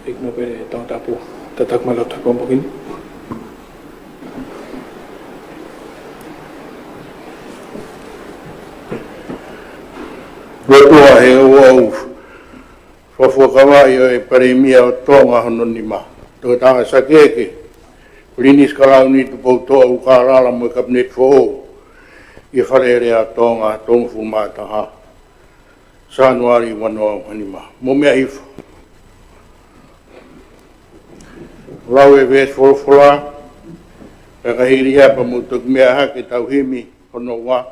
ik no pere tau tapu tatak malot pompokin. Rotua he o whawhakawai o e paremia o tonga hononima. Tō tāga sakeke, Linis kalau ni tu pauto au karala mo cabinet fo. I whareere a tonga tonga fumata ha. Sanuari wano hanima. Mo mea ifu. Lau e ves forfora. Kakahiri hapa mo tuk mea hake tau himi hono wa.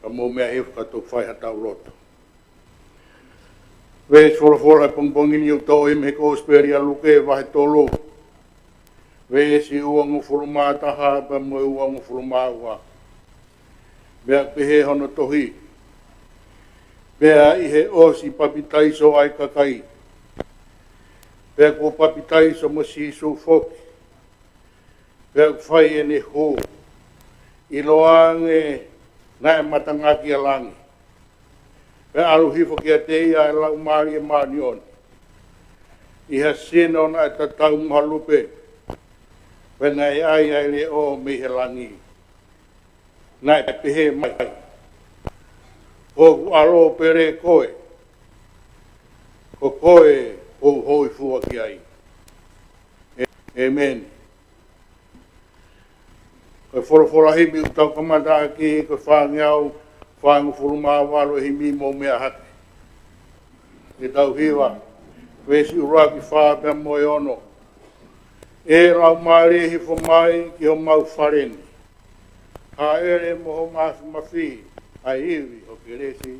Ka mo mea ifu ka tuk whai hatau roto. Ves forfora pongpongini u tau himi ko speria luke vahe tolo. Vesi uangu furumata hapa mo uangu furumawa. Bea pehe hono tohi. Bea ihe osi papitaiso ai kakai. Bea ko papitaiso mo sisu foki. Bea whai ene ho. Iloange nae matangaki alangi. Bea aruhifo kia te ia e lau maari e maanion. Iha sino na e tatau mahalupe. Wena e ai le o mihe langi. Nai pehe mai. O aro pere koe. Ko koe o hoi fua ki ai. Amen. Ko fora himi utau kamata aki, ko whangiau, whangu furuma walo himi mo mea hake. Ke tau hiwa, wesi uraki whapea moe ono. E rau maare hifo mai ki ho mau whareni. Ha ere moho masu mawhi, ai iwi o keresi.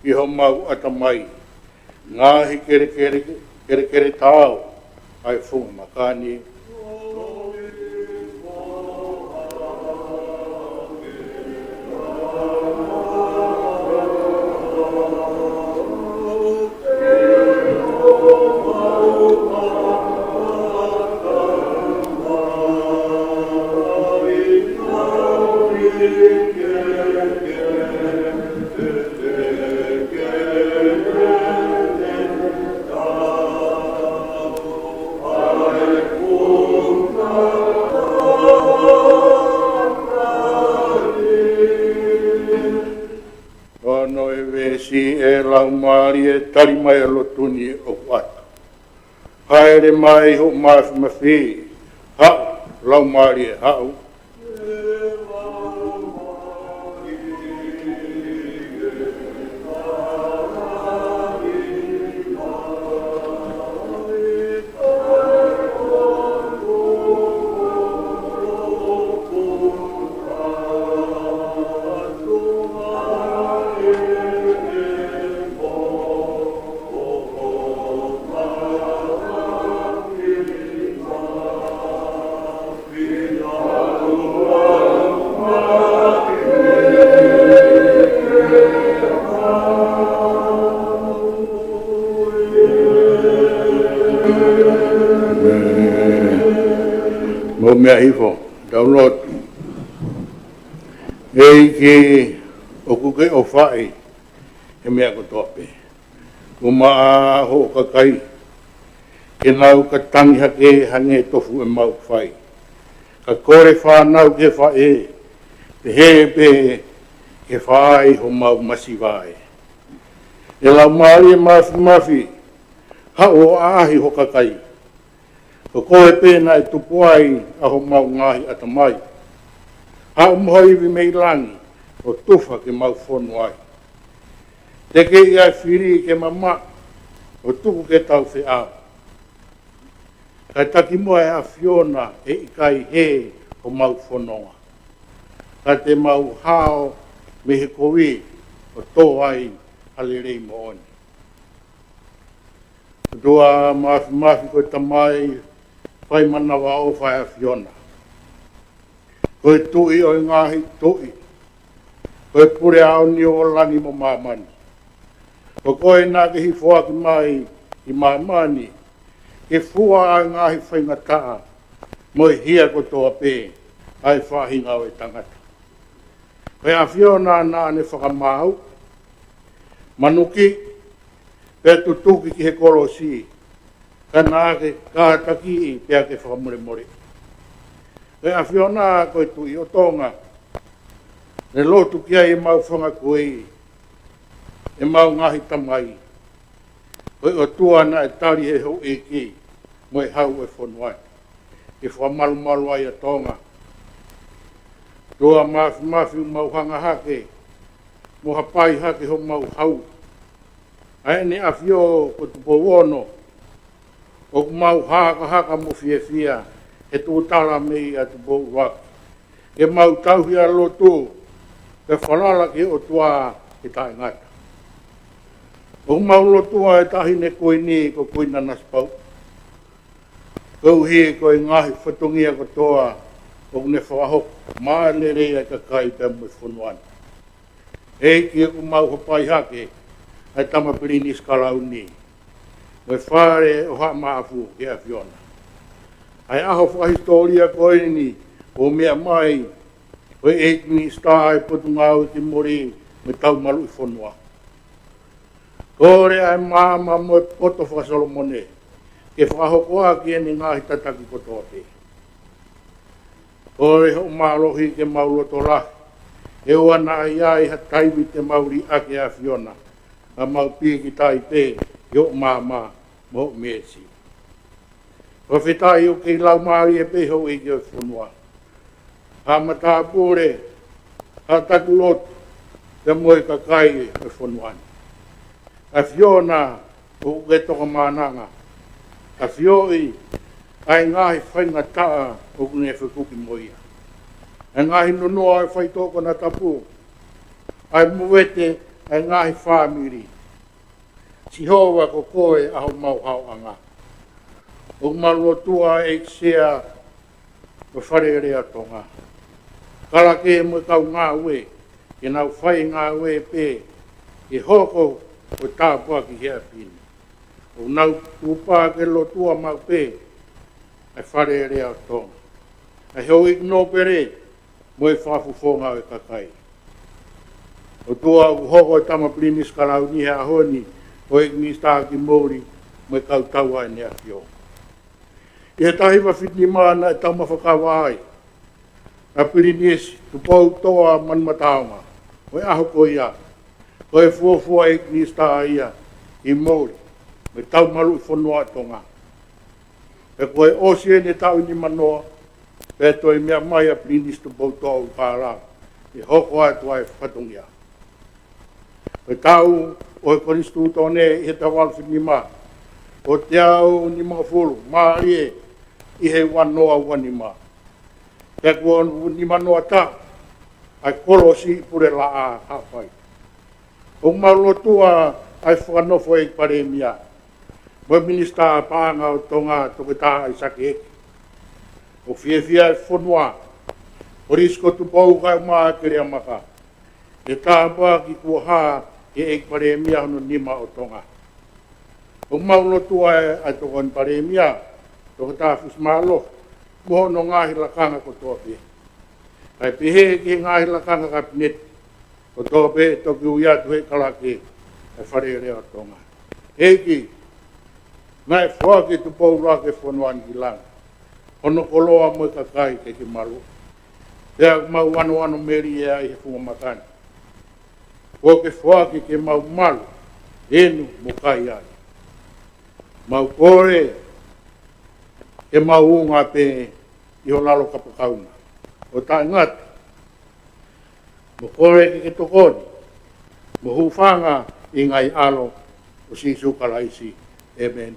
I ho mau atamai. Ngahi kere tau. Ai funga makani. Tari mai a lotuni o watu. Haere mai ho mafu mawhi. Ha, lau maari e hau. Mea hifo, download. Hei ki o kuke o whai, he mea ko tope. Ko maa ho kakai, ke nau ka tangi hake hange tofu e mau whai. Ka kore whanau ke whae, te he pe ke whai ho mau masiwae. E lau maari e mafi, ha o ahi ho kakai. Ko koe pēna e tupuai a ho mau ngahi atamai. Ha o mohaiwi mei langi o tufa ke mau whonu ai. Te ke ia whiri ke mama o tuku ke tau whi au. Kai taki moa e a Fiona e ikai he o mau whanonga. Ka te mau hao me he koe o tō ai halerei mo oni. Dua mafi koe tamai pai manawa o whai a Fiona. Koe tui o ngahi tui. Koe pure ao ni o lani mo mamani. Ko koe nā ke hi fua ki mai i mamani. Ke fua a ngahi whaingataa. Mo hia ko toa pē. Ai whahinga o e tangata. Koe a Fiona nā ne whakamau. Manuki. Pea tutuki ki he kolosi. Ka nā ke kātaki i pea ke whakamure more. Koe a Fiona koe tui o tonga. Ne lotu kia e mau whanga koe. E mau ngahi tamai. Koe o tua na e tari he ho e ki. Mo e hau e whanuai. E whamalu malu ai a tonga. Tua mafi mau hanga hake. Mo hapai hake ho mau hau. Ai ni a fio ko tupo wono. O mau haka mo fia. E tō tala mei a tupo wak. E mau tauhi a lotu. E whanala ki o tua e tae ngata. O mau lotua e tahi ne koe ni ko koe nanas pau. Kau he koe ngahi whatungia ko toa o ne whahok maa le rea ka kai pia mui whunuan. E ki o mau hapai hake ai tama pirini skalau ni. Moe whare o ha maafu ki a Fiona. Ai aho whahistoria koe ni o mea mai o e kini staa e potu ngau ki mori me tau malu i whunua. Kore ai mama mo poto whasolomone. Ke whahokoa ki eni ngahi tataki kotoa te. Kore ho maalohi ke mauloto lahi. E wana ai ai ha taiwi te mauri ake a Fiona. A mau piki tai te yo mama mo mesi. Ko whitai o ki lau maari e peho i ki o whunua. Ha mata pure, ha takulotu, te moe ka kai e whunuani. A Fiona o ke toka mananga. A Fioi ai ngahi whainga taa o kune e whikuki moia. E ngahi nunua e whaitoko na tapu. Ai muwete ai ngahi whamiri. Sihova ko koe aho mau hao anga. O maluotua e sea o wharerea tonga. Kala ke mo kau ngā ue, ke nau whai ngā ue pē, ke hoko o tāpua ki hea pini. O nau tūpā ke lotua mau pē, ai whare rea tonga. Ai heo igno pere, mo e whafufonga o e kakai. O tua hoko e tama plinis karau ni hea honi, o e nista ki mori, mo e kau taua e nea fio. E tahi whawhitni mana e tama whakawa ai. A Pirinisi, tu pau toa manmataonga. Koe aho ko ia. Koe fuafua e nista ia i mori. Me tau malu i whanua tonga. E koe osi e ne tau ni manoa. Pe toi mea mai a Pirinisi tu pau toa u pārā. E hoko atu ai whatungia. Koe tau o e koristu tone i he tawal whini ma. O te au ni mga fulu. Maa ie i he wanoa wani ma. Te kua ni manoa ta, ai kolosi pure la a hawhai. O maulotua ai whanofo e paremia. Mo minista pāanga o tonga toke tā ai sake eke. O whiewhia e whanua, o risko tu pau kai maa kere amaka. E tāpua ki kua haa e paremia hono nima o tonga. O maulotua ai toko en paremia, toke tā fusmalo. Moho no ngahi lakanga ko toa pe. Ai pehe ki ngahi lakanga ka pinet. Ko toa pe toki uia tuhe kalake. Ai whare rea tonga. Eki. Ngai whake tu pou rake whanuan ki langa. Hono koloa mo ka kai ke ki maru. Ea mau wano meri e ai he funga matani. Ko ke whake ke mau malu. Enu mo kai ai. Mau kore. E maunga pe i o lalo kapakauna. O tā ngata, mo kore ke tokoni, mo hufanga i ngai alo o sisu kalaisi. Amen.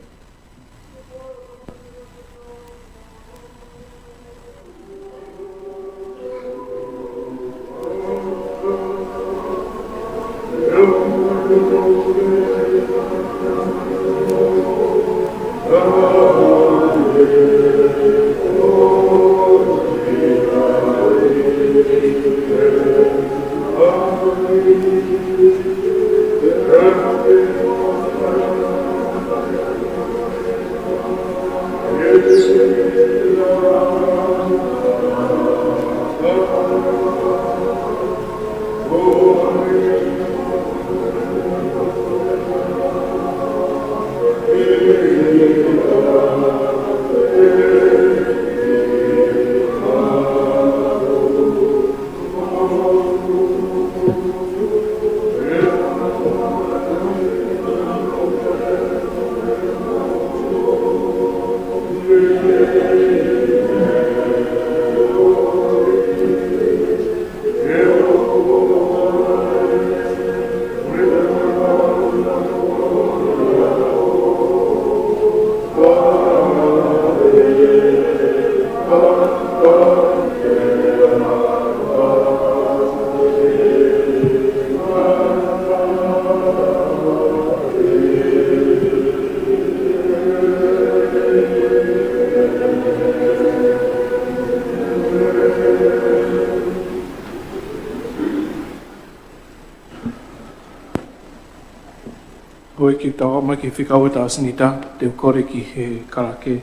Hoi ki tawa mai ki whikau e tā sinita, te kore ki he karake,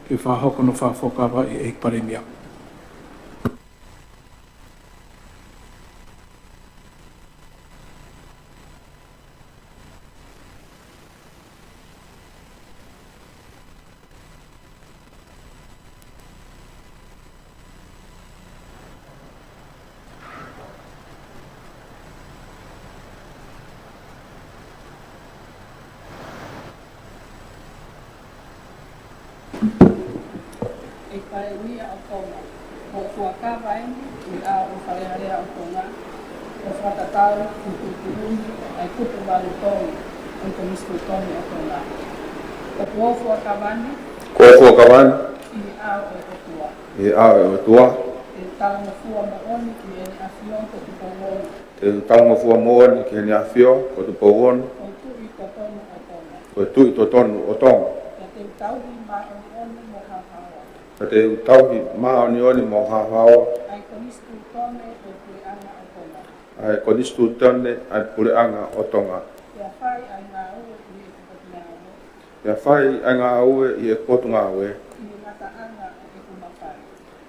ke whahoko no whawhokawa e eik paremia. E Paremia o Tonga. O Fuakawa i a o Whaleharea o Tonga. O Whatatau, o Tukurungi, ai kupu walu tongi, o te mistu tongi o Tonga. O Kua Fuakawani, i a o Otua. E a o tua, E talanga fua maoni ki e ni afion ko tu pongoni. te talanga fua moani ki ni afio, o tu pogon, O tu i totonu o Tonga. o tu i to tonu o tonga. E te tauhi ma o oni mo hahawa. Ka te tauhi maa ni oni mo hawhawa, Ai konistu tone o Pureanga o Tonga. ai konistu tane ai pureanga o tonga. Te awhai ai ngā ue i e kupatinao. Ia whai ai ngā aue i e kotu ngā ue, I ngata anga o e kumawhai.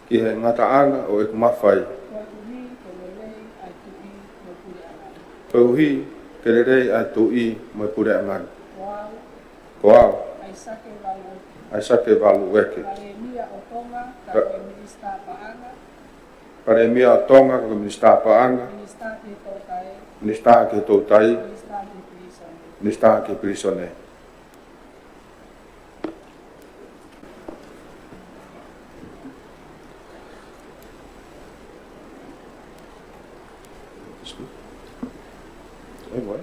ki he ngataanga o e kumawhai. Ko tui ko lelei ai tui mo Pureanga. Pauhi, ke rerei ai tu i mo e pureanga. Wau, Ko au, ai sake walu. ai sake walu weke. Paremia o Tonga, ka koe minista paanga, Pare mia o tonga ka minista paanga, minista te tautai, minista ke tautai, minista te prison. minista ke prisone. Anyway.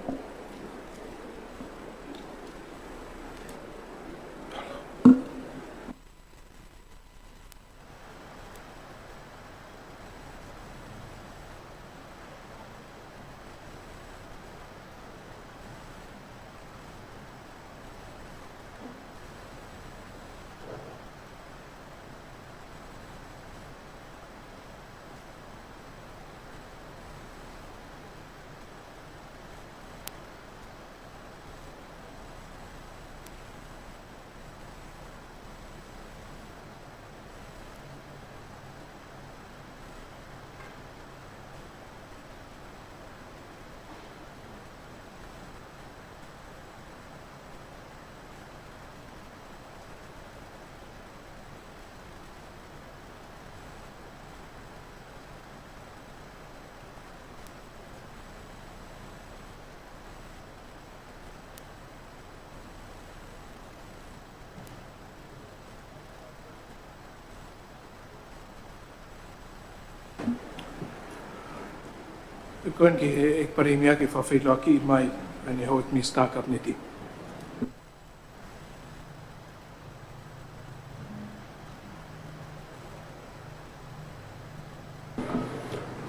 Koen ki he ek paremia ki whawhilaki mai ane hoik ni startup niti.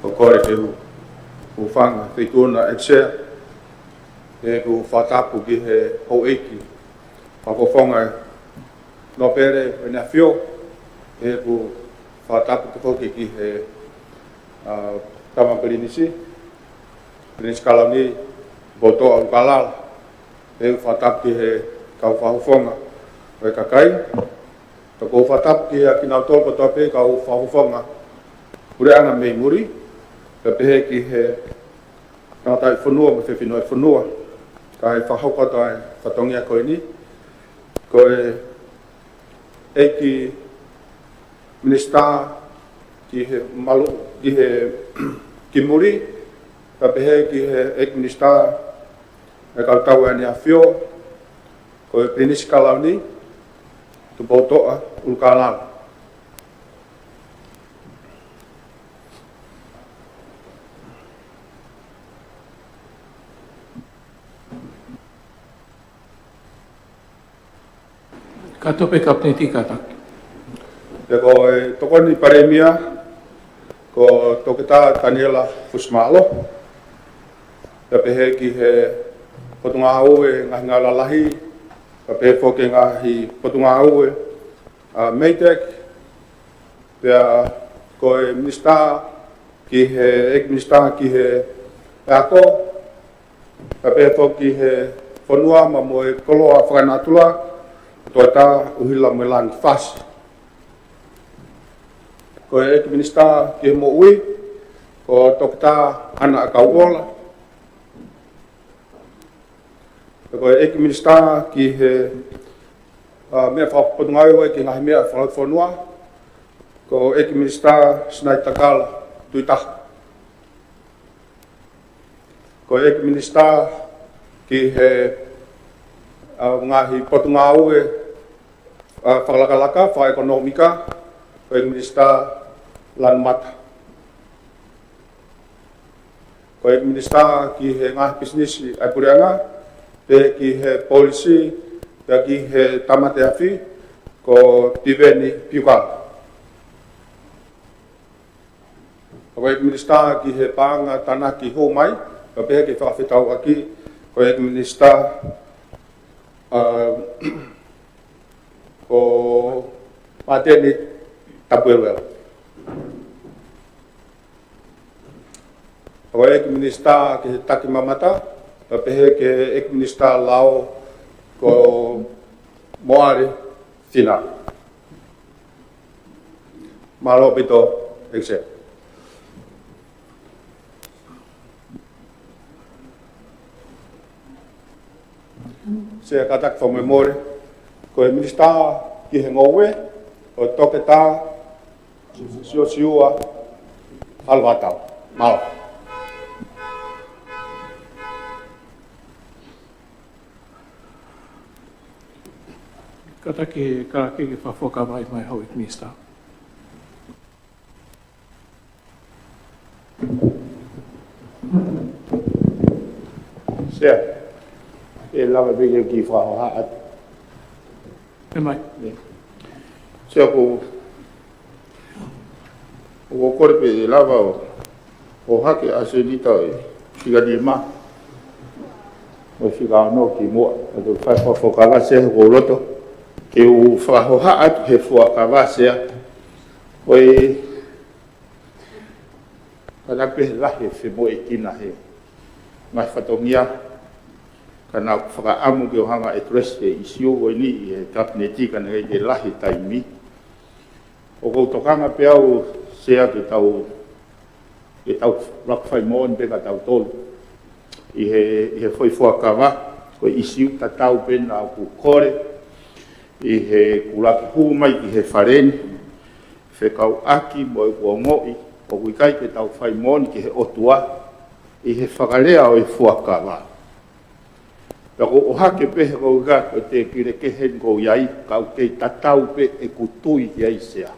Ko kore te hu whanga whituna e tsea, e ku whatapu ki he hou eiki. Whakofonga no pere e na fio, e ku whatapu ki hoki ki he tama Pirinisi. Pirinisi Kalauni, boto au kalala. E ku whatapu ki he kau whakofonga o e kakai. Tako whatapu ki a kinau tolko tope kau whakofonga. Ure anga mei muri, ka pehe ki he ngātai whanua ma whewhinoi whanua. Ka he whahaukoto e whatongia koe ni. Ko e ki minista ki he malu, ki he ki muri. Ka pehe ki he eki minista e kautau e ni a whio. Ko e Pirinisi Kalauni, tu pautoa ulkalala. Ka tope ka pneti ka taki. Te ko e tokoni paremia, ko toketa Daniela Fusmalo. Ka pehe ki he potunga au e ngahi ngā lalahi. Ka pehe whoke ngahi potunga au e Maytech. Pea ko e minista ki he, ek minista ki he Peako. Ka pehe whoke ki he whanua ma mo e koloa whakanatula. Toita uhila mo lang fast. Ko e eki minista ki he mo ui, ko tokita ana a kauola. Ko e eki minista ki he mea whapotungai ue ki ngahi mea whanua. Ko eki minista Sinai Takala tuitaha. Ko e eki minista ki he ngahi potunga ue whakalakalaka, whaekonomika, ko e minista lan mata. Ko e minista ki he ngahi business ai pureanga, pe ki he policy, pe ki he tamate afi, ko tiveni piukala. Ko e minista ki he panga tanaki hou mai, ko pe ki whakawhetau aki, ko e minista ko mateni tapuelwela. Ko ek minista ke taki mamata, pa pehe ke ek minista lao ko moare fina. Malo pito ekse. Se katak fo memore ko e minista ki he ngowe o toke tā siua halvatau. Malo. Kata ki karake ki whawhoka mai mai hau ik minista. Sea. E lava bege ki whahaat. E mai. Sea ko o korpe e lava o hake ase dita e whiga di ma. O whiga anō ki mua. O te whaiwhawhokanga se o roto. Ke o whahohaat he whakawa sea. O e kanape lahe whemo e kina he. Ngai whatongia. Kana whakaamu ke o hanga e tres e isio o ni e kapneti kana e lahi taimi. O kou tokanga pe au sea ke tau rakwhai moon pe ka tau tolu. I he whai whakawa, ko isiu ta tau pena au ku kore. I he kulaki humai ki he whareni. Whekau aki mo e kua ngoi, o kuikai ke tau whai moon ki he otua. I he whakarea o e whakawa. Pako o hake pehe kou gato te kire kehen kou iai, kau kei tatau pe e kutui iai sea.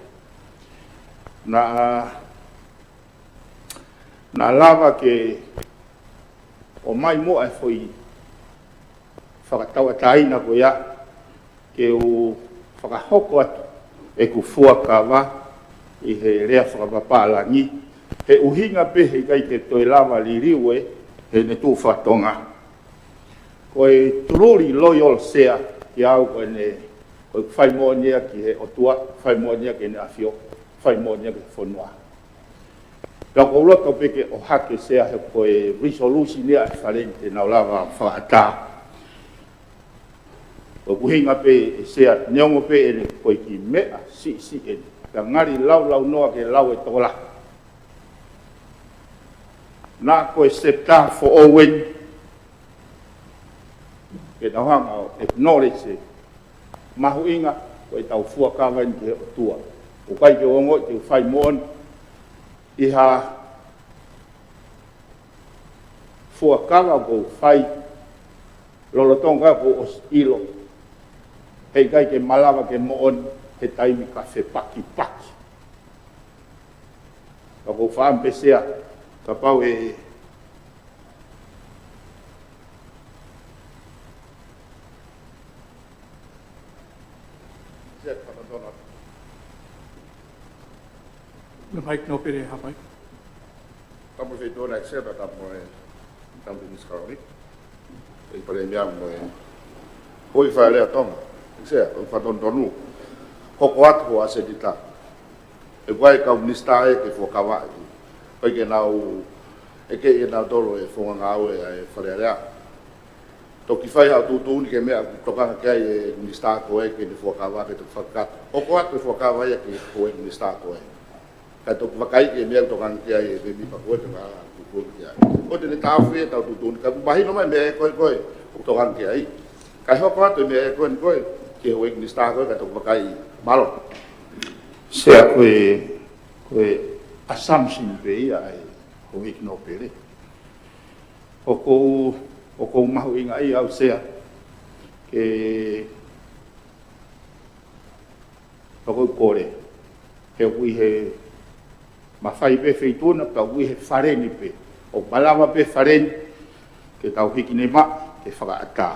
Na lava ke o mai moa e foi whakatau ataina ko ia, ke o whakahoko atu e ku fuakawa i he rea whakapapālangi. He uhinga pehe kai te toi lava li riwe, he ne tū whatonga. koe tururi loyal sea ki au koe ne koe whai moa nia ki he otua, whai moa nia ki ne awhio, whai moa nia ki whanua. Pea ko roto peke o hake sea he koe resolution nia e wharente nau lava whaata. O kuhinga pe e sea neongo pe e koe ki mea si e. Pea ngari lau noa ke lau e tola. Nā koe septa for Owen. Ke tau hanga o acknowledge mahu inga koe tau fua kawa ni ke otua. O kai ke ongo te whai moon iha fua kawa ko whai lolotonga ko os ilo. Hei kai ke malawa ke moon he taimi ka whe paki. Ka ko whaampesea ka pau e Me Mike no pere hapai. Tamu se tōna e seta tamu e tamu i niskarori. E pare mea mo e hoi whae lea tonga. E sea, o whaton tonu. Hoko atu ho ase dita. E wai kau nista e ke whakawa e. Pai ke nau, e ke e nau toro e whonga ngāu e whare lea. Toki whai hau tūtū ni ke mea tokanga kia e nista koe ke ni whakawa ke tuk whakata. Hoko atu e whakawa e ke koe nista koe. Kai toku wakai ke mea tokanga kia e me mipa koe te ngā tūtū kia. O tene tāu whee tau tūtū ni. Kai mahino mai mea e koe o tokanga kia i. Kai hoko atu e mea e koe ke hoe ni sta koe kai toku wakai malo. sea koe assumption pe ia e ho hiki no pere. O kou mahu inga i au sea ke pakou kore he hui he mawhai pe feituna ka hui he whareni pe o malawa pe whareni ke tau hiki ne ma ke whakaata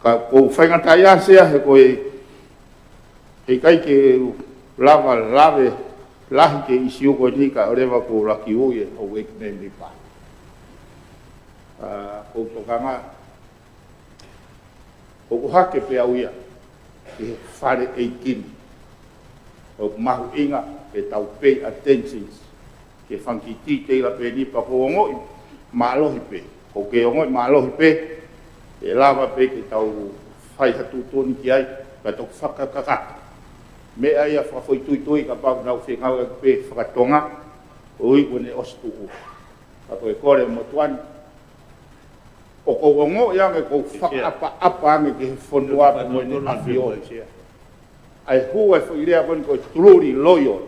ka kou whaingata ia sea he koe he kai ke lava lave lahi ke isi uko ni ka orewa ko laki ui e o weki ne mi pa ko tokanga ko hake pe au ia ke whare 18 o mahu inga ke tau pay attention ke whanki ti te la pe ni pa ko ngoi malohi pe ko ke ngoi malohi pe e lava pe ke tau whai hatu toni ki ai ka tok whakakaka me ai a whafoi tui ka pau nau whengau pe whakatonga o i kone ostu u ka koe kore mo tuani o ko ngo ia me ko apa me ke fonua pa mo ni afio ai hu e foi rea kon ko truly loyal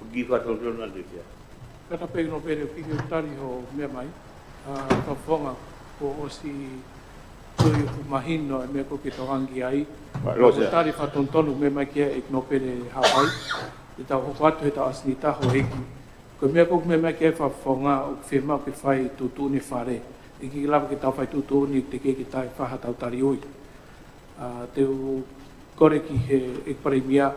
Give a total knowledge. Kata pegi no pere pigi utari ho mea mai. Ka whonga ko osi tui mahino e mea ko ke tohangi ai. Ka utari whatontonu mea mai kia e no pere hapai. E tau hoko atu he tau asini taho heki. Ko mea ko mea mai kia e whawhonga o whemau ke whai tutu ni whare. E ki lawa ke tau whai tutu ni te ke tai whaha tau tari oi. Teu kore ki he ekpare mia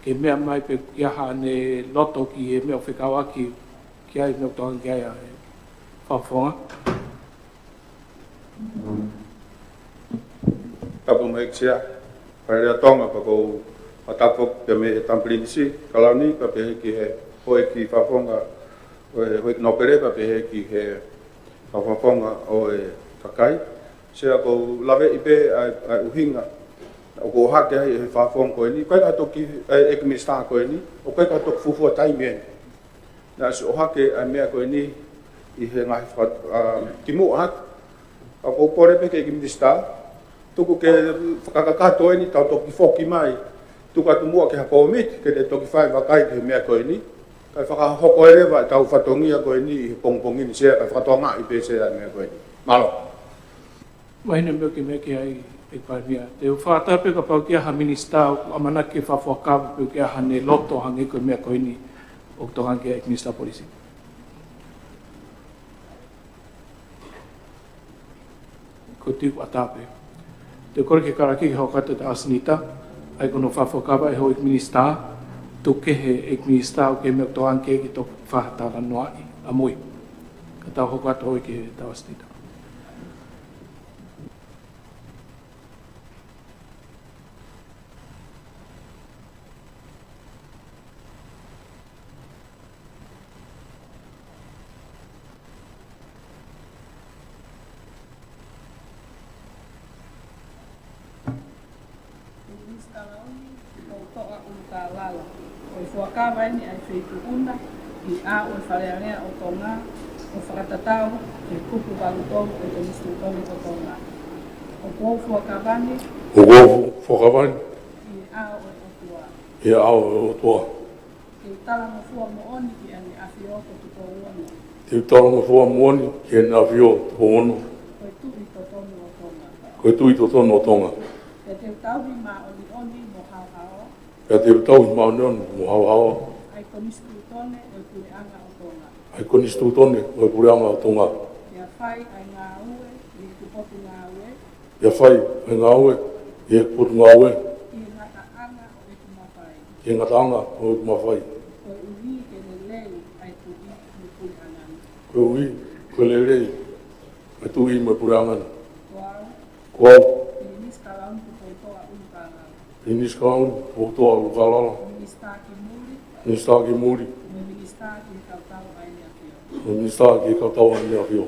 ke mea mai pe iaha ne loto ki he mea whekau aki ki ai mea tohang ki ai a whawhonga. Tapu mai kia, pai rea tonga pa kou matapok te me e tamprinisi, kalau ni pa pehe ki he hoe ki whawhonga, hoe ki nopere pa pehe ki he whawhonga o e kakai. Sea kou lawe ipe ai uhinga, o ko hake ai e whawhonga koe ni, koe kato ki e kimi staa koe ni, o koe kato fufua taimien. Nā si o hake ai mea koe ni, i he ngahi kimu hake, a kou kore peke i kimi staa, tuku ke whakakakato e ni tau toki whoki mai. Tuku atu mua ke hako omit, ke te toki whai wakai ke mea koe ni. Kai whakahoko e rewa tau whatongia koe ni i pongpongi ni sea, kai whakatonga i pēsea mea koe ni. Malo. Mahina mea ke mea ki ai e parmia. Te whaatape ka pau kia ha minista amana ke whawhakawa pe kia ha ne loto hange koe mea koe ni o tohange e minista polisi. Ko tiku atape. Te kore ke karaki ki hau kata te asinita, ai kono whawhakawa e ho ik minista, tu kehe ik minista o ke mea tohange ki tō whahatara noa i a mui. Ka tau hokata hoi ki tau asinita. Kalauni, o toa Utalala. O whakawai ni ai whetu una, I a o wharearea o tonga, o whakatatau, e kupu walutonga o te mistu tonga o tonga. O kō whakawani, O gofu whakawani, I a o tua. e ao o toa. Ke tala mo fua mo oni ki ane awhioko tuko uono. Te taronga whua muoni, ke na whio tupo ono, Koe tu I to tonu o tonga. koe tui to tono o tonga. E te tauhi ma oni oni mo hao hao, Pea te tau i maoneon, mo hao hao, ai komistu tone o kure anga o tonga. ai koni stu tone, o pureanga o tonga. Ia whai ai ngā ue, I tupotu ngā ue, Ia whai, e ngā ue, e putu ngā ue, I ngata anga o e kumawhai. ke ngatanga o mawhai. Koe uhi ke le lei ai tu I me kure angani. Koe ui, koe lelei, e tui mo pureanga. Koau, Koau, I niska launtu koe toa unkanga. i niskaun, o toa o kalala, Minista ki muri, nista ki muri, me minista ki kautau ai ni apio. o nista ki katawa ni a whio.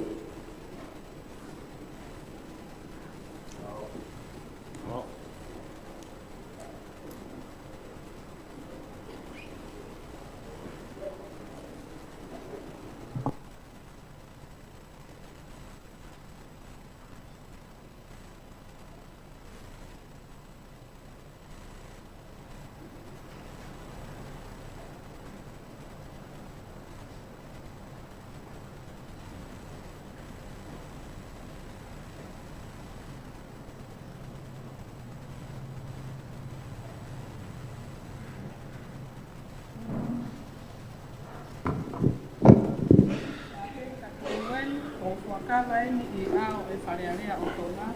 O whakawa ni I ao e wharearea o tonga,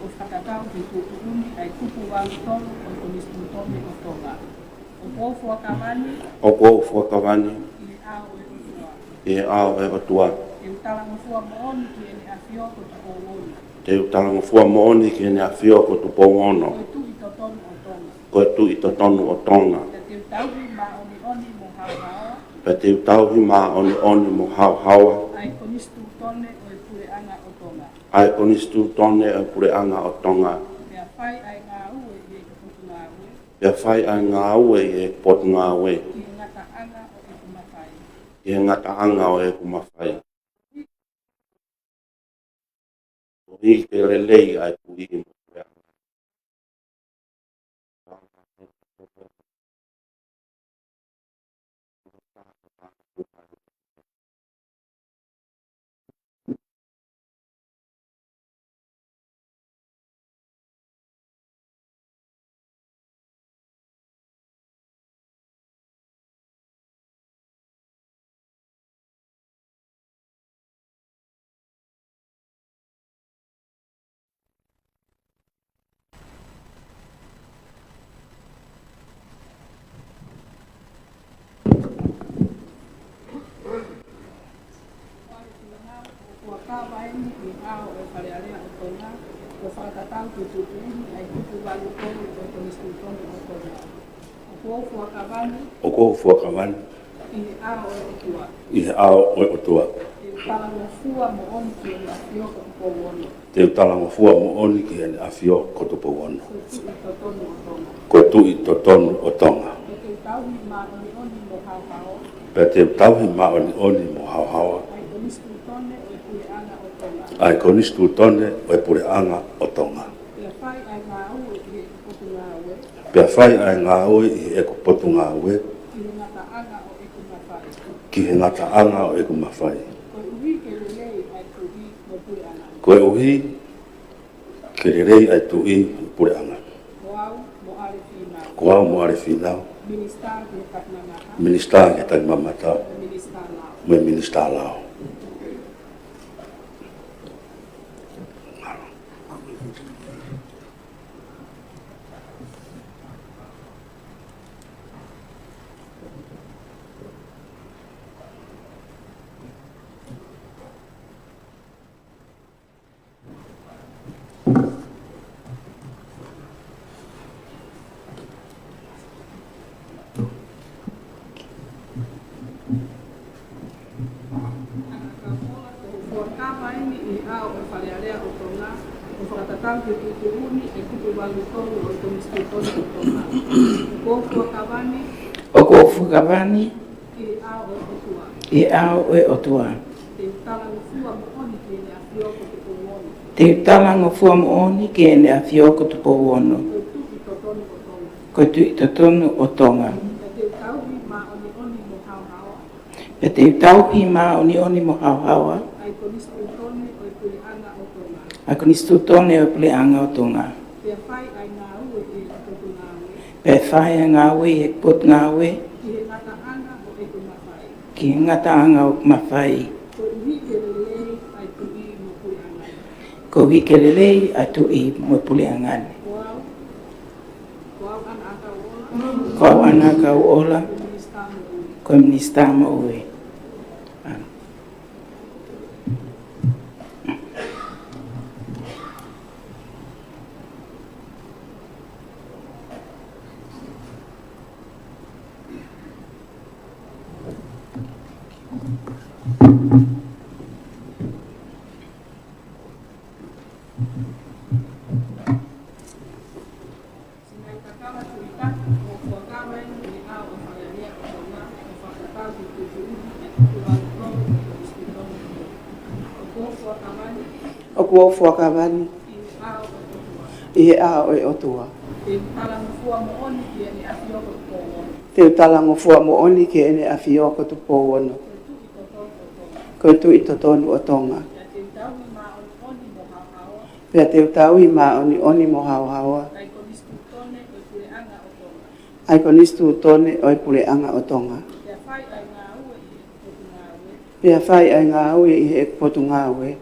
o whakatau ki tukuuni ai kupu wangu tonu o komistu tonu o tonga. O kō whakawani O kō whakawani, I ao e utua. e ao e atua. E utalanga fua mooni ki ene a whioko tuko uoni. Te utalanga fua mooni ki ne a whio ko tu pongono, Koe tu I to tonu o tonga. koe tu I to tonu o tonga. Te te utauhi ma oni oni mo hao hao, Pe te utauhi mā oni oni mo hau hawa, ai komistu tone o e pure anga o tonga. ai onistu tone e pure anga o tonga. Mea whai ai ngā ue I e kupu ngā ue, Pea whai ai ngā ue e potu ngā ue, ki e ngata anga o e kumawhai. i he ngata anga o e kumawhai. O hi ke lelei ai pui mo prea. Kua kāwaini I ao e wharearea o tonga, o whakatatau ki tutuini ai kupu walu tonu o komistu tonu o tonga. O kō whakawani O kō whakawani, I ao e utua. i he ao o atua. E talanga fua mo oni ki ene a whioko tuko uoni. Te utalanga fua mo oni ki ene a whio ko tupo ono. Koe tu I to tonu Koe tui to tonu o tonga. o tonga. E te tauhi ma oni oni mo hao hao, Pea te tauhi ma oni oni mo hao hawa, ai komistu tone o e pure anga o tonga. ai konistu tone o e pure anga o tonga. E whai ai ngā ue I e kupu ngā ue, Pea whai ai ngā oi i e kupotu ngā ue, ki e ngata anga o e kumawhai. ki he ngata anga o e kumawhai. Koe uhi ke lelei ai tuhi mo pure anga. Koe uhi, ke rei ai tui pure anga. Koau mo are whina. Ko au mo are whinau, Minista ke katnangata, minista ke tai mamata, minista lao. me minista lao. whakatau te tutuuni e kupu walutoro o te mistutoni o tonga. O fuakawani. O ko fukawani. I ao e otua. I ao e otua. Te talango fua mooni ke ne a fioko te pouono. Te talango fua mooni ke ne a fioko te pouono. Ko tu i totonu o tonga. E te tauhi ma oni oni mo hauhawa. Ai konistu tone o pule anga o tonga. Pe whai a ngā ue e pot ngā ue. Ki ngata anga o mawhai. Ko wike lelei a tu i mo pule angane. Ko au ana ka ola. Ko minista mo ue. O kua fuakawani. I ao e otua. Te talango fua mo oni ke ene a fioko tu pouono. Ko tu i totonu o tonga. Pea te utaui ma oni oni mo hauhawa. Ai konistu tone o i pule anga o tonga. Pea whai ai ngā ue i he potu ngā ue.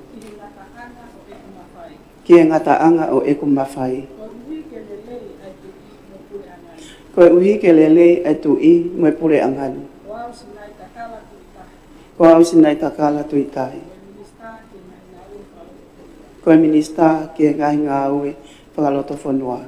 Ki e ngata anga o eku mawhai. Koe uhi ke lelei ai tu i mo e pule angani. Ko au sinai takala tu i tahi. Koe minista ki e ngai ngā ue whakaloto whanua.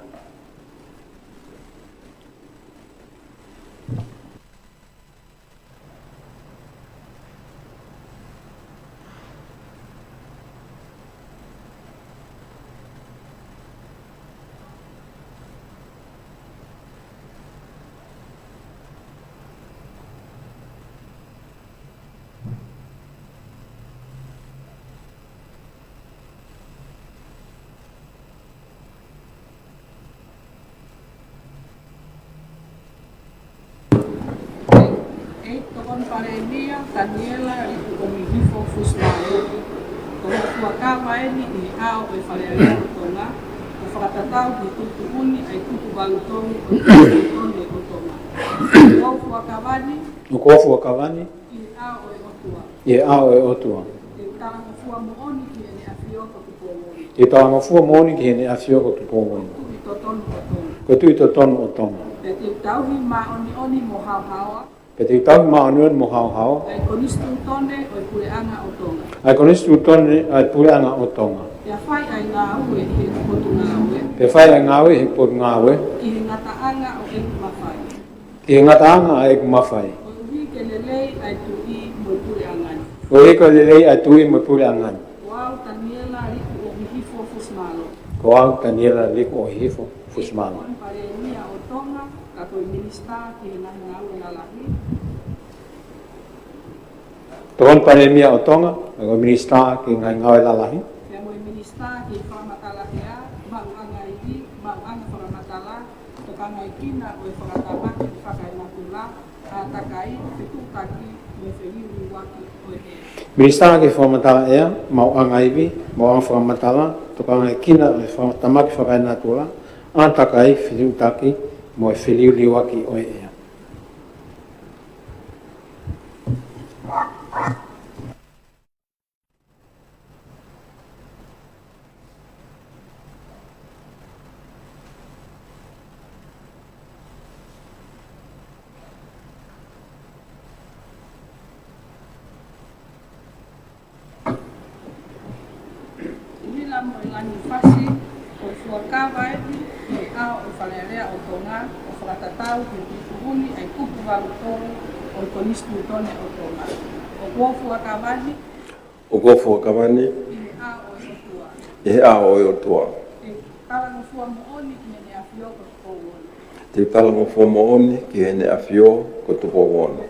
Paremia, Daniela, e o Mihifo Fusmaeli. Ko hua kawa eni i ao e wharearea o tonga. O whakatatau ki tutu uni ai tutu walutongi o tutu o tonga. Ko hua kawani. O ko hua kawani. I ao e otua. I ao e otua. E talango fua mooni ki ene a fioko tu pōmoni. E talango fua mooni ki ene a fioko tu pōmoni. Ko tu i totonu o tonga. Pe te tauhi ma oni oni mo hauhawa. Pe te tau maonuan mo hauhau. Ai konistu tone o pule anga o tonga. Ai konistu tone ai pule anga o tonga. Pea whai ai ngā ue he potu ngā ue. Pe whai ai ngā ue he potu ngā ue. Ki he ngata anga o eku mawhai. Ki he ngata anga a eku mawhai. O uhi ke lelei ai tu i mo pule angani. O eko lelei ai tu i mo pule angani. Ko au Daniela riku o Mihifo Fusmalo. Ko au Daniela riku o Mihifo Fusmalo. Pare mia o tonga, ka koe minista ki he nahi ngā ue lalahi. Tokon pare mia o tonga, ko minista ki ngai ngau lalahi. Pea moe minista ki whakamatala hea, mang anga i, mang anga whakamatala, tokanga i kina o e whakatamaki i whakainatula, a takai, te tūtaki, me whewiri waki o e hea. Minista ki whamatala ea, mau anga iwi, mau anga whakamatala, tokanga i kina o e whakatamaki whakainatula, a takai, whiutaki, mo e whiliuri waki o e ea. Whakatatau ki tutuhuni ai kupu walutoro o i konistu tone o tonga. O kuofu a kawani. O kuofu a kawani. I he a o e otua. I he a o e otua. E Tala no fua mo oni ki ne afio ko ko wona. Te tala mo fo mo oni ki hene a fio ko tupo wono.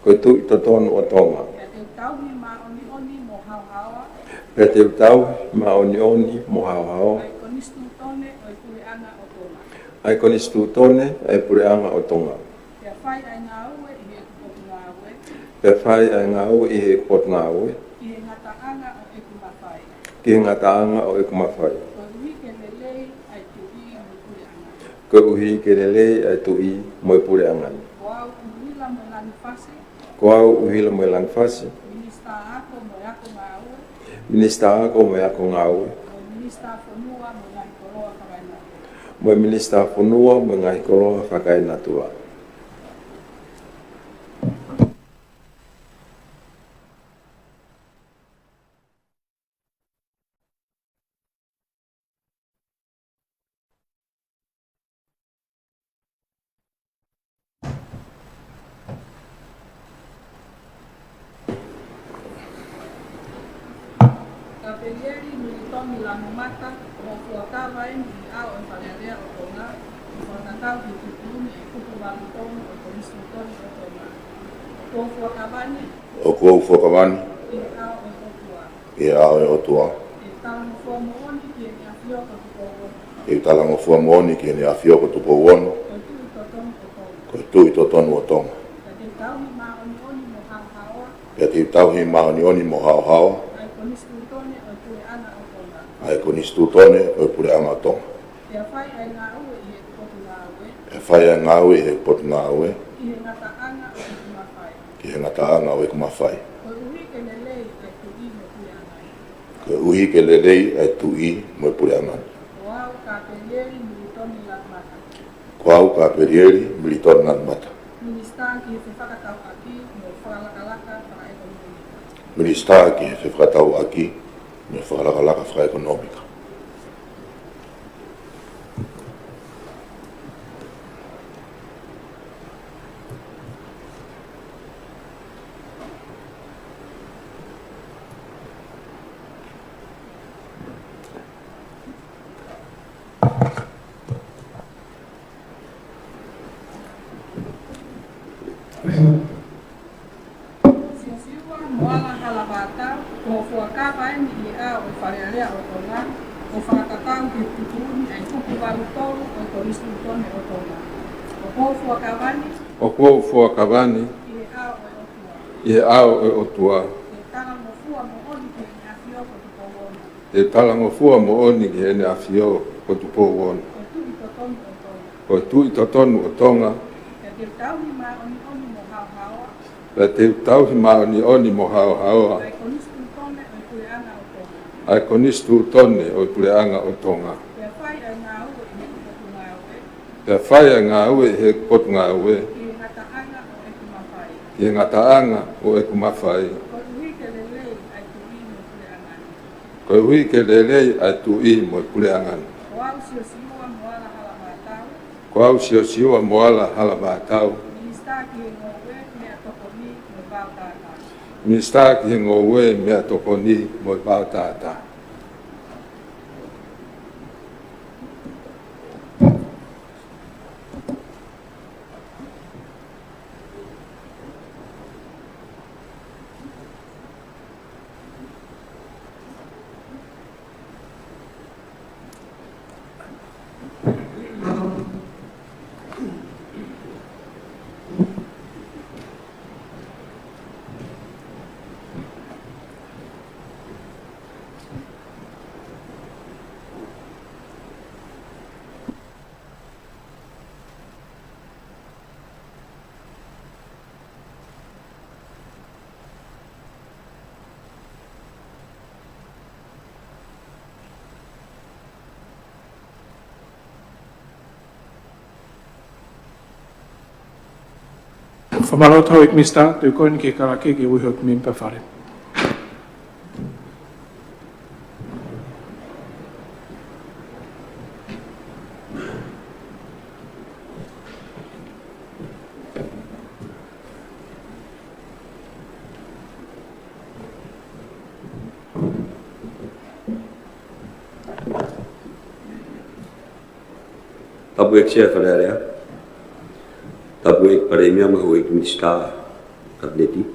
Ko tu i totonu o tonga. Te tau ni ma oni oni mo hau hawa. Te tau ma oni oni mo hau hau. Ai konistu tone o pule ana o tonga. Ai konistu tone ai pule anga o tonga. Te fai ai ngā ue i he kupotu ngā ue. Te whai ai ngā ue i he pot ngā ue. I he ngata anga o e kumawhai. Ki he ngata anga o e kumawhai. Ko uhi ke lelei ai tu i mo Ko uhi ke lelei ai tu i mo i pule anga. pule anga. Wau uhila mo lani fase. Ko au uhila mo lang fasi. Minista ako mo yako ngā ue. Minista ako mo ako ngā ue. Minista fonua mo ngai koroa karaina. Mo minista fonua mo ngai koroa whakaina tua. Kapelieri militomi la mata mo fuatava e mi ao e whalearea o tonga. Whanatau ki tutuni e kupu walutonu o konistutoni o tonga. Ko fuakavani. O kou whakawani, I ao e otua. e ao e otua. E tala mo fua mo oni ki e ni a fioka tuko o. E talango fua mooni ki ne a whioko tupo wono, Ko tu i totonu o tonga. ko tui totonu o tonga. Ka te tau ni ma oni oni mo hau hawa. E te tauhi maoni oni mo hao hao, Ai konistutoni o tue ana o tonga. ai ko nistu tone o pure anga o tonga. Te whai ai ngā ue i he kupotu ngā ue. E whaia ngā ue he pot ngā ue, I he ngata anga o e kumawhai. ki he ngata anga o e kumawhai. Ko uhi ke lelei e tu i me tue anai. Ko uhi ke lelei ai tu i mo pure anga. Wau kapelieri militomi la mata. Ko au ka perieri militon ngan mata. Minista ki he whakatau aki mo whakalakalaka whakaekonomika. Minista ki he whakatau aki, me whakalakalaka whaekonomika. Siasiwa moala halabata ko fuakava e mi i a o wharearea o tonga. O whakatau ki tutuni ai kupu walutolu o koristu tone o tonga. O ko fuakavani O kou whakawani i he a o e otua. i he ao e otua. E tala mo fua mo oni ki ni a fioko tuko wona. Te talango fua mo oni ki hene a fio ko tupo wono. O tu i totonu Ko tui totonu o o tonga. tonga. E te tau ni ma oni oni mo hau hawa. Pe te tauhi maoni oni mo hao haoa. Ai konistu tone o tue ana o tonga. Ai konistu tone o pule anga o tonga. Te whai ai ngā ue i he kupotu ngā ue. Te whaia ngā ue he pot ngā ue. I he ngata anga o e kumawhai. I he ngata anga o e kumawhai. Ko uhi ke lelei ai tu i me tue angani. Ko hui ke lelei ai tu i mo pule angani. Ko au sio siua moala hala mātau. Ko au sio siwa moala hala mātau. Minista ki he ngō ue mea toko ni me vau tātā. Minista ki he ngō ue mea toko ni mo i pao tātā. Whamarotau ik mista, tu koen ki karake ki uihok mimpa whare. Tapu ek sia wharearea. Tapu ek paremia ma hoi ki minister kabineti.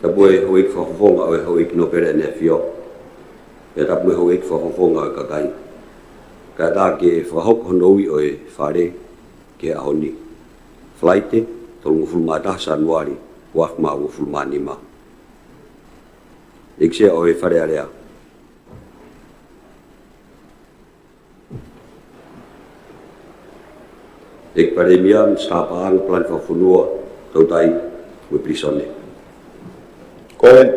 Tapu e hoi ki whakafonga o e hoi ki nopere ne fio. E tapu e hoi ki whakafonga o kakai. Ka tā ke whahoko honoi o e whare ke ahoni. Flaite, tolungu fulmata sanuari, wakma o fulmanima. Ik sia o e wharearea. Ik paremia mstapaan plan van funua tautai we prisone. Koen.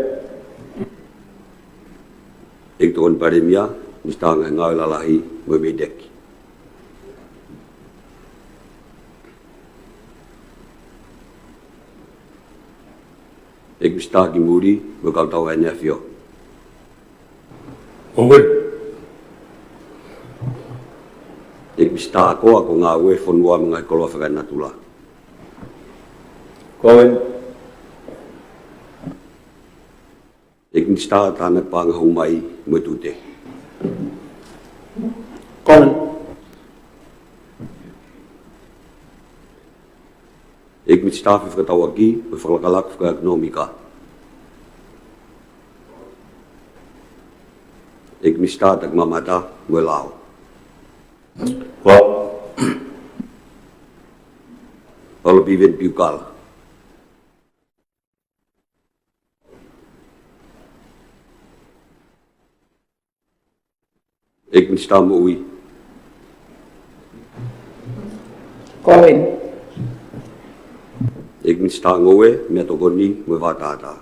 Ik toon paremia mstanga ngau lalahi we medeki. Ik mstaki muri we kau e nefio. Owen. Ik besta koa ko ngā ue whanua mga koloa whakaina tula. Koen. Ik besta tāna pānga humai mo tute. Koen. Ik besta whakatau aki me whalakalak whakaekonomika. Ik besta tak mamata mo lao. Olo biven piukal. Ik ben stam ui. Koen. Ik ben stam oe met ogoni mo watata.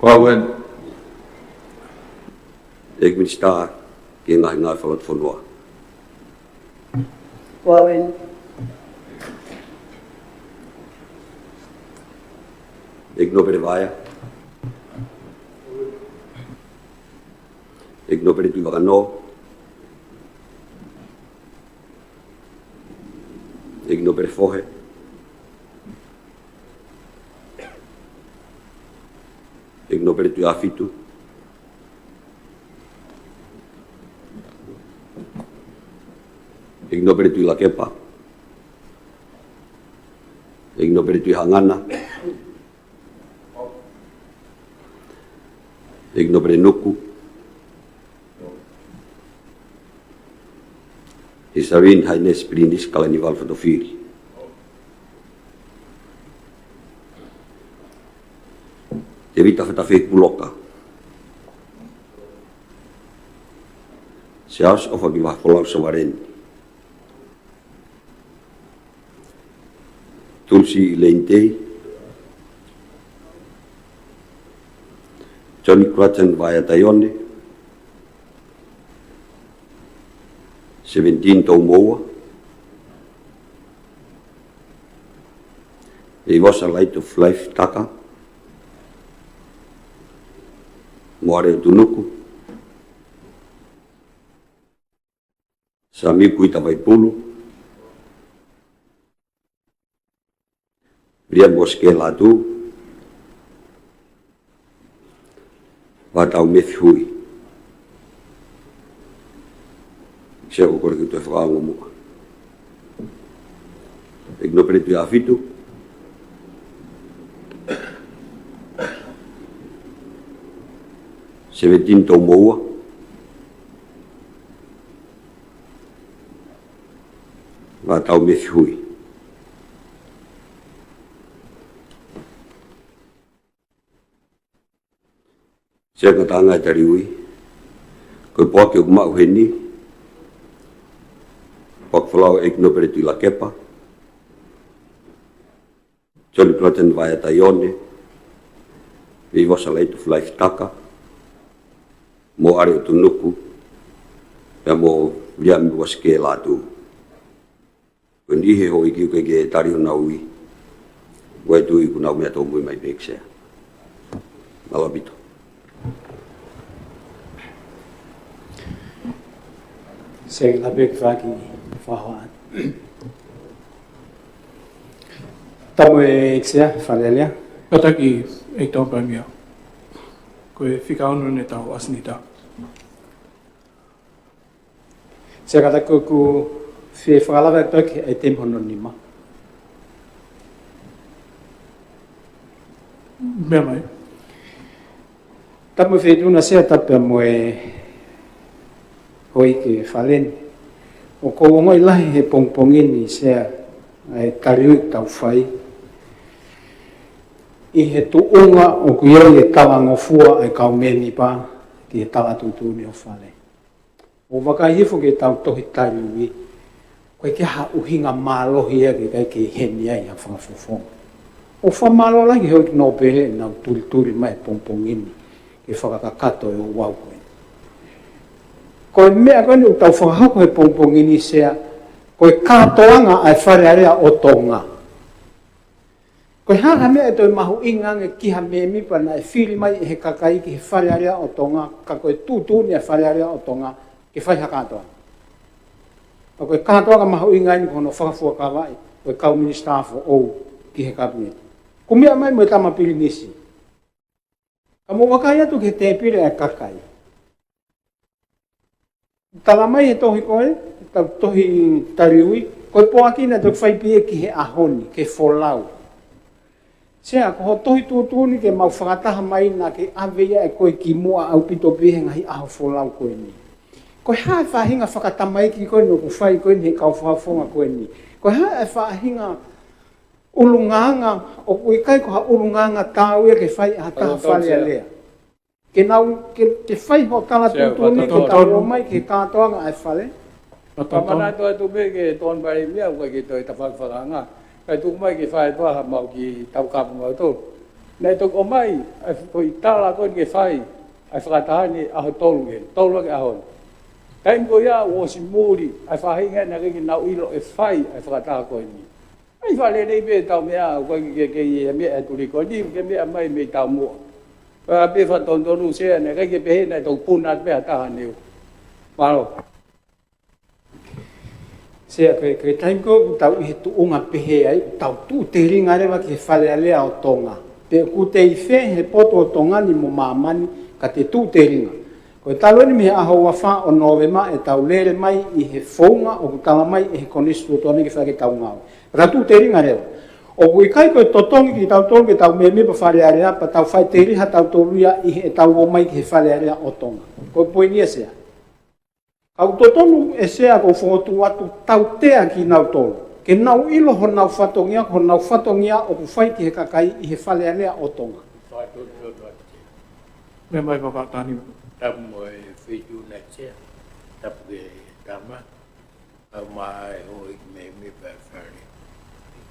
Koen. Ik ben sta ke ngai ngai whalat whanua. Koen. Ik no pere vaya. Ik no pere tu wakano. Ik no pere fohe. Ik no pere tu afitu. Ik no pere tu lakepa. Ik no pere tu hangana. Ik no pere nuku. Isarin haines prinis kalanival fotofiri. Te vita fatafek puloka. Seas of agi wah polau sawaren. Tulsi lente. Johnny Cratton via Taione. 17 Tomoa. He was a light of life taka. Moare tunuku. Sami kuita vai pulu. Brian boske latu. Watau methi hui. Sia ko kore ki tu e whakaongo mua. Ik no pere tu afitu. Seventeen tau moua. Watau methi hui. Sia ka tanga tari ui. Koe poake o kumau heni. Pakwalau ek no pere tu la kepa. Johnny Clatton via Taione. We was a light of life taka. Mo are o tunuku. Pea mo liami was ke latu. Koe nihe ho iki uke ke tari o na ui. Wai tu i kuna umea tō mui mai peksea. Malabito. Se la bek faki fahoan. Tamu e iksia farelia. Pataki e tau pamia. Koe whika ono ne tau asnita. Se kata ku fe whakalava e toki e te mhono nima. Mea mai. Tamu whetuna sea tapa moe hoi ke whaleni. O kou ngoi lahi he pongpongini sea e tariu tau whai. I he tuunga o kuioi e tawa ngofua e kau meni pa ki he tawa tutuni o whale. O wakahifo ke tau tohi tariui, koe ke ha uhinga mālohi ake kai ke heni ai a whangafofonga. O whamalo lagi hoi ki nōpere nau turi mai pongpongini ke whakakato e o wau koe. Koe mea koe ni utau whakahako he pongpongini sea, koe kātoanga ai wharearea o tonga. Koe hanga mea e toi mahu ingange kiha me mipa na e whiri mai e he kakai ki he wharearea o tonga, ka koe tūtūni e wharearea o tonga ke whaiha kātoanga. O koe kātoanga mahu ingaini kono whakafua kawai, koe kau ministafo ou ki he kabineti. Kumia mai mo tama pili nisi. Kamu wakai atu ke te pili e kakai. Tala mai he tohi koe, tohi tariui, koe poakina te whaipie ki he ahoni, ke folau. Sea, ko ho tohi tūtūni ke mau whakataha mai na ke awea e koe ki mua au pito pihe ngahi aho folau koe ni. Koe hae whahinga whakatamai ki koe no ku whai koe ni he kau whafonga koe ni. Koe hae whahinga ulunganga, o kui kai ko ha ulunganga tāu e ke whai a taha whale a lea. Ke nau, ke whai ho tala tūtūni, ke tau mai, ke kātoanga ai whale. Pamana toa tu me ke tōn pai mea ua ke toi tawhakawhanga. Kai tu mai ke whai toa ha mau ki tau kapu ngau tō. Nei tok o mai, ai toi tala koe ke whai, ai whakatahani aho tolu ke, tolu ke aho. Kai mko ia o si mūri, ai whahinga na ke nau ilo e whai, ai whakataha koe ni. Ai whale nei pe tau mea, koe ke i mea e turi koe ni, ke mea mai me tau mua. Pea pe whatondonu sea, ne kai ke pehe nei tau punat mea taha neu. Malo. Sea koe taimko tau i he tuunga pehe ai, tau tu te ringa rewa ki he whale alea o tonga. Te ku te i whe he poto o tonga ni mo mamani ka te tu te ringa. Koe talo ni me aho wawha o novema e tau lere mai i he whaunga o kutala mai i he konistu o tōne ki whake tau ngau. Ka tu te ringa rewa. O kui kai koe totongi ki tau tolu ki tau me pa whare area pa tau whai te riha tau toluia i he tau o mai ki he whare area o tonga. Koe poinia sea. Kau totonu e sea ko whangotu atu tau tea ki nau tolu. Ke nau ilo ho nau whatongia o ku whai ki he kakai i he whale alea o tonga. Me mai whakatani. Tapu mo e whitu na sea, tapu e tama, au mai hoi me me pa whare.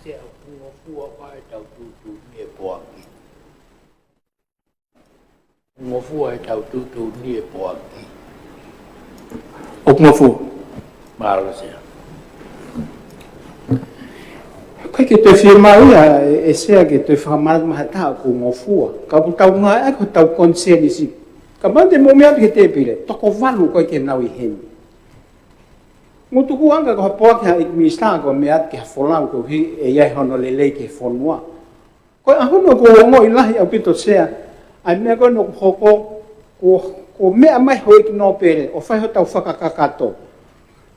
Sea kua whae tau tūtū ni e poaki. Ngofua e tau tūtū ni e poaki. O ngofu. Maro sea. Kai ke te whima ia e sea ke te whakamara mahata ko ngofua. Ka tau ngā e ko tau konseni si. Ka mande mo mea ke te pire. Toko walu koe ke nau i heni. Ngutuku anga ko hapoa ki ha ikmista ko mea ke ha wholau ko hi e iai hono lelei ke whonua. Koe ahono ko ongo i lahi au pito sea. Ai mea koe no hoko ko mea mai hoi ki no pere. O whaiho tau whakakakato.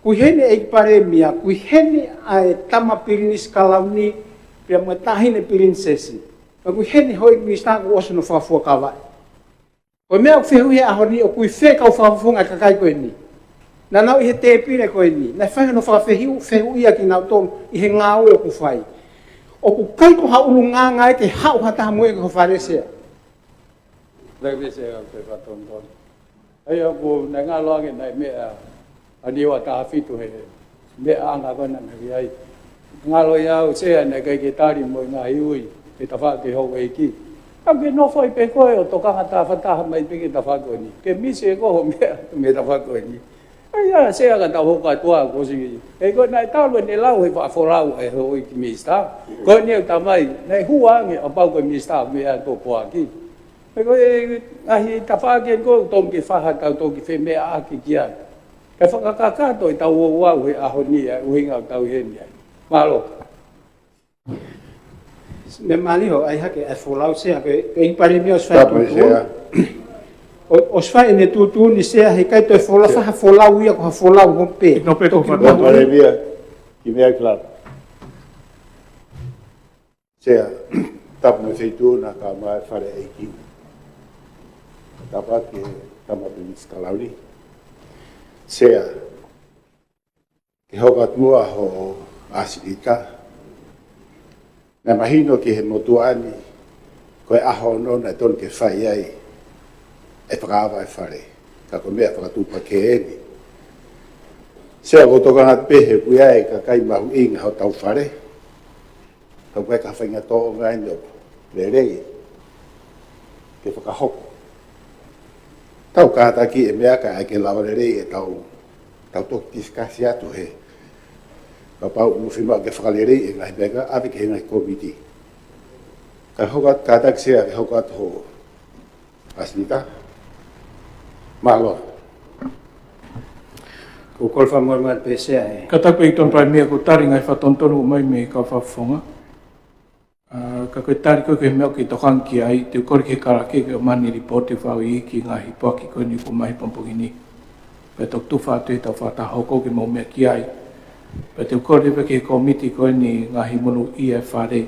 Kui hene e pare mia, kui hene ai tama pirinis kalauni, pia mua tahine pirinsesi. Ma kui hene hoi ki stako oso no whafua kawai. Koe mea whehu he ahoni o kui whe kau whafunga kakai koe ni. Na nau i he te pire koe ni. Na whaiho no whehu ia ki nau tonu i he ngāue o ku whai. O ku kai ko haulu ngā ngai te hau hataha mue ko wharesea. Lewe se au te whatondonu. Hei au ku nei ngā loange nei mea aniwa taha fitu he mea anga kona naki ai. Ngalo iau sea nei kai ke tari mo ngā hiui e tawha ke hou e ki. Au ke nofo i pe koe o tokanga taha whataha mai piki tawha koe ni. Ke misi e koho mea me tawha koe ni. Ai ia sea ka tau hoka tua kosi. E koe nei talu ne lau he whaaforau e hoi ki mista. Koe ni au tamai nei huange o pau koe mista mea tō poa ki. E koe ahi tawha ke koe tōm ke whaha tau tō ki whe mea aki ki ai. Ka whakakakato i tau o wau he aho ni ai, uhinga o tau heni ai. Malo. Me maliho ai hake e wholau sea, ke impare mi o swai tūtū. O swai ne tūtū ni sea, he kai toi wholau ia ko ha wholau hompe. No pe ko whakapare mia, Ki mea klar. Sea, tap me feitu na ka mai whare eiki. Tapa ke tama pinis kalauri. Sea, ke hokat mua ho asirika. Na mahino ki he motuani, koe aho no na ton ke whai ai, e whakawa e whare, ka ko mea whakatupa ke eni. Sea ko toka ngat pehe kui ai ka kai mahu inga ho tau whare, ka koe ka whainga tō ngai no, le rei, ke whakahoko. Tau kātaki e mea ka ai ke lawa le rei e tau toki tiskasi atu he, ka pau muwhima ke whakalerei e ngai mega, api ke ngai komiti. Ka hokat kātak sea ke hokat ho asnika. Malo. Ko kolfa mormat pe sea e. Ka taku i ton pai mea ko tari ngai whatontonu mai me ka whawhonga. Ka koe tari koe koe mea ki tokanki ai, te ukori ke karake ke o mani ripote whau i ki ngahi poaki koe ni ko mahi pompogini. Pe tok tuwha atu e tau whatahoko ke mau mea ki ai. Pe te ukori ke komiti koe ni ngahi munu i e whare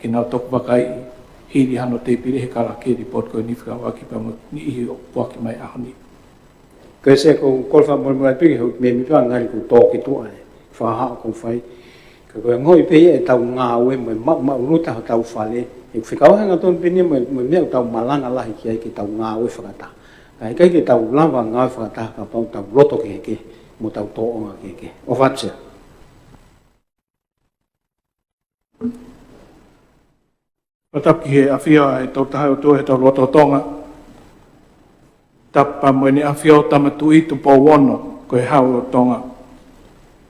ki nau toku wakai hiri hano te pire he karake ripote koe ni whikawaki pa ni ihi o poaki mai ahoni. Koe se ko kolfa mormat pe ke me mi pa ngari ko toki tu ai. Whaha ko whai. Ka koe ngoi pe e tau ngā ue mo ruta ho tau whale. E whikawahanga ton pini mo mea tau malanga lahi ki ai ki tau ngā ue whakata. Kai kai ke tau lava ngā ue whakata ka pau tau roto ke heke mo tau tōonga ke heke. O whatsea. Pataki he awhia e tau tahai o tō he tau roto tonga. Tapa mo ni awhia o tamatu i tu pō wono ko he hau o tonga.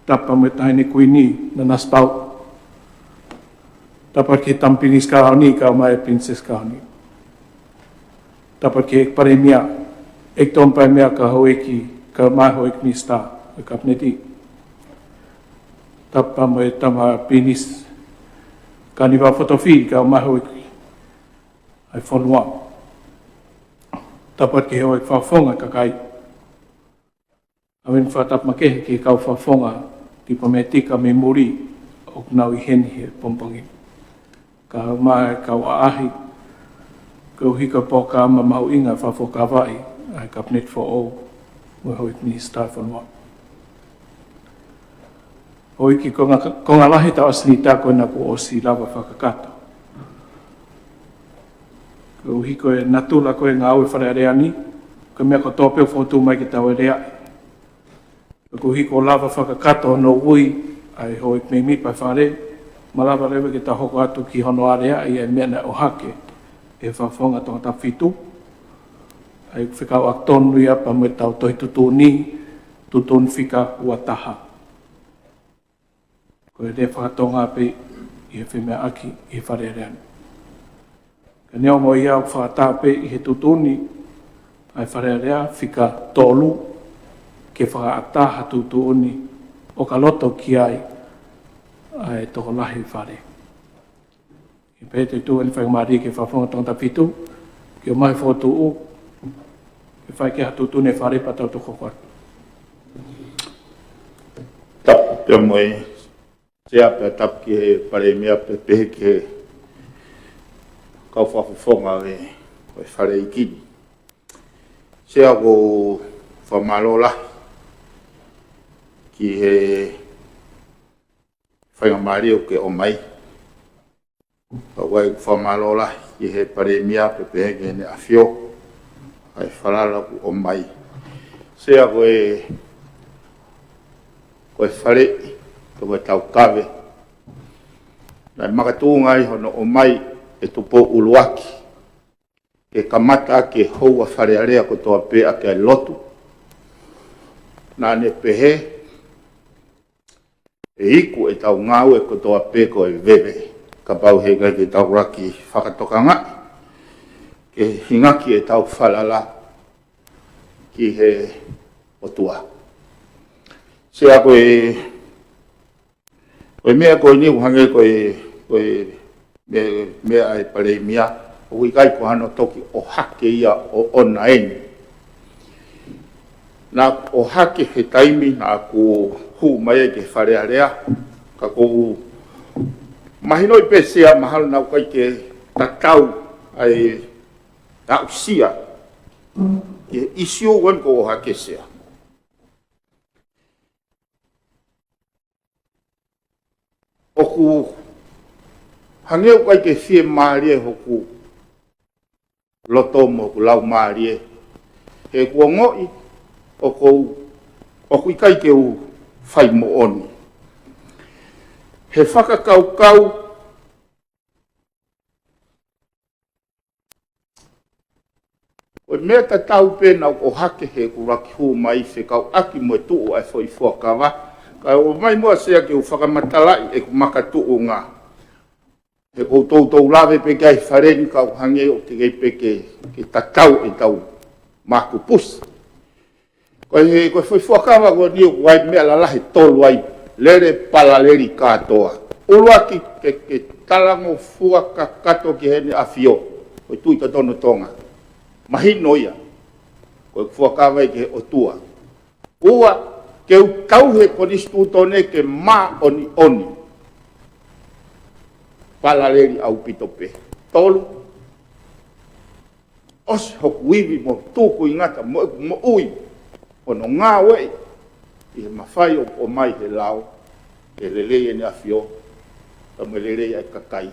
Tapa mo tahi ni kuini na naspau. Tapa ki tampinis ka ni ka mai princess ka ni. Tapa ki pare mia ek ton pai mea ka hoeki ka mai hoek ni sta e kapneti. Tapa mo e tama pinis ka ni wa fotofi ka mai hoeki ai fonua. Tapa ki hoek whawhonga ka kai. Awen whatap makehe ki kau whawhonga ki pametika me muri o nau i heni he pompongi. Ka mai kau aahi, kau hika po ka ama mau inga whawhokawai ai kapnet fo o mo hoi ni stai whanua. Hoi ki konga lahi ta asini tako na ko o si lava whakakata. Kau hiko e natula koe ngā ue whareareani, ka mea ko tōpeo whotu mai ki tau e rea. Ko hiko lava whakakato no ui ai hoi me mi pai whare, ma lava rewe ki ta hoko atu ki hono area i e mena o hake e whawhonga tonga ta whitu. Ai whikau ak tonu ia pa me tau toi tutuni, tutun whika ua taha. Ko e re whakatonga pe i e whimea aki i whare reani. Ka neo mo ia o whakatape i he tutuni, ai whare rea whika tolu, ke whakaataha tutuuni o ka loto ki ai ai toko lahi whare. I pēte tu ani whakamari ke whawhonga tonga whitu, ke o mai whotu u, ke whai ke hatu tune whare patau toko kwa. Tap te moe, sea pe tap ki he pare mea pe pehe ki he kau whawhonga e whare ikini. Sea ko whamalola ki he whaingamari o ke o mai. Wai whamalola ki he pare mea pe pehe ki ne awhio ai whalala ku o mai. Sea koe whare, koe tau kawe. Nai makatūngai hono o mai e tupo uluaki. Ke kamata ke houa wharearea ko toa pēa ke lotu. Nā ne pehe, e iku e tau ngāu e ko toa pē ko e wewe. Ka pau he ngai ke tau raki whakatokanga. Ke hingaki e tau whalala ki he otua. Sea koe mea koe ni uhange koe mea ai pare mea. O i kai ko hano toki o hake ia o ona eni. Nā o hake he taimi nā ko hu mai ke wharearea, Ka ko mahino I pesea mahal na kai ke tatau ai tausia. Ke isio wan ko ha kesea. Oku hangeu kai ke fie marie hoku lotomo ku lau marie. He kua ngoi o kui kai ke u whai mo oni. He whakakau o mea ta tau pēnau o hake he ku raki hu mai whi kau aki mo tuu ai whoi whuakawa. Ka o mai mua sea ke u whakamatalai e ku maka tuu ngā. He kou tautou lawe pe kai whareni kau hange o te kei pe ke tatau e tau maku pusi. Koe whoi whuakawa ko ni o wai mea lalahi tolu ai lere palaleri katoa. Uruaki ke talango fuaka kato ki hene awhio. Koe tui ka tono tonga. Mahino ia. Koe whuakawa i ke o tua. Ua ke u tauhe konistu tone ke ma oni oni. Palaleri au pitope. Tolu. Os hoku iwi mo tuku ingata mo ui. Ono ngā wei. I he mawhai o mai he lau. E lelei ene awhio. Ta me lelei ai kakai.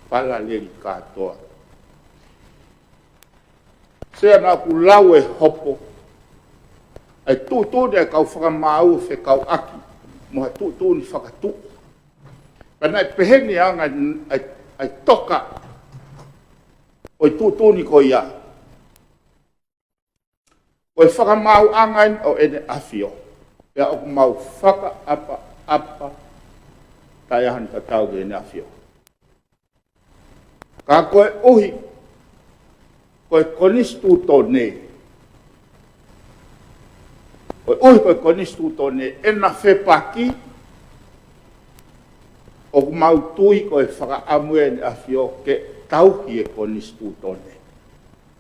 Palaleri katoa. Sea nā ku lau e hopo. Ai tūtūne e kau whakamau whe kau aki. Moha tūtūne whakatū. Pana e peheni anga ai toka. Oi tūtūne ko ia. Oi whakamau angain o ene awhio. Pea o mau whaka apa. Tai ahan ka tau ke ene awhio. Ka koe uhi. Koe konistu tone. Koe uhi koe konistu tone. Ena whepaki. O mau tui koe whaka amue ene awhio ke tauhi e konistu tone.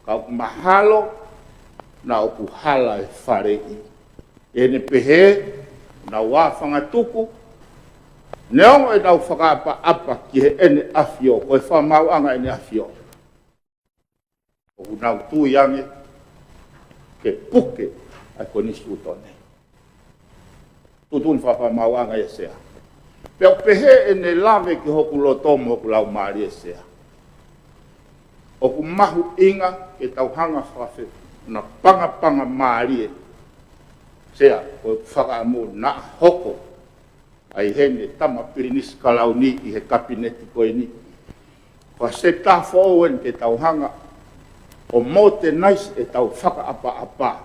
Ka mahalo na oku hala e wharei. Ene pehe na wāwhanga tuku. Neongo e nau whakaapa apa ki he ene awhio. Koe whamau anga ene awhio. Oku nau tui ange ke puke ai konistu tone. Tutun whamau anga e sea. Pea pehe ene lave ki hoku lotomo hoku lau maari e sea. Oku mahu inga ke tau hanga whawhe na panga maari e sea. Koe whakaamu na hoko ai hene tama pirinis kalau ni i he kabineti koe ni. Koe se tafo owen ke tau hanga o mo te nais e tau whakaapa.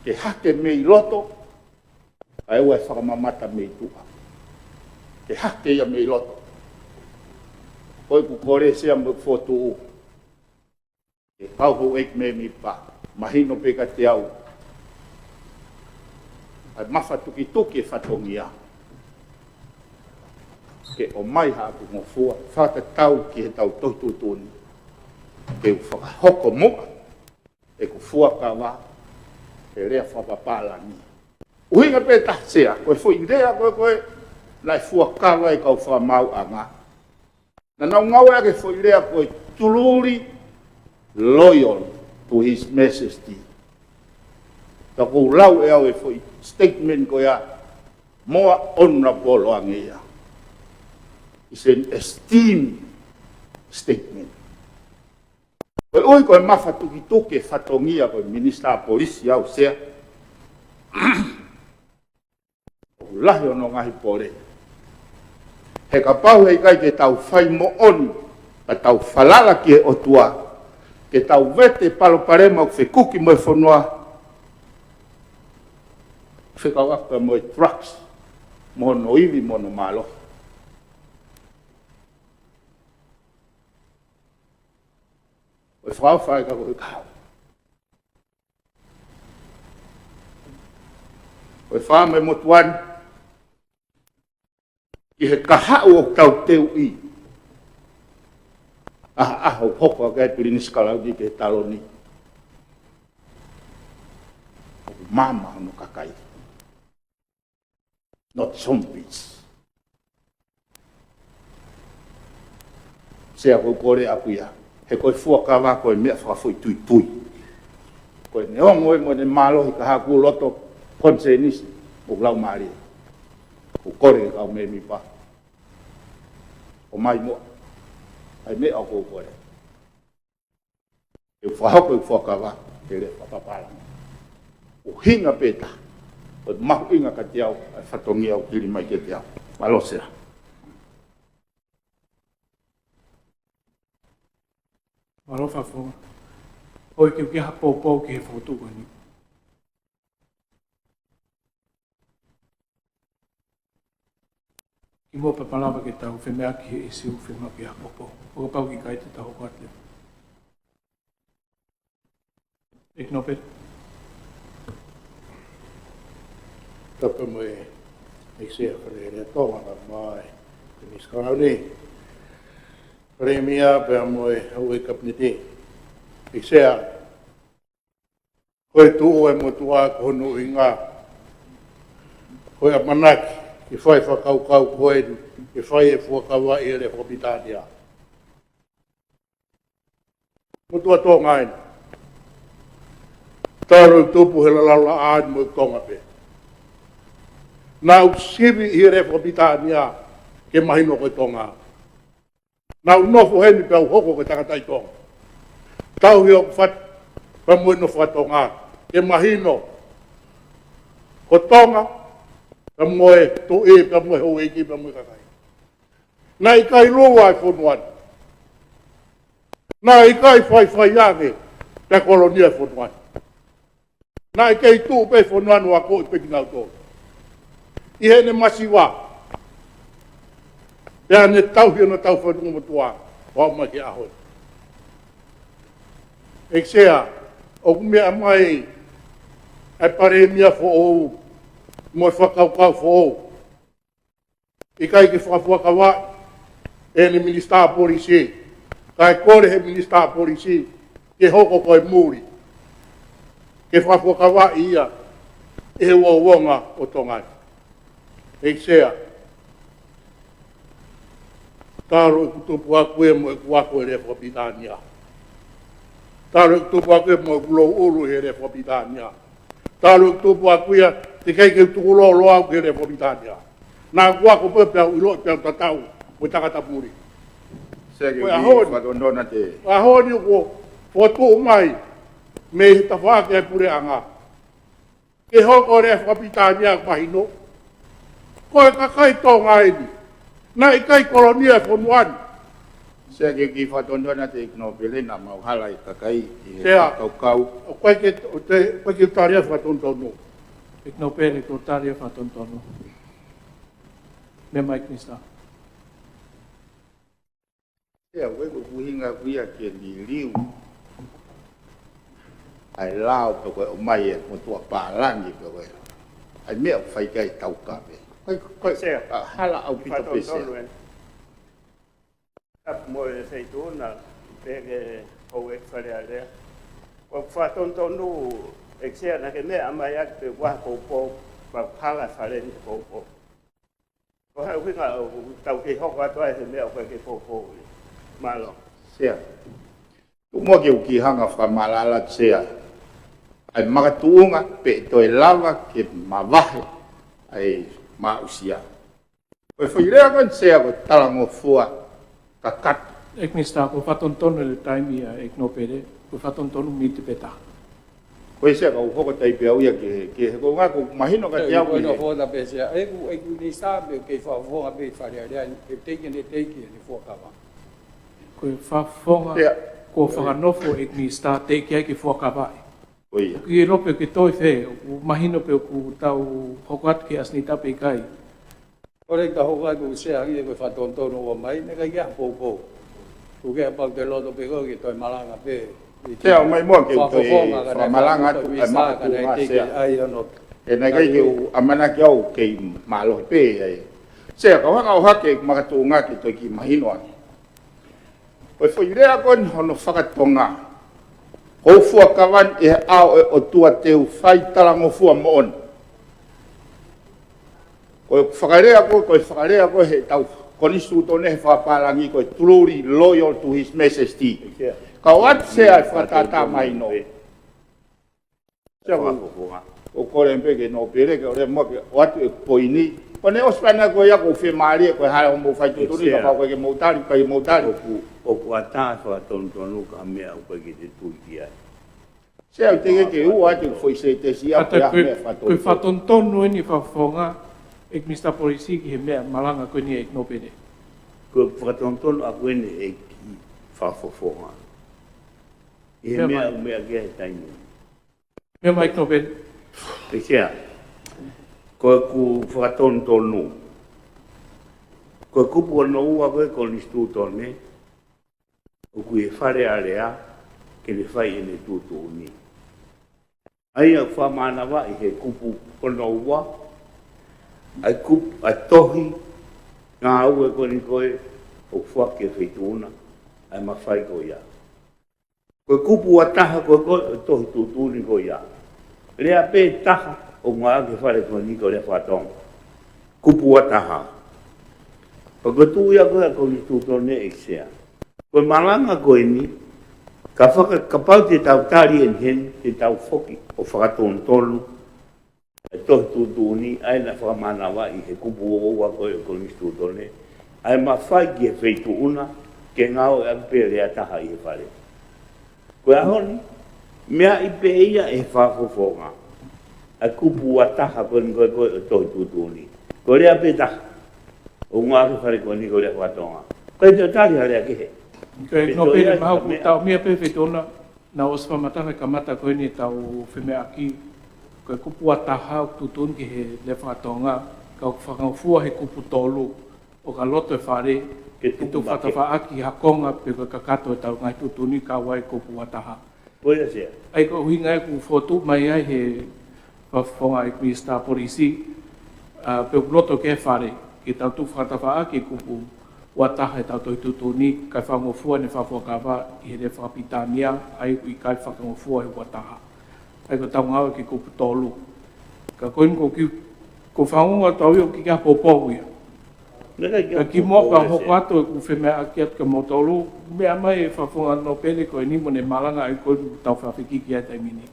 Ke hake mei loto ai ua e whakamamata mei tua. Ke hake ia mei loto. Koe ku kore sea mo fotu u. Ke kauhu ek me mi pa. Mahino peka te au. Ai mafa tuki tuki e whatongia. Ke o mai haku ngofua. Whata tau ki he tau toitutuni. Ke u whakahoko mua. E ku fuaka wā. E rea whapapala ni. Uhinga pe tahsea. Koe fu idea koe. Lai fuakawa e kau whamau anga. Na nau ngau ake fu idea koe truly loyal to His Majesty. Ta kou lau e au e fu statement koe a more honorable ange ia. It's an esteemed statement. Koe ui koe mafa tuki tuke whatongia koe minister polisi au sea. Lahi ono ngahi pore. He ka pau hei kai ke tau whai mo oni. Ka tau whalala ki he otua. Ke tau vete palo parema ku whekuki mo e whanua. Whekau aka mo e trucks. Mono iwi mono malo. O e whau whai ka koe kau. O e whau me motuan. Ki he kahau o tau teu i. Aho hoko a kai pirinis kalau di ke talo ni. O mama no kakai. not zombies. Se ako kore apuia, he koe fuakawa koe mea whakafui tui tui. Koe neongo e mo ne malo i ka haku loto konse nisi, o lau maari. O kore kau me mi pa. O mai mua, ai mea o kou kore. E whahoko i fuakawa, he le whapapala. O hinga peta, o mahu inga ka te au, ai whatongi au kiri mai ke te au. Malosea. Marofa fonga. Oi ke ki hapo po ke foto ni. I mo pa palava ke tau whemea ki e siu whema ki hapo po. O pau ki kai te tau kwate. Ik nope. Tapa mo e sea kare rea tonga na mai. Te miskarau ni. Premia pe mo e hau e kapniti. Sea koe tu e mo tua kono inga. Koe a manaki. I whai whakau koe i whai e whakawa i re whapitania. Mo tua tō ngain. Tāru tupu he lalala ān mo konga pe. Nau sivi i re whapitania ke mahino koe tonga. Nau nofu heni pe au hoko ke takatai tonga. Tau hi o what pa mui no whatonga ke mahino ko tonga pa moe to e pa moe ho e ki pa moe kakai. Nai kai loa ai whonuan. Nai kai whai ake te kolonia whonuan. Nai kai tū pe whonuan wa ko i peki ngau tō. I hene masiwa. Pea ne tau hio no tau whanunga motua wau mai ki ahoi. E sea, o kumea mai ai pare mia fo ou mo whakaukau fo ou. I kai ke whakawa e ni minister polisi. Kai kore he minister polisi ke hoko koe muri. Ke whakawa ia e he wonga o tongai. E sea, taro i kutupu aku e mo e kuako e re whapitania. Taro i kutupu aku e mo e kulo uru e re whapitania. Taro i kutupu aku ia te kei ke tukulo loa au ke re whapitania. Nā kuako pepe au ilo i peau tatau mo i takatapuri. Segi ki whakondona te. Ahoni ko fotu mai me i tawhake e pure anga. Ke hoko re whapitania mahino. Koe kakai tonga eni. Nā i kai kolonia whonuan. Segi ki whakondona te ikno pelena mau halai kakai i he Sea, kaukau. koe ke taria whatontonu. Ik no pere ko taria whatontono. Me mai knista. Sea, weko kuhinga kuia ke li liu. Ai lao pe koe o mai e mo tua pālangi pe koe. Ai mea whai kai tau kape. Koe Sea, hala au pita pe sea. Ap mo e feituna pege o e whare area. O whatontonu e sea na ke mea mai ak te wako po pa pala whare ni po. Ko hai winga tau ke hoko atoa e he mea koe ke po. Malo. Sea. Tu mo ke uki hanga whamalala sea. Ai makatuunga pe toi lava ke mawahe ai mausia. Koe whairea koe sea koe talango fua kakat. Ik knista ko whatontono le taimia ik no pere. Ko whatontono mi te peta. Koe sea kau hoko tai pe auia ke ko ngā ko mahino ka te au Koe no ki. fōna pēsia. E ku ni sāpe kei whawonga pē whare rea. E teiki ni ni fōkawa. Ko whafonga ko whakanofo ik ni sta te ki ai ki whakawai. Oia. Ki rope ke toi whe, o mahino pe o ku tau hokat ki asni tape i kai. Ore ka hoka ku se angi ko whatontono o mai, ne ka ia pōpō. Ku kia pau te loto pe ko ki toi malanga pe. Sea o mai mua ke toi whamalanga tu ai makatuunga sea. Ai ano. E nei kai ke u amana ki au kei malohi pe ai. Sea kau hanga o hake makatuunga ki toi ki mahino ani. Koe whairea koe hono whakatonga. Ho fua kawan e ao e o tua teu whai talango fua moon. O whakarea koe he tau konistu tōne he whaparangi koe truly loyal to his majesty. Ka wat se ai whatata mai no. O kore mpeke no pere ke ore mo ke wat e poini. Pone ospana koe ya ko fe mari koe hai o mo fai tuturi ka koe ke moutari kai moutari. O kuata fa tontonu ka mea koe ki te tuikia. Se au tege ke u atu foi se te sia pe a koe whatontonu ni whawhonga ek Mr. Polisi ki he mea malanga koe ni e no pere. Koe whatontonu a koe ni e ki whawhonga. I he mea ke he tainu. Mea mai no pere. Pe sea, koe ku whatontonu. Koe kupu o no ua koe ko nistu tone. O kui e whare area ke le whai ene tūtu ni. Ai a whamanawa i he kupu o no ua. Ai kupu, ai tohi, ngā au e koni koe o whake whaituna. Ai mawhai ko ia. Koe kupu a taha koe koe o tohi tūtu ni ko ia. Lea pē taha o ngā ake whare koe ni ko lea whatonga. Kupu a taha. Koe tū ia koe a koni tūtu ne e sea. Koe malanga koe ni, ka pau te tau tari en hen, te tau whoki o whakatontonu, e tohi tūtu ni, ai na whakamanawa i he kupu o ua koe o koni tūtone, ai mawhai ki he wheitu una, ke ngāo e ape rea taha i he whare. Koe ahoni, mea i pe ia e whafofonga, ai kupu a taha koe ni koe koe o tohi tūtu ni. Koe rea pe taha, o ngā ke whare koe ni koe rea whatonga. Koe te tari harea ke he. Koe no pere mahu ku tau mea pepe tona na o whamatanga ka mata koe ni tau wheme aki. Koe kupu a taha o tutun ki he le whatonga ka o whakangfua he kupu tolu o ka loto e whare ke tu whatawha aki hakonga pe koe ka kato e tau ngai tutuni ka wai kupu a taha. Koe sea. Ai ko hinga e ku whotu mai ai he whawhonga e Mr. Polisi pe loto ke whare ki tau tu whatawha aki kupu ua taha e tau toi tutuni, kai whangofua ne whawhakawa i he re whapitania, ai i kai whakangofua he ua taha. Ai ko tau ngawa ki kupu tolu. Ka koin ko whangonga tau iu ki kia popou ia. Ka ki mua ka hoko ato e ku whemea aki atu ka motolu, mea mai e whawhonga no pele ko e nimo ne malanga ai koin tau whawhiki ki ai taimini.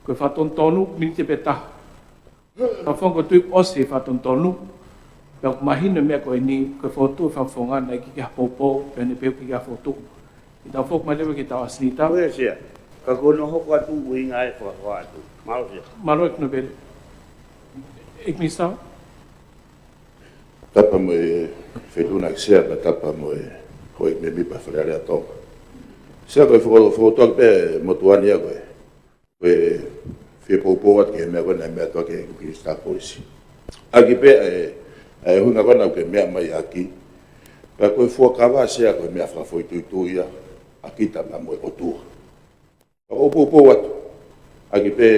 Ko e whatontonu, mini te pe taha. Whawhonga tuik osi e whatontonu, Pea mahina mea koe ni, koe whotu e whawhonga nei ki kia popo, pea ne peo ki kia whotu. I tau whok mai lewe ki tau asinita. Koe sea, ka kono hoko atu ui ngai whakawha atu. Maro sea. Maro ek no bere. Ek misa? Tapa mo e whetuna ki sea, ma tapa mo e hoi me mipa wharearea tonga. Sea koe whotoa ki pe motuani a koe. Koe whie popo at ki he mea koe nei mea toa ki he Mr. Polisi. Aki pe e hunga kona ke mea mai aki. Pa koe fuakawa sea koe mea whakafoi tuitu ia, aki ta mea moe kotua. Pa opo atu. Aki pe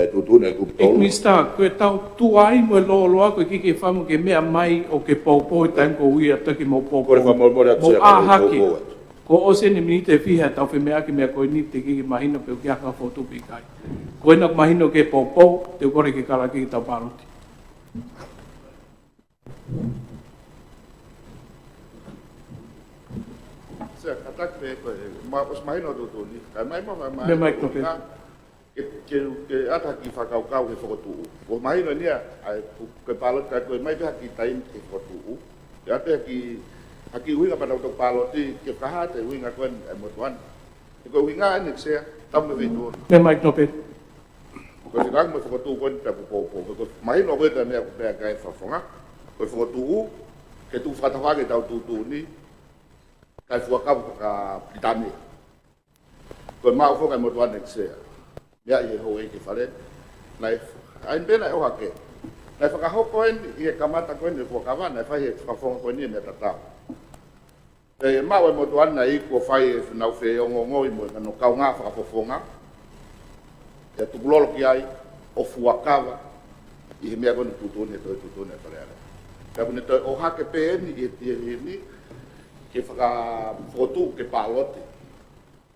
tutune kupu tolu. Ek mista, koe tau tuai moe loa koe kike whamu ke mea mai o ke paupo i taim ko uia taki mo paupo. Kore whamormore atu sea koe popo atu. Ko ose ni minite whiha tau whemea ki mea koe ni te kike mahina peo ki aka whotu pi kai. Koe nak mahino ke paupo, te kore ke kala ki tau paroti. Sea, katak pe koe, os mahino tutuni, kai mai Me mai kope. Ke ata ki whakaukau he whakotuu. Os mahino nia, koe palot kai koe mai peha ki taim he whakotuu. Ke ata haki uinga panau tok paloti, ke whahate uinga koe e motuan. Ke koe uinga ane sea, tamu me veitua. Me mai kope. Koe se kangu me whakotuu koe ni tapu popo. Koe mahino koe ta mea kupea kai whawhonga. Koe whakotuu, ke tu whakatawake tau tutuni, kai fuakapu ka pitani. Koe maa ufoka i motuan e sea. Mea i he hou e ke whare. Nai, ain pena e ohake. Nai whakahoko en i he kamata koe ni fuakawa, nai whai he whakafonga koe ni e mea tatau. E maa e motuan na i kua whai e whinau whee ongo i mo e kano kau ngā whakafofonga. E tukulolo ki ai, o fuakawa, i he mea koe ni tutuni e toi tutuni e whare. Ka kune toi ohake pe eni i he ni, ke whakafotu ke pālote.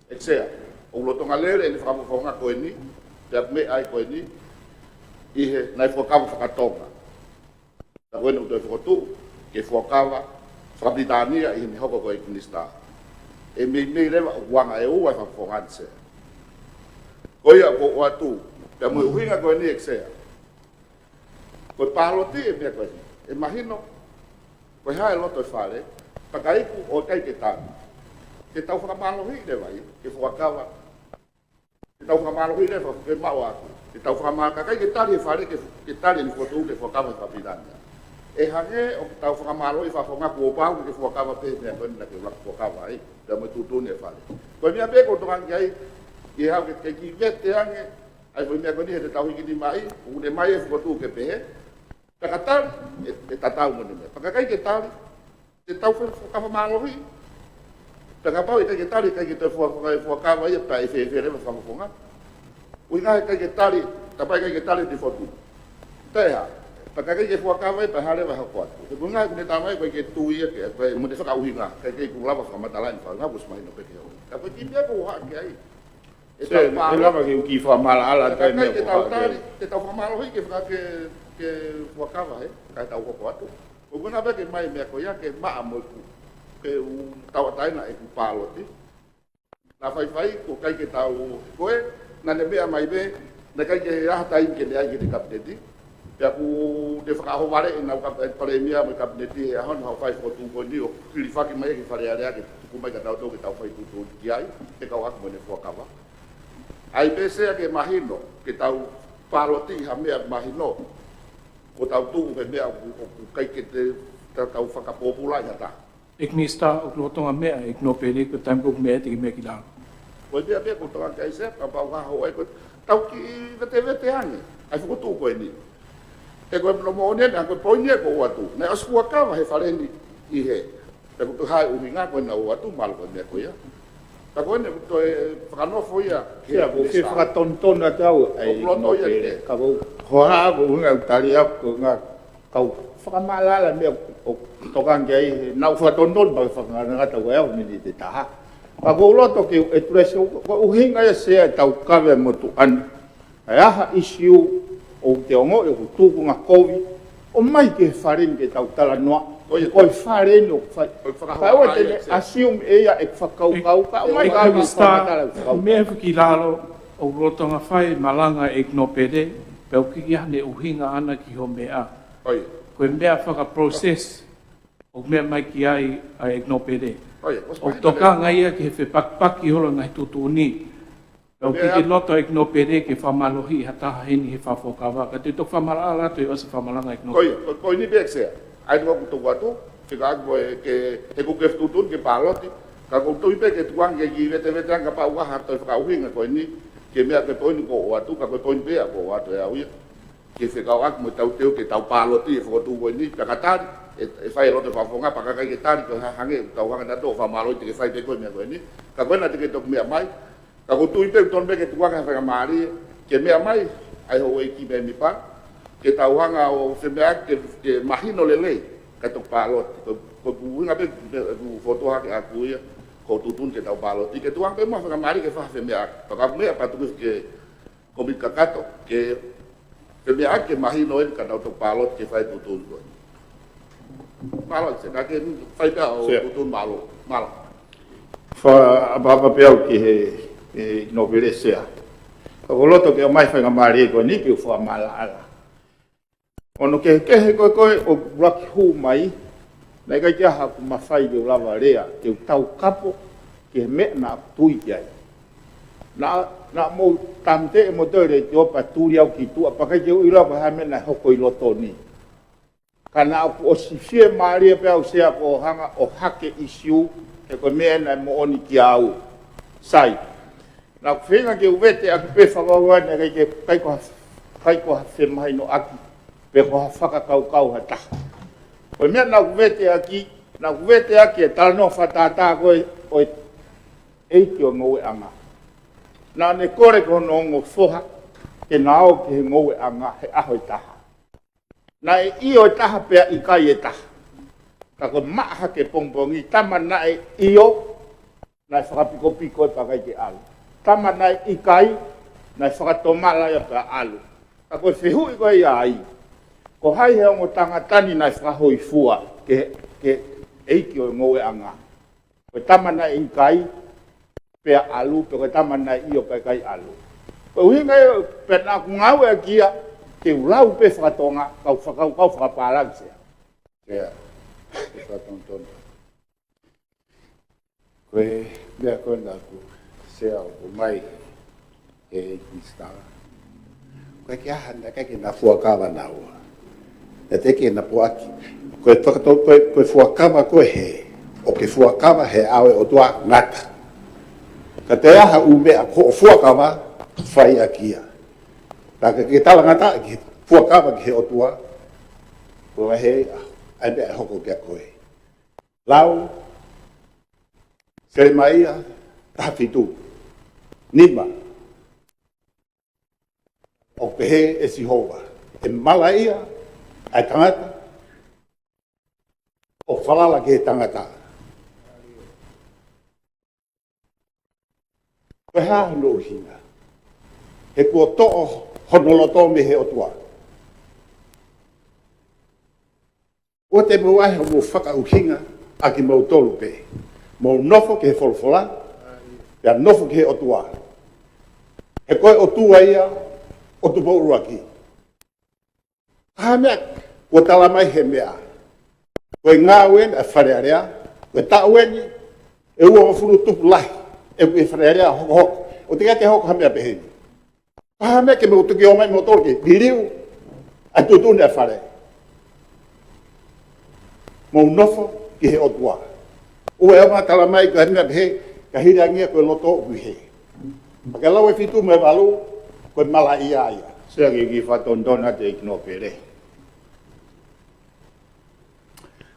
E sea, o lotonga lere ni whakafofonga koe ni, te me ai koe ni, i he nai whakawa whakatonga. Ta koe no te whakotu, ke whakawa, whakabritania i me hoko koe kunista. E me lewa o wanga e ua whakawhanse. Koe a ko watu, te mui uhinga koe ni eksea. Koe pāloti e mea koe, e mahino, koe hae loto e whare, pakaiku o kai ke tāna. Ke tau whakamalohi le vai, ke whakawa, ke tau whakamalohi le ke mau aku. Ke tau whakamakakai ke tari e whare, ke tari ni whotu ke whakawa e whapirania. E hange o ke tau whakamalohi whakongaku o pāu ke whakawa pe mea koe na ke whakawa ai, te mui tutuni e whare. Koe mea peko tongangi ai, i hau ke ki vete ange, ai koe mea koe ni he te tau hiki ni mai, une mai e whotu ke pehe, takatari e tatau mone mea. Pakakai ke tari, te tau whakawa malohi, Takapau i kai ke tari, kai ke te whakawa ia pa e wherewa whakafonga. Ui ngai kai ke tari, tapai kai ke tari te whotu. Teha, pakakai ke whakawa ia pa harewa hakoatu. Te kungai kune tamai kai ke tui ia ke, kai mune whakauhinga, kai ke kulawa whakamatalain whakawa smahino peke hau. Kai ki mea ko hake ai. E lama ke uki whamala ala kai mea ko hake. Te tau whamalohi ke whakawa he, kai tau hakoatu. Ko kuna peke mai mea ko ia ke maa moiku. Ke u tau ataina e ku pāloti. Nā whaiwhai, ko kai ke tau koe, nā ne mea mai me, na kai ke raha tai ke ne ai ke te kapiteti. Pea ku te whakaho ware e nau pare mea mai kapiteti e ahon hau whai whotu koe ni o kiri whaki mai ke whare area ke tuku mai ka tau tau ke tau whai tutu ki ai, te kau aku mene whakawa. Ai pesea ke mahino, ke tau pāloti ha mea mahino, ko tau tuku ke mea ku kai ke te tau whakapopula i hata. Ik niet sta ook nog tonga mea, ik no pere ko time ko mea te me ki la. Ko dia be ko tonga kai se pa pa ho ai ko tau ki vete ange. Ai fu tu ko ni. E ko no mo ne na ko poine ko watu. Na as ku ka va he faleni I he. Te ko hai u minga ko na watu mal ko me ko ya. Ta ko ne to e frano fo ya. Kia ko ke fra tonton na tau ai. No pere. Ka bo ho ha ko nga tali ap ko nga kau whakamala mea o tokangi ai nau whatonton pa whakangarangata ko eo mini te taha. Pa ko uloto ki e turese ko uhinga ia sea tau kawe motu anu. Ai aha isiu o te ongo e ko tuku ngā kovi o mai ke wharin ke tau tala noa. O i wharin o whai. Pa ua tene asium eia e whakaukau ka o mai ka whakamata lau. Mea whiki lalo o rotonga whai malanga e kno pere, pe o kiki hane uhinga ana ki ho mea. Oi. Koe mea whaka-process o mea mai ki ai a e kno pere. O toka ngai ke he pakpaki holo ngai tutu ni. O kiki loto e kno pere ke whamalohi hataha heni he whafokawa. Ka te tok whamala ala tu e osa whamalanga e kno pere. Koi ni bek sea. Ai tuwa kutu watu. Whika ako ke he kukef tutun ke pāloti. Ka kutu ipe ke tuang ke ki vete anga pa ua harto e whakauhinga koe ni. Ke mea ke poini ko o watu. Ka koe poini pea ko o watu e au ia. Ke whekau aku mo tau teo ke tau pāloti e whakotu koe ni, pakatari, e whai roto whawhonga, pakakai ke tari, ko hange, tau hanga nato, whamaroi te ke whai te koe mea koe ni, ka koe na te ke tok mea mai, ka kutu i peu ton me ke tuanga whaka maari, ke mea mai, ai ho e ki mea mi pa, ke tau hanga o whemea ke mahino lelei, ka tok pāloti, ko kuinga pe, ku whotoha ke aku ia, ko tutun ke tau pāloti, ke tuanga pe mo whaka maari ke wha whemea, pakapu mea patukus ke komit kakato, ke Ke mea ake mahino e ka nau tau pālot ke whai tutun koe. Pālot se, ka ke whai pia o tutun malo. Wha apapa peau ki he nopere sea. Ka koloto ke o mai whai ngamari e koe ni ki u wha mala ala. Ono ke he koe o raki hu mai, nei kai kia haku mawhai ke ulawa rea, ke u tau kapo, ke he mea na tui ki ai. Na mo tamte e mo tere te opa turi au ki tua, pakai ke uira pa hame na hoko I loto ni. Kana au o sifie maria pe au sea ko hanga o hake isiu, ke koe mea na mo oni ki au. Sai. Na whenga ke uvete aku pe whakawana kai ko hawhe mai no aki, pe ko whakakau ha taha. Koe mea na uvete aki e tala no whatata koe o eiki o ngoe anga. Nā ne kore ko no ngo whoha, ke nāo ke he ngoe anga he aho I taha. Nā e io taha pea I kai e taha. Ka ko maha ke pongpongi, tama na e io, nā e whakapiko piko e pakai ke alu. Tama na e I kai, nā e whakatomala e pea alu. Ka ko whehui koe I ai. Ko hai hea ngo tangatani nai whahoi fua ke eiki o ngoe anga. Koe tamana i kai pea alu, pe koe tamana i o kai alu. Koe uhinga e pena ku ngau e kia te ulau pe whakatonga kau whakaparang sea. Kea, e whakatontona. Koe mea koe nga ku sea o mai e Kristara. Koe kia handa kai ke na fuakawa na ua. E te ke na puaki. Koe whakato koe fuakawa koe he. O ke fuakawa he awe o tua ngata. Ka te aha umea ko o fuakawa whai a kia. Tā ke tala ngata ki fuakawa ki he o tua. Koe he ai mea hoko kia koe. Lau Kere maia, tafitu, nima. O pehe e sihova. E mala ia, ai tangata. O whalala ke tangata. Koe haa no hinga. He kua to'o honoloto me he o tua. O te mauahe o mo whakauhinga a ki mau tolu pe. Mo nofo ke he wholwhola, pia nofo ke he otua. He koe otua ia, o tu pau ruaki. Ha mea, kua tala mai he mea. Koe ngā wen e wharearea, koe ta weni, e ua mawhunu tupu lahi, e wharearea hoko hoko. O te ke hoko ha mea peheni. Ha mea ke me utuki o mai mo tolke, biriu, a tutune a whare. Mo nofo ke he otua. O e ama tala mai ka hina he ka hira ngia ko loto u he. Maka lau e fitu me valu ko mala ia ia. Sea ki whatondona te ikino pere.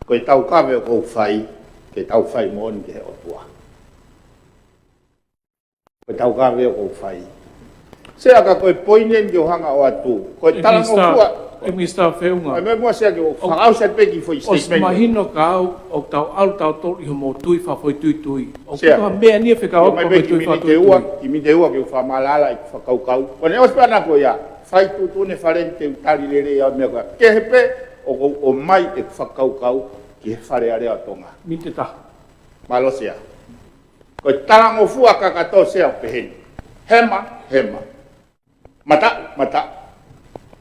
Ko e tau kawe ko whai, ke tau whai mooni ke he otua. Ko e tau kawe ko whai. Sea ka koe poinen ki o hanga o atu. Ko e tala ngofua. E mista feunga. Ai me mua sea ki o whakau set peki foi statement. Os mahino ka au o tau alu tau tolu i homo tui fa foi tui. O kutoha mea nia whika o ko tui fa tui. Ki mi te ua ki o whamalala i whakaukau. Ko ne ospana ko ia, whai tūtune wharente utari lere au mea koa. Ke hepe o mai e whakaukau ki he whare area tonga. Mi te taha. Malo sea. Ko talango fua kakato sea peheni. Hema, hema. Mata.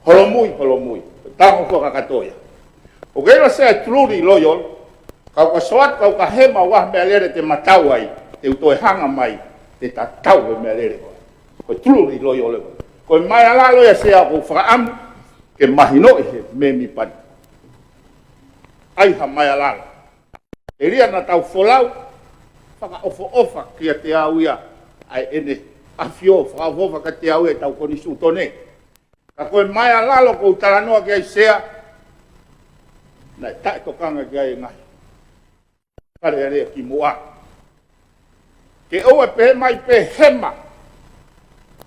Holomui. Tango ko kakatoia. O kero sea truri loyol, kau ka soat kau ka hema wah mea lere te matau ai, te utoe hanga mai, te tatau e mea lere koa. Ko truri loyol e koa. Ko mai alalo ya sea ko whakaamu, ke mahino he me mi pani. Ai ha mai alalo. E ria na tau wholau, whaka ofa kia te au ia, ai ene afio, whakawofa ka te au e tau konisu tone. Ka koe mai alalo ko utaranoa ki ai sea, nai tae tokanga ki ai ngai. Kare area ki mua. Ke oe pe mai pe hema.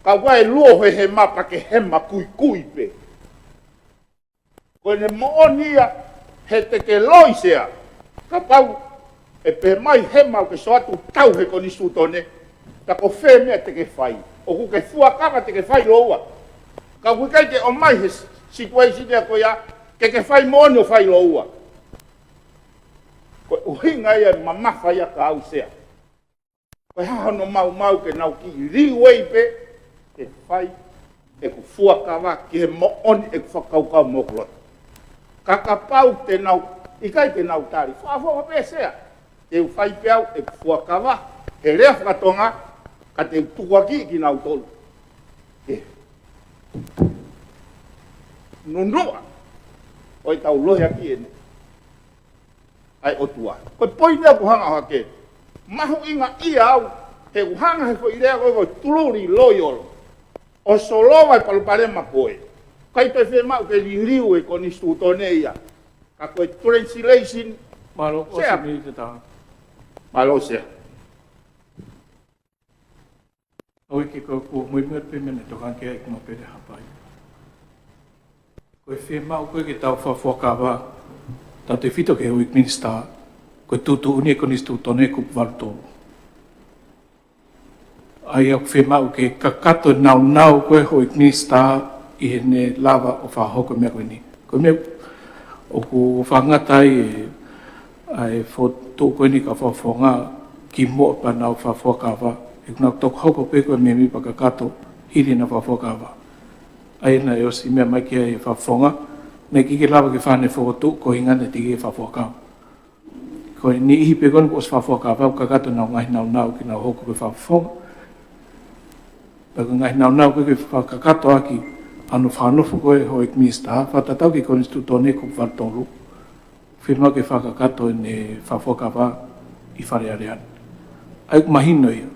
Ka wai luo he hema pa ke hema kui pe. Koe ne moonia he te ke loi sea. Ka pau e pe mai hema ke so atu tau he konisu tone. Ta ko whe mea te ke whai. O ku ke fuakanga te ke whai loa. Ka wikai ke o mai he situation ya ko ya ke whai mono whai loa. Ko uhinga ia mama whai a ka au sea. Ko hahano mau ke nau ki riwei pe ke whai e ku fuakawa ki he mooni e ku whakaukau mokolot. Ka pau te nau, ikai te nau tari. Whaafoa pe sea. Te whai pe au e ku fuakawa. He rea whakatonga ka te tukuaki ki nau tolu. Nunua. Oi tau lohe aki ene. Ai otua. Koe poinea ku hanga hake. Mahu inga ia au. He uhanga he fo irea koe tuluri loyol. O soloa i paluparema koe. Kai toi whe mau ke liriu e koni stutone ia. Ka koe translation. Malo, o se mi te taha. Malo sea. Oi ke ko mui pe mene to kan ke ai kuma pere hapai. Koe whe mau koe ke tau whawhakawa. Tau te whito ke hui minista. Koe tutu unie koni stutone kupu valutolu. Ai au whe mau ke kakato nau koe hui minista i hene lava o whahoko mea koe ni. Ko me o ku whangata ai tō koe ni ka whawhonga ki mo pa nau whawhakawa. E kuna tōk hoko pe koe me mi pakakato hiri na whawhakawa. Ai na e osi mea mai kia e whawhonga, nei ki lawa ki whane whokotu ko hingana tiki e whawhakawa. Ko ni ihi pe koe ni ko os whawhakawa, kakato nau ngai nau ki nau hoko koe whawhonga. Pako ngai nau koe whakakato aki, anu whanofo koe hoi kmista, whatatau ki koe nistu tōne ko whartolu. Whima ke whakakato ne whawhakawa i wharearean. Ai mahino ia.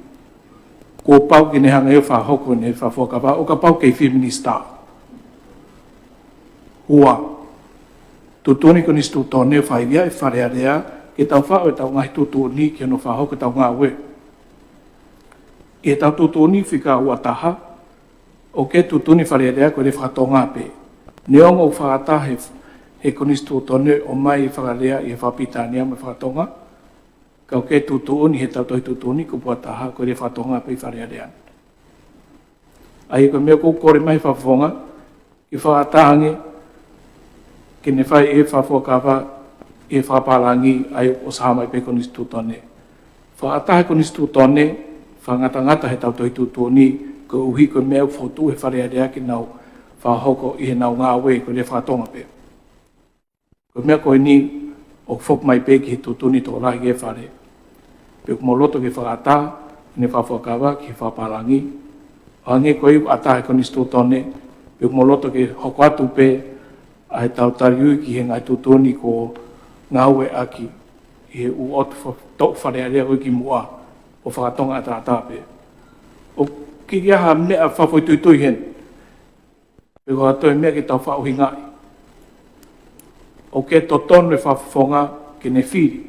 Ko pau ki ne hanga e whahoko ne whawhakawa, o ka pau kei feminista. Hua. Tutoni ko nistu tōne whaivia e wharearea, ke tau whao e tau ngahi tutoni ki anu whahoko tau ngā ue. E tau tutoni whika ua taha, o ke tutoni wharearea ko re whatonga pe. Neongo whakata he konistu tone o mai whakarea i whapitania me whakatonga. Ka o ke tutuni he tau toi tutuni ko puataha ko re whatonga pe i wharearea. Ai ko mea kou kore mai whawhonga i whakatahange ke ne whai e whawhakawa e whapalangi ai o sahamai pe konistu tone. Whakataha konistu tone whangata he tau toi tutuni ko uhi ko mea whotu he wharearea ki nau whahoko i he nau ngā we ko re whakatonga pe. Ko mea koe ni o whok mai pe ki he tutuni tō rahi e whare. Pe ko moloto ki whakata, ne whawhakawa ki whapalangi. Ange koe ata he konistu tone, pe ko moloto ki hoko atu pe a he tau tariu ki he ngai tutuni ko ngāwe aki i he u otu tō wharearea ui ki mua o whakatonga ata pe. O ki kia ha mea whawhoituitui hen. Pe ko atoe mea ki tau whauhi ngai. O ke to tonu e whawhonga ke ne whiri.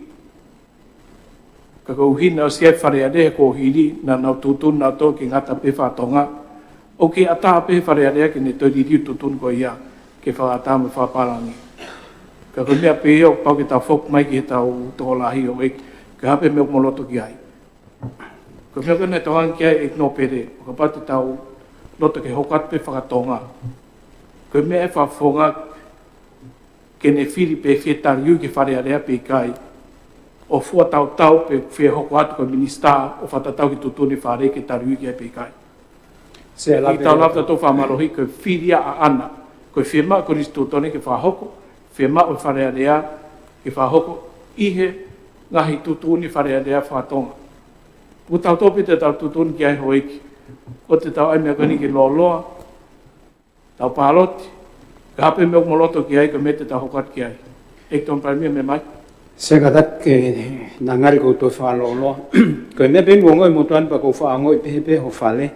Ka kou hina o siai wharearea ko hiri na nau tutun na tō ki ngata pe whatonga. O ke ata pe wharearea ke ne toiririu tutun ko ia ke whakata me whaparangi. Ka kou mea pe o pau ke tau whok mai ki he tau tōlahi o eki. Ka hape mea moloto ki ai. Ko mea kone tauang ki ai ek no pere. O ka pati tau loto ke hokat pe whakatonga. Ko mea e whawhonga ke ne whiri pe whetariu ki wharearea pe kai. O fua tau pe whea hoko atu ko minista o whatatau ki tutuni whare ke tariu ki pe kai. I tau lafta tō whamarohi ko whiria a ana. Ko whema ko nistu tone ke whahoko, whema o wharearea ke whahoko ihe ngahi tutuni wharearea whatonga. O tau topi te tau tutuni ki ai hoiki. O te tau ai mea kani ki loloa, tau pāroti, ka hape mea moloto ki ai ka me te tau hokat ki ai. Ek tōn parimia me mai. Se katat ke nangari ko to whaloloa. Ko me ben ngoi mo tuan pa ko whaangoi pehe ho whale.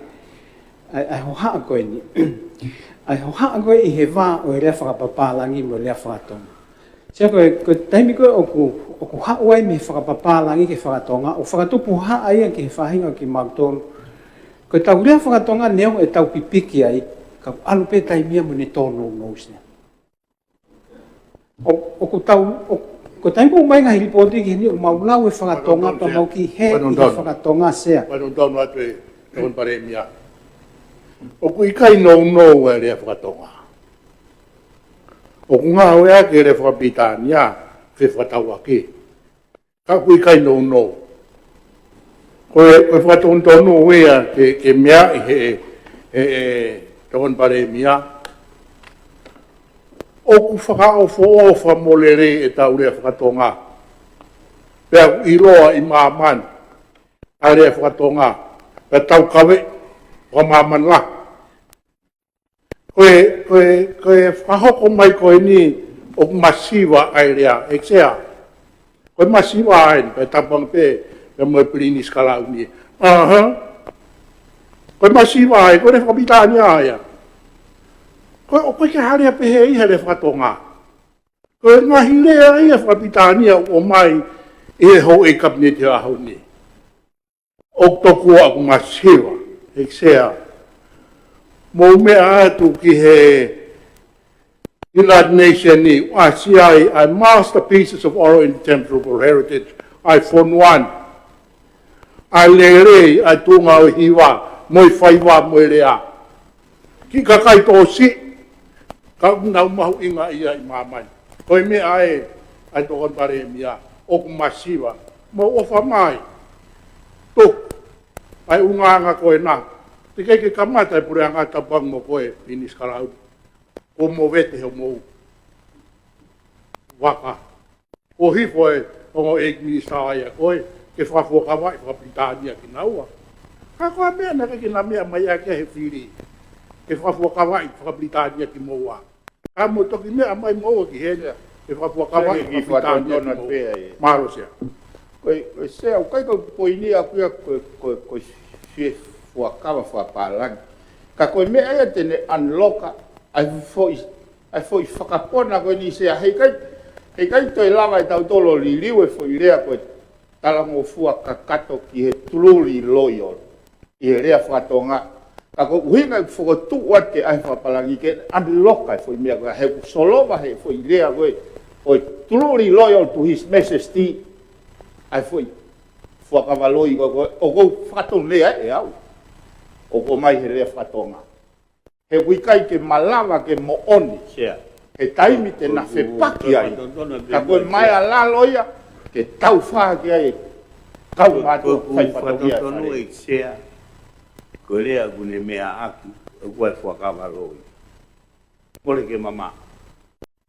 Ai ho haa koe ni. Ai ho haa koe i he wā o e rea whakapapalangi mo rea whakatonga. Sia koe taimi koe o ku haa uai me whakapapalangi ke whakatonga. O whakatupu haa aia ke he whahinga ki mautoro. Koe tau rea whakatonga neong e tau pipiki ai. Ka alu pe taimia mo ne tōno ngōsia. O ku tau... Ko taimi po mai ngahi ripoti ki ni o maulau e whakatonga pa mau ki he i he whakatonga sea. Wano tonu atu e tōn pare mia. O ku ikai nou e rea whakatonga. O ku ngā hoe ake rea whakapitania whe whakatau ake. Ka ku ikai nou. Koe whakatong tonu wea ke mea i he tōn pare mia. O ku whakaofo molere e tau rea whakatonga. Pea i roa i māman a rea whakatonga. Pea tau kawe o māman la. Koe whahoko mai koe ni o masiwa ai rea. E sea. Koe masiwa ai. Pea tapang pe moe pilini skala uni. Koe masiwa ai. Koe re whakapitania aia. Koe ke harea pehe i here whakatonga. Koe ngahi rea i a whakapitania o mai e hou e kabinete a hau ni. O tokua aku masiwa. Hek sea. Mō mea atu ki he United Nations ni. ICI, I masterpieces of oral and temporal heritage. I form one. I lere, I tunga o hiwa. Moi whaiwa moi rea. Ki kakai tō si. Kau nau mahu inga ia I mamai. Koi me ai tokon pare mia. O kumasiwa. Mo ofa mai. Tuk. Ai unganga koe nang. Tikai ke kamata pure anga tabang mo koe pinis karau. O mo vete ho mo. Waka. O hifo o administra ia koe. Ke whafua kawai whapitania ki naua. Kako mea na ke na mea mai ake he whiri. Ke whafua kawai whapitania ki moa. Ka mo toki mea mai moa ki hea. Ke whafua kawai whapitania ki moa. Maro sea. Koe sea, kai ko poini a kuia koe fie fua kawa fua palang. Ka koe mea ia tene unlocka ai foi whakapona koe ni sea. Hei kai toi lava tau tolo li liwe foi rea koe talango fua kakato ki he truly loyal. I he rea whakatonga. Ka koe uhinga whakotu wate ai whapalangi ke unlocka foi mea koe. He solova he foi rea koe truly loyal to his majesty. Ai foi whakavaloi o kou whakatong lea au. O kou mai he rea whakatonga. He wikai ke malawa ke mo oni. He taimi te na whepaki ai. Ka koe mai a laloia ke tau whaa ki ai. Kau mātua whai whatongia. Tonu e sea. Koe rea kune mea aki. O koe whakavaloi. Kore ke mama.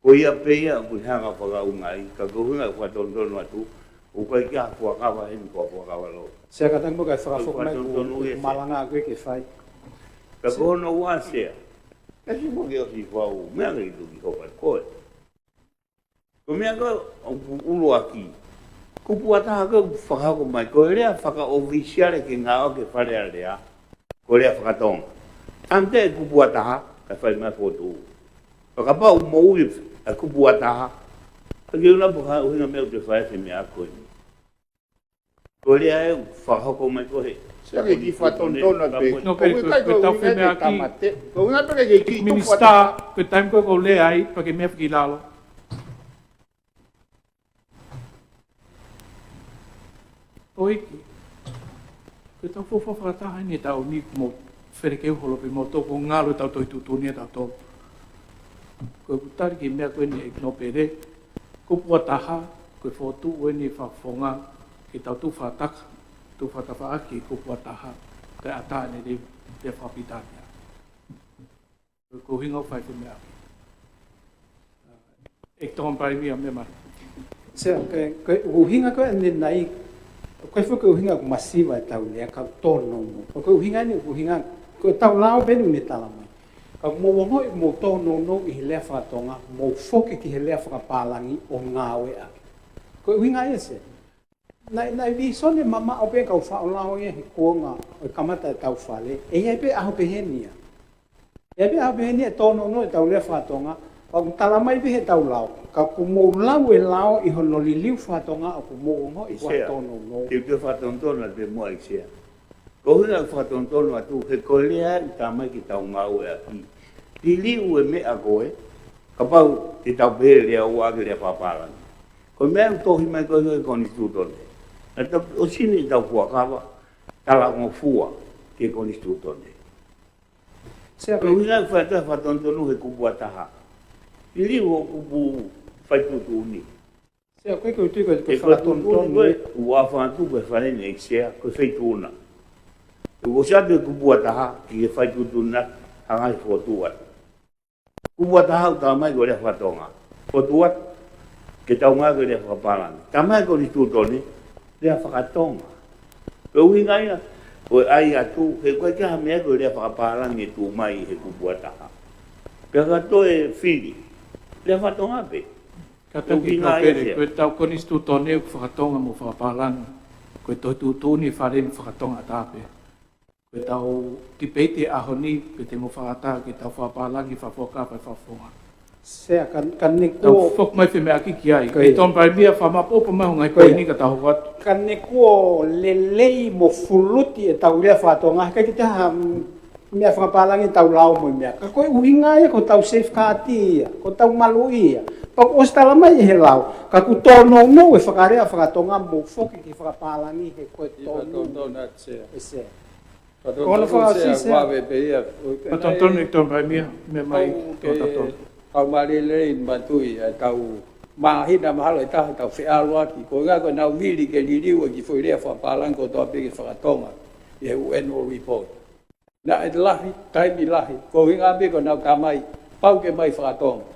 Ko ia peia kune hanga whakaungai. Ka kohunga whakatonu atu. O koe kia whakawa hemi kua whakawalo. Sea katang mo kai whakawhok mai ku malanga koe ke whai. Ka kohono wā sea. Kasi mo ki osi whau. Mea ngai tuki hokai koe. Ko mea koe ulo aki. Kupu ataha koe whakako mai. Koe rea whaka-officiale ke ngā o ke wharea rea. Koe rea whakatonga. Ante e kupu ataha. Ka whai mai whotu. Whakapau moui a kupu ataha. Pagi una puha uhinga meu te whae te mea koe. Koe rea e whakako mai koe. Sea ke ki whatontona pe. No, pero koe tau whi mea ki. Koe unga pere ke ki Minista, koe taim koe kou lea ai, pake mea whiki lalo. Oiki. Koe tau whawha whakataha ni tau ni mo wherekeu holopi mo toko ngalo tau toi tutuni e tau tō. Koe putari ki mea koe ni e no pere. Kupua taha, koe whotu ue ni whafonga ki tau tu whataka. Tu whakawha aki kupua taha. Koe ata ne re te whapitania. Koe ko hinga whai te mea. E tohon pai mia me mara. Sea, koe uhinga koe ane nai. Koe whuka uhinga ku masiwa e tau lea kau tono mo. Koe uhinga ni uhinga, koe tau lao benu ni tala mai. Kau mo wangoi mo tono no I he lea whakatonga, mo whoke ki he lea whakapalangi o ngāwe ake. Koe uhinga e se. Nai vi sone mama au pe kau whaolao ia he kuonga o kamata e tau whale. E iai pe aho pehenia. E iai pe aho pehenia tono no e tau lea whakatonga. Kau talamai pe he tau lao. Kau kumo lau e lao I hono li liu whakatonga o kumo ongo I kua tono no. Te te whatontona te mua I sea. Ko huna whatontono atu, he koe lea I tamai ki tau ngau e aki. Ti liu e mea koe, ka pau te tau pehe lea ua ke lea whaparani. Koe mea utohi mai koe koe koni stutone. O sini tau whakawa, tala ngō fua ke koni stutone. Koe huna whatontono he kupu ataha. Ti liu o kupu whaitutuni. Sea koe koe tui koe whakatontono. Ua whantu koe whanene e sea, koe whaituna. Ko sabe kupu ataha ki e whaitutuna hangai whotua. Kupu ataha ta mai ko rea whatonga. Whotua ke tau ngā ko rea whaparani. Ta mai ko ni tūtoni rea whakatonga. Ko uhinga ia, ko ai atu, he koe kia mea ko rea whakaparani e tū mai he kupu ataha. Pea kato e whiri, rea whatonga pe. Kataki no pere, koe tau koni stūtone u whakatonga mo whakapalanga. Koe toi tūtuni whareni whakatonga tāpe. Koe tau tipeiti aho ni, pe te mo whakata ke tau whapalangi whawhoka pai whawhonga. Sea, kan ne Tau whok mai whi mea ki ki ai. Koe ton pai mia whamapopo mai hongai koe ni ka tau watu. Kan ne kua lelei mo fuluti e tau lea whatonga. Kai ki te ha mea whakapalangi tau lau mo mea. Ka koe uhinga ia, ko tau safeguard ia, ko tau malu ia. Pag os tala mai he lau. Ka ku tono no e whakarea whakatonga mo whoki ki whakapalangi he koe tono. E sea. Kono wha si se wawe pe ia. Patontono I ton pai mia, me mai tō tato. kau mari le bantui tau mahina mahalo ta tau fe alwa ki ko nga ko na vili ke lili o ki foi le fa palang ko to pe fa tonga e o annual report na lahi tai mi lahi ko nga be ko na kamai pau ke mai fa tonga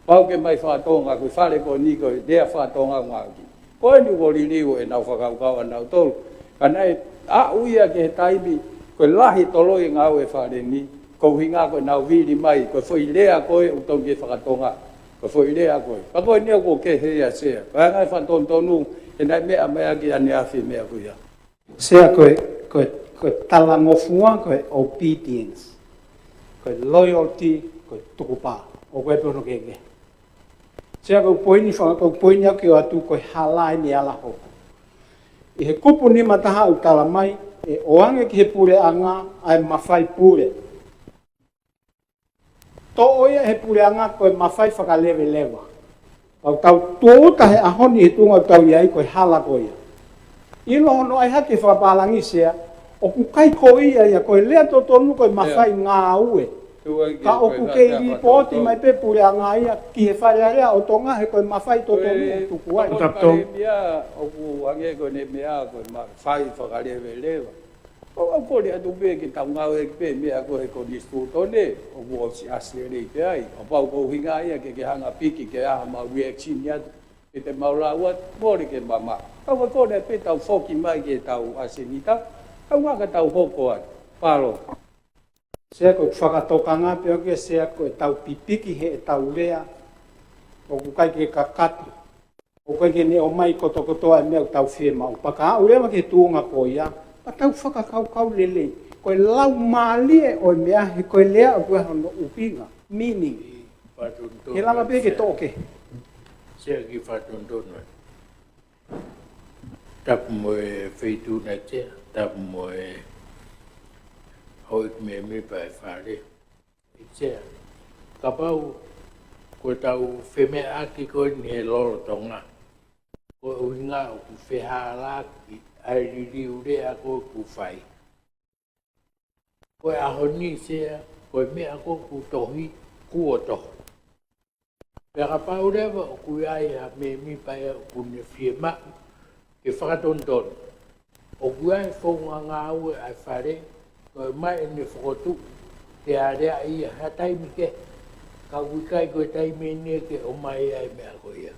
pau ke mai fa tonga ko fa le ko ni ko de fa tonga nga ki ko ni ko lili o na fa ka na to kana a uia ke tai bi ko lahi tolo nga o fa le ni ko hinga ko na vili mai ko foi le ko o to ke fa tonga ko foi le ko pa ko ni ko ke he ya se pa nga fa ton tonu e na me a me ki ani a fi me ko ya se ko talangofua ko obedience ko loyalty ko tukupa o ko pono ke se ko poini fa ko poini ki o atu ko halai ni ala ho e he kupu ni mataha u tala mai e oange ki he pure anga ai mafai pure to oia he pure anga ko mafai fa ka leve leva au tau tuuta he ahoni he tunga tau iai ko hala ko ia ilo no ai hake fa palangi sea o ku kai ko ia ia ko lea to tonu ko mafai nga ue ka o ku ke ripoti mai pe pure anga ia ki he fa ia o tonga he ko mafai to tonu tu kuai tapto ia o ku ange ko ne mea ko mafai fa ka leve leva o ko le atu be ki tau nga e pe mea ko he ko distu to ne o mo si asere pe ai o pa ko hinga ia ke hanga piki ke a ma reaction ia e te maula wa mori ke mama ka ko le pe tau foki mai ke tau asenita ka wa ka tau hoko ai palo se ko whakatokanga pe ke se ko tau pipiki he tau rea o ku kai ke kakatu o kai ke ne o mai ko to ai me tau fe mau pa ka ure ma ke tuunga ko ia pa tau whakakau lele ko lau malie o mea he ko lea o kuha no upinga meaning he lama pe ke toke se ki whatontono tapu mo e wheitu na te tapu mo e hoik me me pa e whare i te ka pau ko tau wheme aki ko ni he loro tonga ko uhinga o ku whehala ki ai riri ure a ko ku whai ko a honi sea ko me a ko ku tohi ku o tohi pera pau rewa o ku ai a me mi pai o ku ne fie ma ke whakatonton o ku ai whonga ngā ue ai whare ko mai ne whakotu te a rea i a hatai mi ke ka wikai ko tai me ne ke o mai ai me a ko ia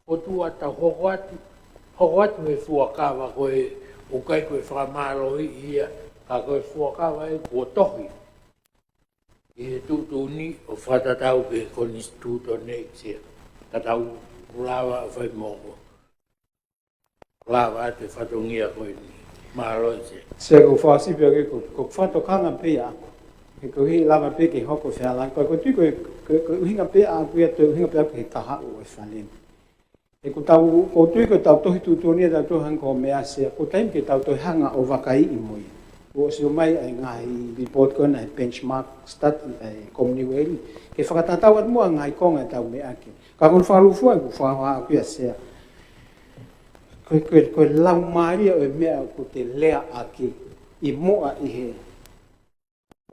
o tu ata hokoatu e fuakawa ko e o kai ko e whakamaro ia ka ko e fuakawa e ko tohi e tutu ni o whatatau ke ko instituto ne sia ka tau lawa whai moko lawa te whatongia ko ni maro sia se ko whasi pe ke ko whatokanga pe a ko hi lama pe ke hoko whalang ko tu ko hinga pe a ku ia te hinga pe ke taha o e whalin e ko tau ko tu ko tau tohi tutu ni tau to hang ko mea se ko taim ke tau to hanga o vakai i moi o se mai ai ngai report ko na benchmark stat ai community ke whakatatau at mua ngai konga tau me ake ka kon whalu fua ku whaha ku ia se ko lau maria o mea ko te lea ake i moa i he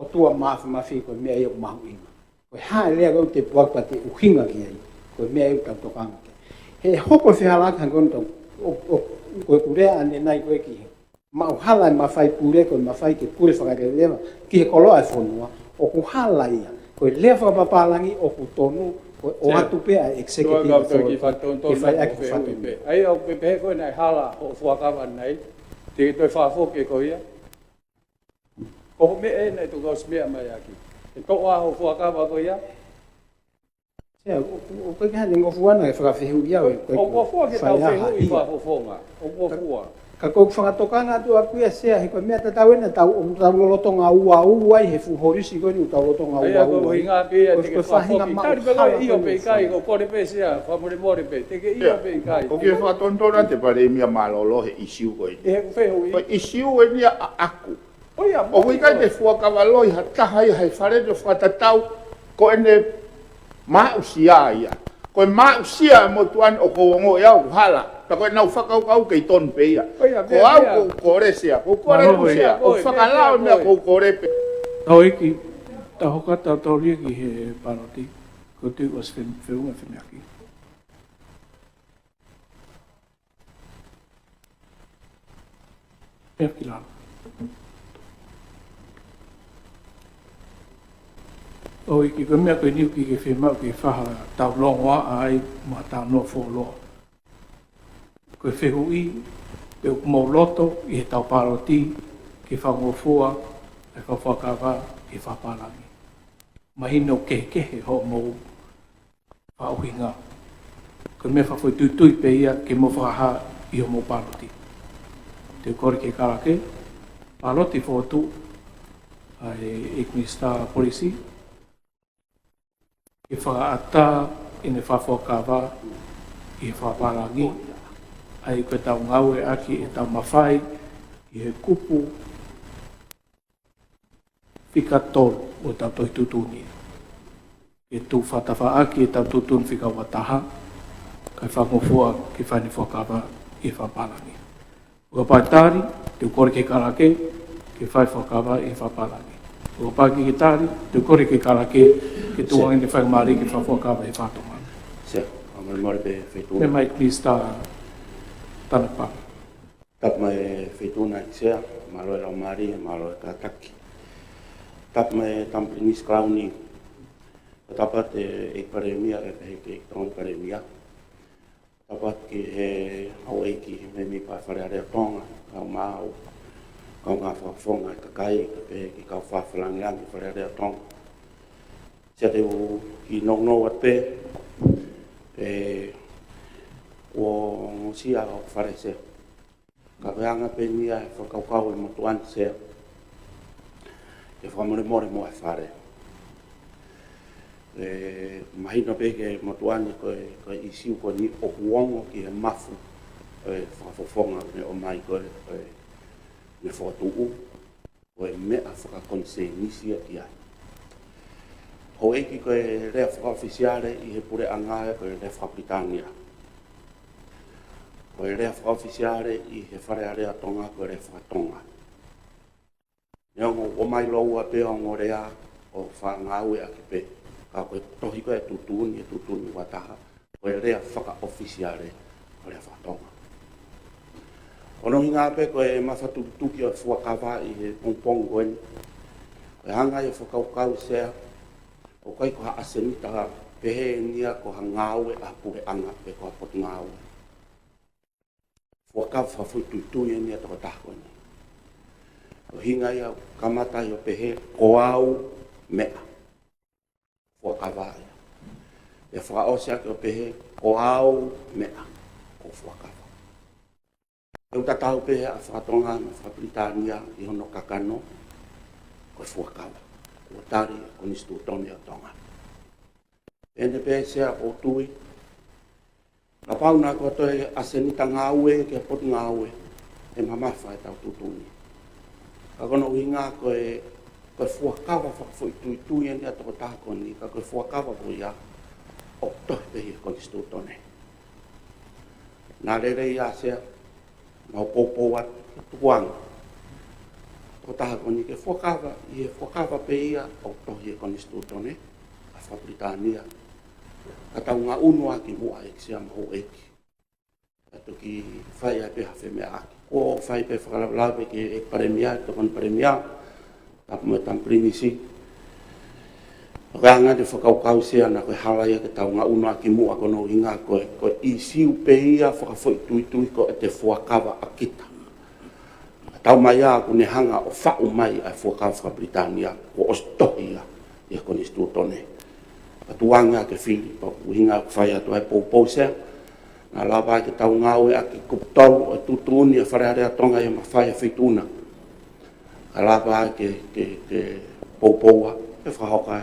o tua mafi ko mea i o mahu inga ko ha lea ko te puakpa te uhinga ki ai ko mea i tau tokanga he hoko whihala ka konto ko kurea ane nai ko ki ma hala ma fai pure ko ma fai ke pure whakarelewa ki he koloa e whonua o ku hala ia ko lea whakapapalangi o ku tonu o atu pe a executive authority ki whai ake whatonu ai au pe ko nai hala o whakawa nei te toi whafoke ko ia ko me e nei tu gos mea mai aki e toa o whakawa ko ia o ko ka ningo fuana e whakawhihu ia o ko fua ke tau whihu i whafonga o ko fua ka ko whakatokanga tu aku ia sea he ko mea tatau ena tau lotonga ua he fuhorisi ko ni tau lotonga ua ai ko hinga pe te ke whafoki tari pe kai io pe kai ko pore pe sea whamore more pe te ke io pe kai o ke whatontona te pare mia malolo he isiu ko e whehu i ko isiu e ni aku o wikai te fuakawaloi ha taha i hei whare te whakatatau ko ene mausia ia ko mausia mo tuan o ko ngo ia o hala ta ko na whakau ke ton pe ia ko au ko koresia ko koresia o whakalao me ko korepe tau iki ta hoka ta tau ria ki he paroti ko tu os whiunga whimeaki. Pea ki lana. O iki ko mea koe niu ki ke whimau ki whaha tau longoa ai ma tau noa wholoa. Koe whihui pe o mō loto i he tau paroti ki whangofua e whawhakawa i whaparangi. Mahino kehe ho mō whauhinga. Koe mea whawhoi tutui pe ia ke mō whaha i o mō paroti. Te kore ke karake, paroti whotu ai Ikmista Polisi i whakaata i ne whawhakawa i whaparangi ai koe tau ngau e aki e tau mawhai i he kupu whika tolu o tau toi tutuni. E tū whatawha aki e tau tutun whika wataha kai whangofua ki whaini whakawa i whaparangi. Ua paitari, te ukore ke karake ki whai whakawa i whaparangi. Ua paki ki tari, te ukore ke karake ki tuangi ni whai mari ki whawhakawa i whatonga. Se, amal mare pe whetuna. Me mai Krista tanapa. Tap mai whetuna i sea, malo e lau mari, malo e kataki. Tap mai tamprinis klauni. Tapat e paremia e peheke e tong paremia. Tapat ki he au eiki me mi pa wharearea tonga, kau mau, kau ngā whawhonga e kakai, ka peheke kau whawhalangiangi wharearea tonga. Sia te u ki nongno at pe, o ngosia o whare se. Ka veanga pe nia e whakaukau e motuan se. E whamore mo e whare. Mahina pe ke motuani ko isiu ko ni o huongo ki he mafu whakawhonga me o mai ko me whakatuu ko e mea whakakonsenisia ki ai. Ho eiki ko e rea whakaofisiare i he pure angae ko e rea whakapritania. Ko e rea whakaofisiare i he wharearea tonga ko e rea whakatonga. Neongo o mai loua pe o ngorea o whangaue aki pe. Ka koe tohi koe tutuni wataha, koe rea whaka-ofisiare o rea whatonga. Ono hinga ape koe mawhatutuki o fuakawa i he pongpong koeni. Koe hanga i o whakaukau sea, o koe ko ha asenita pehe nia ko ha ngāue a pure anga pe ko ha poti ngāue. Fuakawa whafui tuitui nia toko tahkoni. O hinga i o kamata i o pehe ko au mea. Fuakawa. E whakaosea ki o pehe o au mea o fuakawa. E uta tau pehe a whakatonga na whakapritania i hono kakano ko fuakawa. O tari o nistu toni o tonga. Ene pehe sea o tui. Ka pauna ko toi asenita ngāue ke poti ngāue. E mamafa e tau tutuni. Ka kono uhinga ko e koe fuakawa whakafoi tui eni a toko tākoni, ka koe fuakawa ko ia o tohi pehi koni stūtone. Nā rere ia sea, mau pōpō atu tukuanga. Toko tākoni ke fuakawa, i he fuakawa pe ia o tohi koni stūtone, a whapritania. Ka tau ngā unua ki mua e sea maho eki. Atu ki whai ai pe hawhi mea aki. Ko whai pe whakalawlawe ki e paremia, tokon paremia, tapu me tamprinisi. Ranga de whakaukau sea na koe halaia ke tau ngā unua ki mua kono inga koe i siu pe ia whakafoi tui ko e te fuakawa a kita. Tau mai a kune hanga o whau mai a fuakawa Whakapritania ko ostohi ia i a kone stūtone. Katuanga ke Filipa uhinga whai atu ai pou sea. Nā lawa ke tau ngāue a ki kuptau o tutuni a wharearea tonga i a mawhai a whituna. Ka lawa ke poupoua e whahoka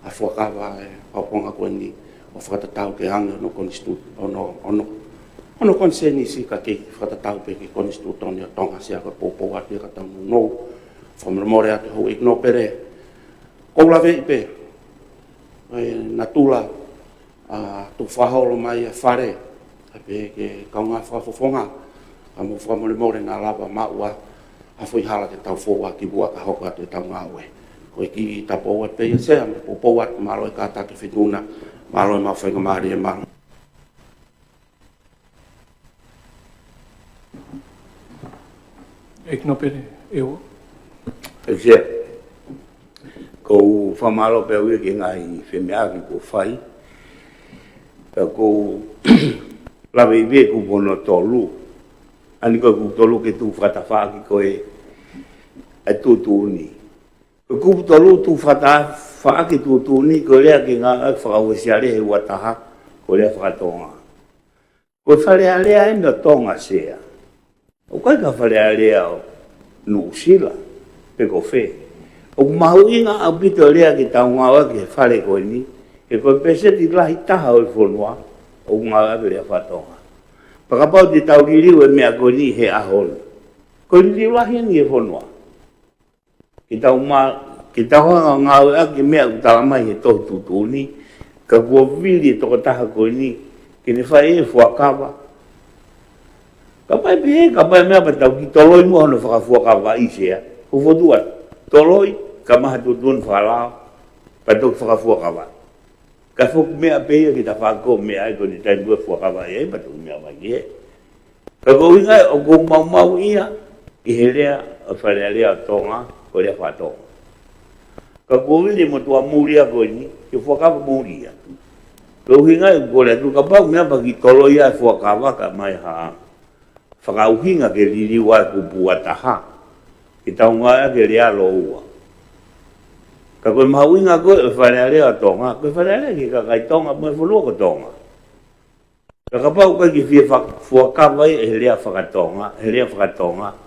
a fuakawa e pauponga koe ni o whakatatau ke hanga no konistu ono konseni si ka ke whakatatau pe ke konistu toni o tonga si a koe poupoua te ka tau no whamramore atu hou igno pere koulawe i pe na tula tu whaholo mai a whare a pe ke kaunga whafofonga ka mo whamramore na lava maua a fui hala te tau fōua ki bua ka hoka te tau ngāue. Ko ki tapo wat pe se po wat malo ka ta ke fituna malo ma fa ka mari ma Ek no pere eu. Se ko fa malo pe wi ki ngai fe me aki ko fai. Ko la ve ku bono tolu. Ani ko ku tolu ke tu fata fa ki ko e tu ni. Ku tolu tu fata fa ki tu ni ko le ki nga fa o sia le wa ta ko le fa tonga. Ko fa le ale ai no tonga sia. O kai ka fa le ale no sila pe ko fe. O mau inga a bito le ki ta nga wa ki fa le ko ni. E ko pese di la hita o fonwa o nga le fa tonga. Pakapau di tau kiri we mea ko ni he ahol. Ko ni la hi ni fonwa. Kita ngau aki mea utala mai he tohu tutu ni, ka kua vili toko taha ko ni, kini whai e fuakawa. Ka pai pehe, ka pai mea patau ki toloi mua hono whakafuakawa isea, hufotuan, toloi, ka maha tutun whakalao, patau whakafuakawa. Ka fuk mea pehe ki ta whako mea e ko ni taimua fuakawa e, patau mea mai e. Ka kou ingai o kou mau ia, ki he lea, o whalea lea tonga, ko le whatonga. Ka kōwili mo tua mūria ko ni, ke whakawa mūria. Ko hinga e kore tu ka pau mea pa ki tolo ia e whakawa ka mai haa. Whakauhinga ke liriwa e kupua taha. Ki taunga ea ke rea lo ua. Ka koe mahawinga koe e whanea rea tonga, koe whanea rea ki ka kai tonga mo e whanua ko tonga. Ka pau koe ki whia whakawa e rea whakatonga, he rea whakatonga.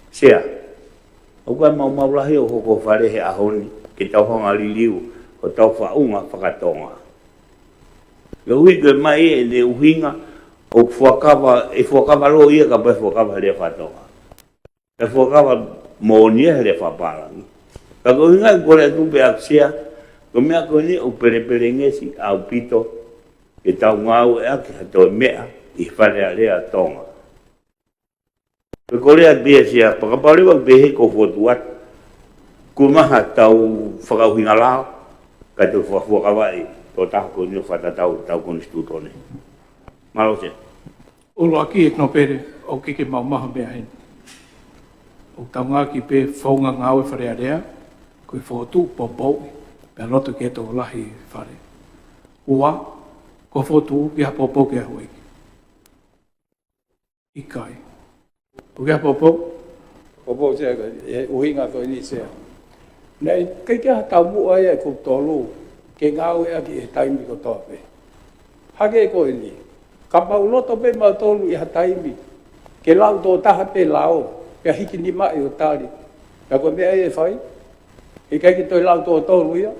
Sea. O kai mau lahi o hoko whare he ahoni, ki tau honga liliu, o tau whaunga whakatonga. Ka hui koe mai e le uhinga, o whakawa lo ia ka pai whakawa he whatonga. E whakawa moonia he whaparangi. Ka uhinga e kore tupe aksia, ko mea koe ni o perepere ngesi au pito, ki tau ngau e aki hatoe mea, i whare a rea tonga. Ko korea bia sia pakapari wa behe ko fotuat ku maha tau whakauhinga lao ka tu whakawai to taha ko ni whata tau ko instituto ne. Malo se. Olo aki e no pere o kike mau maha mea hen. O taunga ki pe whaunga ngau e whare area ko i whotu popou pe roto ke to lahi whare. Ua ko whotu ki ha popou ke hoi. Ikai. O kia popo? Popo sea ka, e uhinga ko ni sea. Nei, kei kia tau mua e ko tolu, ke ngau e aki e taimi ko tope. Hake ko ni, ka pau loto pe ma tolu i ha taimi, ke lau tō taha pe lao, pe hiki ni mai o tari. Ka koe mea e whai, e kei ki toi lau tō tolu ia.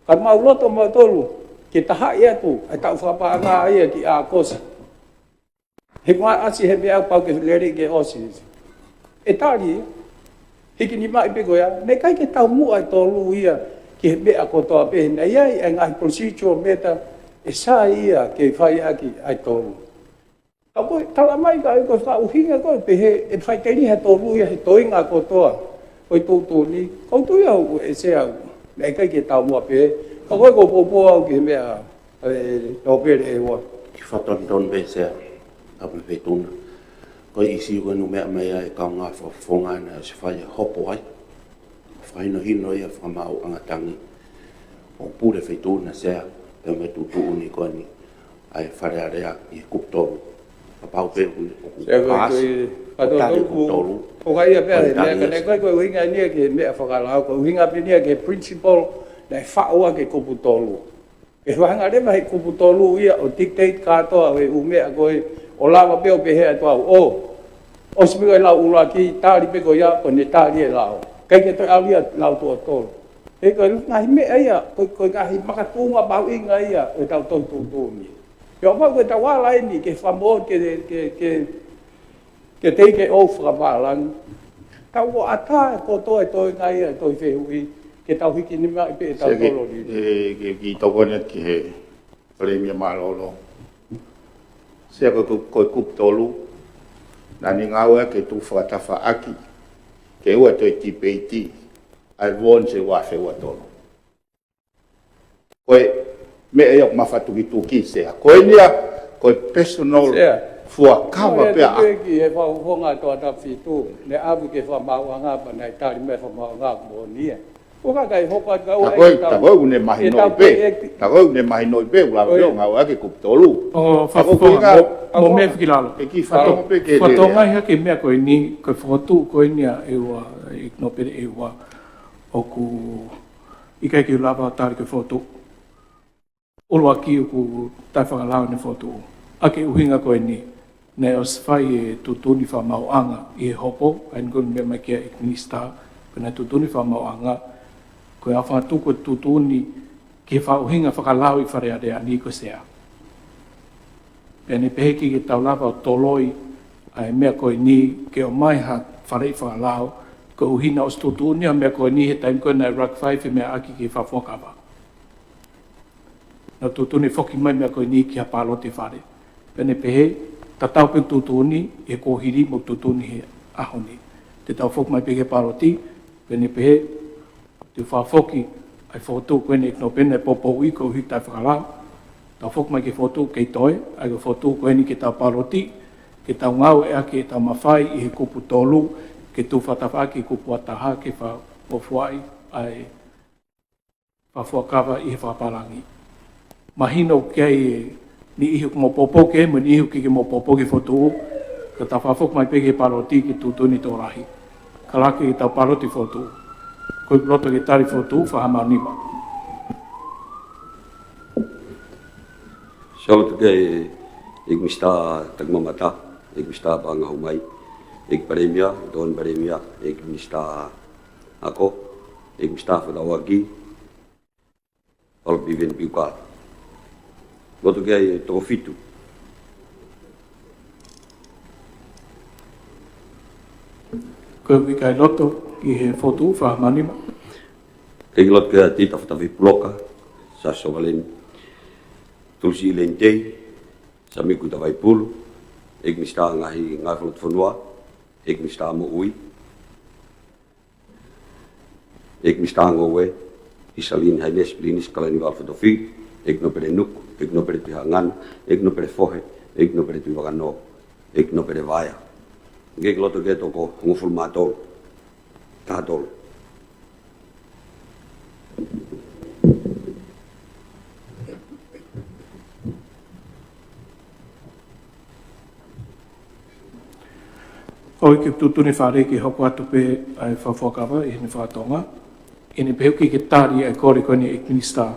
Ka mau loto ma tolu, ke taha ia tu, ai tau whapa ngā ia ki a kosi. He ngā asi he mea pau ke lere ke osi. E tari, hiki ni mai pe koea, ne kai ke tau mua e tolu ia ki he mea kotoa pe, nei ai e ngai procedure meta e sa ia ke whai aki ai tolu. Ka koe, tala mai ka e koe wha uhinga koe pe he e whai keni he tolu ia he toinga kotoa. Koe tūtū ni, koutu ia e se au, nei kai ke tau mua pe, ka koe ko popo au ki he mea no pere e wa. ki whaton be se apu petuna. Ko isi ko no mea mea e kaunga whafonga na se whai hopo ai. Whai no hino ia whamau angatangi. O pure whetuna sea, te me tutu uni ko ni. Ai whare area i kuptoru. A pau pe uni. Tari kuptoru. O kai ia pere, mea kane koe koe uhinga nia ke mea whakalau, koe uhinga pe nia ke principal na whaua ke kuputolu. Ke whanga rewa he kuputolu ia o dictate katoa we umea koe o lawa peo pe hea toa o sipiko e lau ula ki tāri peko ia ko ne tāri e lau. Kei ke toi alia lau toa tolu. E koe ngahi mea ia, koe ngahi makatunga bau inga ia o tau tau tūtū ni. Yo pa koe tau wala ini ke whamon ke teike o whakapalang. Tau o ata ko toi toi ngai ia toi whehui ke tau hiki ni mai pe tau tolo ni. Ki toko net ki he premia malolo. Sea koe kup tolu, na ni ngau ke tu whakatafa aki, ke ua toi tipeiti, ai von se wa fe wa tolo koe me e ok mafatu ki tuki se koe nia koe personal fua kawa pe a ki e fa honga to ta fitu ne abu ke fa ma wa nga ba nai ta me fa ma nga mo ni o ka kai hoka ka o ta koe une mahi no pe ta koe une mahi no pe la yo nga wa ke kuptolu o fa mo me fikilalo e ki fa to pe ke to ngai ha ke me ko ni ko foto ko ni e wa no pe e wa o ku i kai ki lava ta ke foto o lo aki ku ta fa la ne foto ake uhinga ko ni ne os fai e tutuni fa mauanga i hopo an gon me mai ke minista pena tutuni fa mauanga ko a fa tu ko tutuni ke fa uhinga fa kalau i fa rea de ani ko sea pene pe ki tau lava toloi ai me ko ni ke o mai ha fa rei fa lao ko uhina os tutuni me ko ni he time ko na rock 5 me aki ke fa foka ba na tutuni foki mai me ko ni ki a palo te fare pene pe tatau pe tutuni e ko hiri mo tutuni he ahoni te tau fok mai pege paroti pene pe te fa foki ai foto ko ne no pene popo i ko hita fala tau fok mai ke foto ke toi ai ko foto ko ni ke tau paroti ke tau ngau e ake tau mafai i he kupu tolu ke tu fatafa ki kupu ataha ke fa ofuai ai fa fokava i he fa palangi mahino ke ni ihu mo popo ke mo ni ihu ki mo popo ki foto ka ta fa fok mai pege paroti ki tu ni to rahi kala ki ta paroti foto ko roto ki tari foto fa ma ni ba so ke ik mista tak mamata ik mista bang humai ik premia don premia ik mista ako ik mista fa dawagi al bivin bikal Goto que é trofitu. Ko vi kai loto ki he foto fa manima. Ke lot ke tita fa vi bloka sa so valen. Tulsi lente sa mi ku ta vai pulu. Ek mi sta ngahi ngaflot fonwa. Ek mi sta mo ui. Ek mi sta ngowe. Isalin haines blinis kalani val fotofi. Ek no pere nuk. Ik no pere pihangan, ik no pere fohe, ik no pere tuivagano, ik no pere vaya. Ngek loto ke toko nguful matol, tatol. O ke tutuni whare ki hoko atu pe ai whawhakawa i hene whātonga. I ne peheuki ke tāri ai kore kone e minista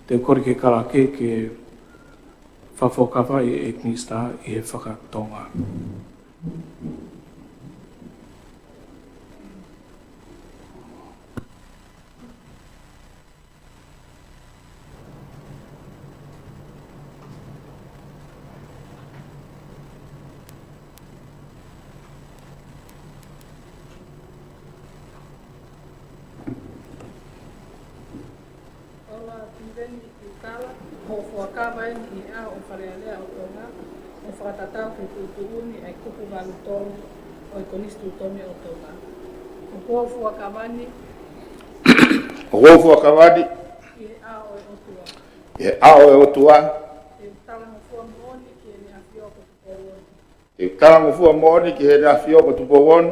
te kore ke karake ke whawhakawa i e minista i he whakatonga. Ho fuakawa i a o wharealea o tonga, o whakatatau ke tutuuni ai kupu walu tonu o i konistu tome o tonga. O kua fuakawani o kua fuakawani i a o e otua. E a o e otua. E talango fua mooni ki e ne afioko tupowoni. E talango fua mooni ki e ne afioko tupowoni.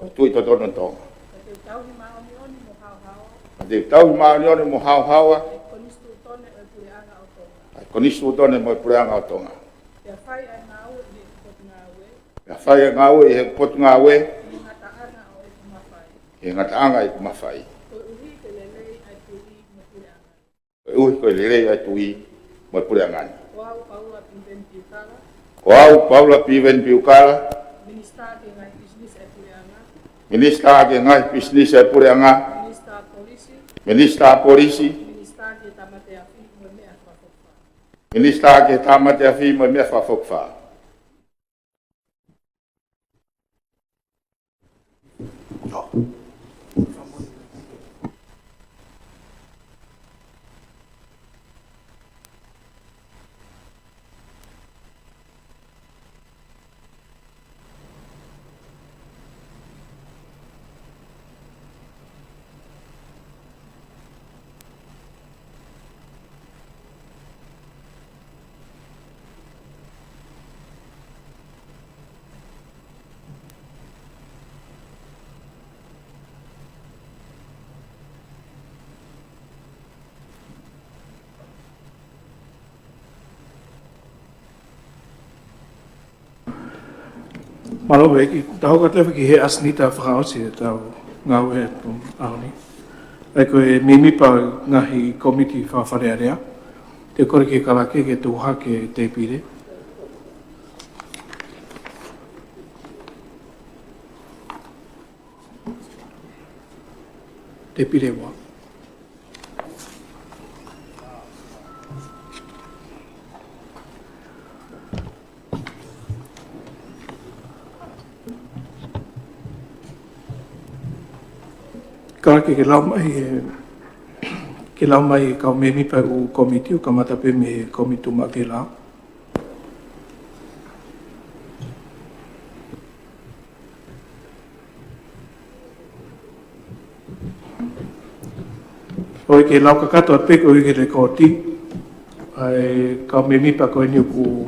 O tui totono tonga. E tauhi maoni oni mo hauhawa. E tauhi maoni oni mo hauhawa. Konistu tone mo pureanga o tonga. Ia whai ai ngāu i he potu ngāwe. Ia whai ai ngāu i he potu ngāwe. I ngataanga o e kumawhai. I ngataanga i kumawhai. Ko uhi ke lelei ai tui mo pureanga. Ko uhi ko lelei ai tui mo pureanga. Ko au paula piven piukala. Ko au paula piven piukala. Minista ke ngai business ai pureanga. Minista ke ngai business ai pureanga. Minista polisi. Minista polisi. Minista ke tamate afi mo mea whakokwa. Minista ke tamate afi mo mea whakokwa. Malo ki tau ka te ki he asnita whakaosi e tau ngau e tu aoni. Ai koe mimi pa ngahi komiti whawharearea. Te kore ke kalake ke tu hake te pire. Te pire wa. Kalake ke lau mai kau memi pa u komiti u kamata pe me komitu ma ke lau. Oi ke lau kakato at peko i ke rekoti ai kau memi pa ko ni ku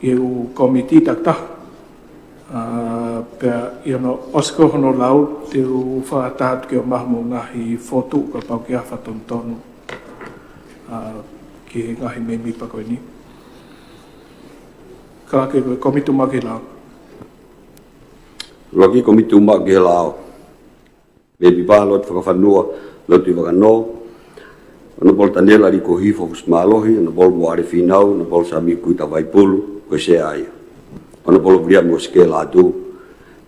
u komiti takta. Pea no osko hono lau te u whaatat ke o mahamu ngahi fotu ka pau ke awha tontonu ki ngahi memi pa koe ni. Ka ke koe komitu ma ke lau. Roki komitu ma ke lau. Memi pa lot whakawhanua, lot i wakano. Ana bol tanela ri ko hifo fusmalohi, ana bol mo are finau, ana bol sami kuita vaipulu, ko se ai. Ana bol bria mo skela atu,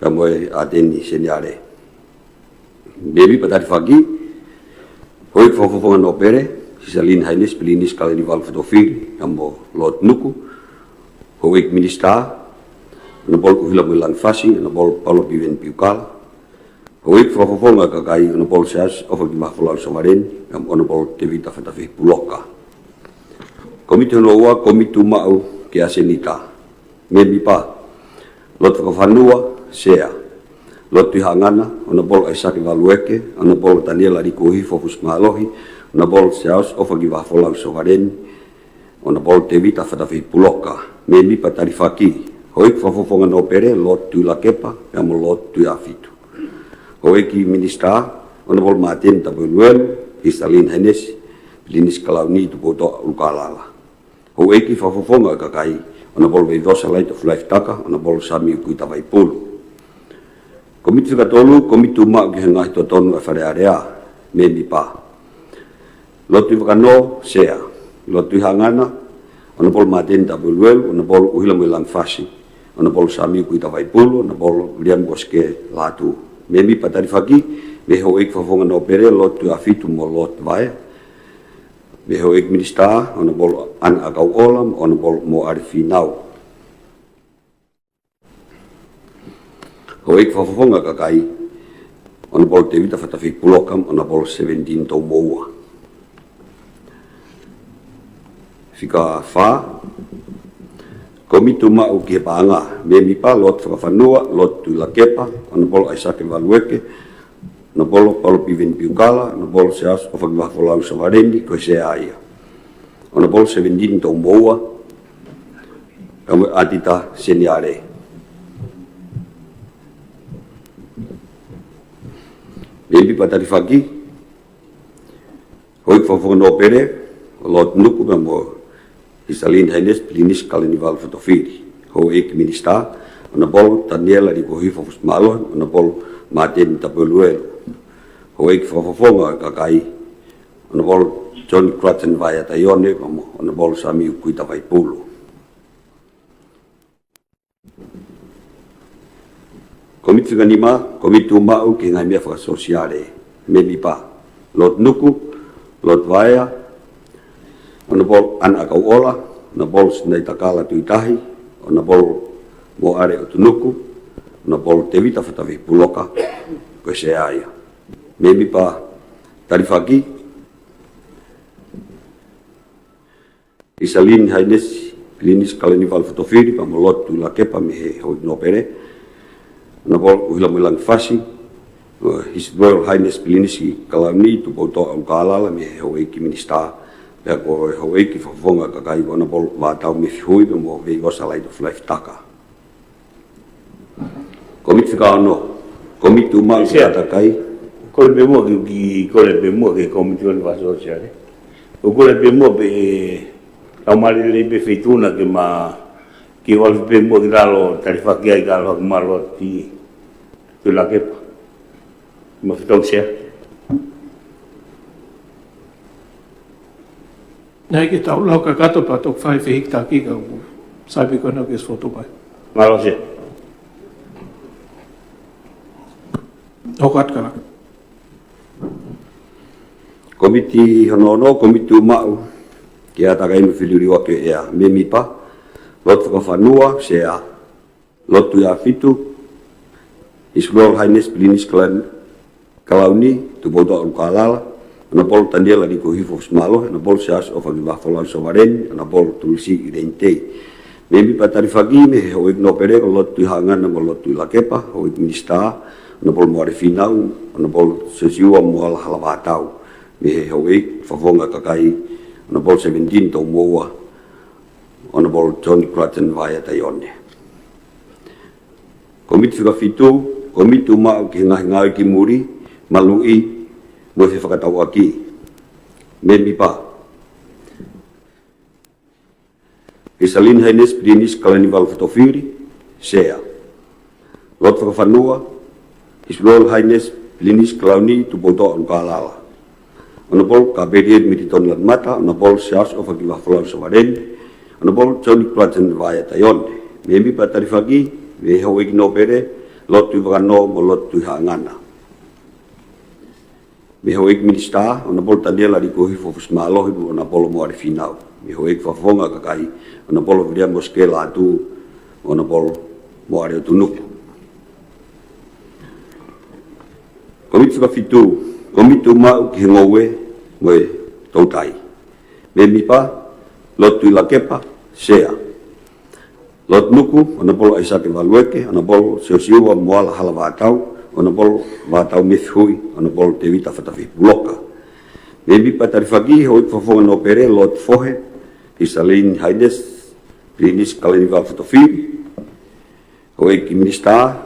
ka moe ateni seniare. Memi patari fagi, hoi fofofonga no pere, sisalin hainis pilinis kalani val fotofiri, ka mo lot nuku, hoi minista, ana bol kuhila mo lang fasi, ana bol palo piven piukala, hoi fofofonga kakai, ana bol sias, ofa ki mahfulau samaren, ka mo ana bol tevita fatafi puloka. Komite noa, komitu mau ke asenita. Memi pa, lot whakawhanua, sea. Lot tuhangana, ona bol aisaki walueke, ona bol taniela rikuhi fofus mahalohi, ona bol seaus ofagi wafolau soharen, ona bol tevita fatafi puloka. Memi pa tarifaki, hoik fafofonga no pere, lot tu lakepa, kamo lot tu afitu. Hoiki minista, ona bol maten tabueluel, hisalin henes, linis kalau ni tu boto ukalala. Hoiki fafofonga kakai, ona bol veidosa light of life taka, ona bol sami kuita vaipulu. Komiti katolu, komitu ma ki hengahi totonu e wharearea, memi pa. Lotu wakano, sea. Lotu hangana, ona bol maten tabuluel, ona bol uhila milang fasi, ona bol sami kuita vaipulu, ona bol liam goske latu. Memi pa tarifaki, meho ik fafonga no pere, lotu afitu mo lot vae, Beho ik minista, ona bol an akau olam, ona bol mo arifi nau. Ho ik fafonga kakai, ona bol tevita fatafik pulokam, ona bol 17 tau moua. Fika fa, komitu mau ki paanga, memi pa lot whakawhanua, lot tu lakepa, ona bol aisake walueke, na bolo palo piven piukala, na bolo seas o whakawhafolau sa warendi, koe se aia. O na bolo 17 tau moua, kamu atita seniare. Bebi patari whaki, hoi whawhanau pere, o lot nuku me mo hisalin haines pilinis kalani val fotofiri. Ho ek minista, o na bolo taniela di ko hifofus malo, o na bolo maten tapeluelu. Ho ik whawhawhonga kakai, ona bol John Crutzen vai ata ione, ona bol sami ukuita vai pulu. Komiti ganima, komitu mau ki ngai mea whakasosiare, memi pa. Lot nuku, lot vaia, ona bol an akau ola, ona bol sinai takala tuitahi, ona bol mo are o tunuku, ona bol tevita whatawi puloka, koe se aia. Memi pa tarifaki, isalin haines, klinis kalani val fotofiri, pa molot tu lakepa me he hoi no pere, na bol uhila milang fasi, His Royal Highness Pilinisi kalani tu boto au kalala me he hoi ki minista, pea ko hoi ki whawhonga kakai wana bol wātau me fihui pe mo vei gosa light of life taka. Komit whika ano, komit umau ki atakai, Kole pe mua ki kole pe mua ke komiti o le wasosiare. O kole pe mua pe au mali le pe feituna ke ki wal pe mo gralo tarifa ki ai galo malo ti tu la ke ma fitong sia Nei ki tau lau ka kato pa tok whai whihikta ki ka u saipi kona kes foto pai. malo sia Hokat kala. Komiti honono, komiti umau, kia takai me whiluri wake ea me mipa, lot whakawhanua, se a lotu ia fitu, His Royal Highness Plinis Kalauni, tu bodo au kalala, na bol tandela di ko hifo smalo, na bol seas of agi bafola sovaren, na bol tulisi identei. Me mipa tarifagi me ho igno pere ko lotu hangan na lotu lakepa, ho ig minista, na bol moare finau, na bol sesiua moal halabatau. Me he hoi whawonga kakai ona bol 17 tau moa ona bol John Crutten vai ta ione. Komiti whitu, komiti umau ki ngahi ki muri, malui, mo he whakatau aki. Me mipa. Isalin Highness Plinis Kalanival Fotofiri, sea. Lot whakawhanua, His Royal Highness Plinis Kalauni tu bodo ang kalala. Ona bol kabediet mititon lat mata, ona bol sias of agi wafolan sovaren, ona bol Johnny Crutten vai ta ione. Me mipa tarifagi, me ho igno pere, lotu vagano mo lotu hangana. Me ho ig minista, ona bol tandela di ko hifo fusmalo hibu ona bol mo ari finau. Me ho ig fafonga kakai, ona bol vria moskela tu, ona bol mo ari tunuk. Komiti fitu, komiti umau ki ngowe mo tautai. Me mipa, lotu lakepa, sea. Lot nuku, ona bol aisake valueke, ona bol siosiua moala halavatau, ona bol vatau mifhui, ona bol tevita fatafi bloka. Me mipa tarifagi hoi fafonga no pere, lot fohe, Isalin Highness Plinis Kalanival Fotofiri, hoi ki minista,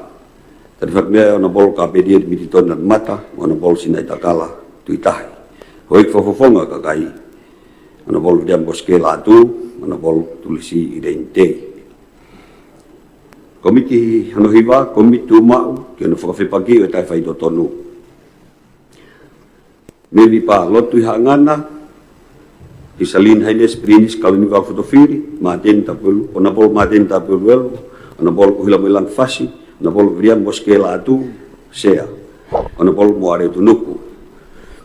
tarifak mea ona bol kapediet mititon dan mata, ona bol sinai takala tuitahi. Hoi fafonga kakai, ona bol diam boskela tu, ona bol tulisi identei. Komiti hanohiwa, komiti umau, ki ana whakawhepaki o tai whaido tonu. Me mipa lotu hangana, Isalin Highness Plinis Kalanival Fotofiri, maten tapulu, ona bol maten tapulu elu, ona bol uhila melang fasi, ona bol vriam boskela atu, sea, ona bol moare tunuku.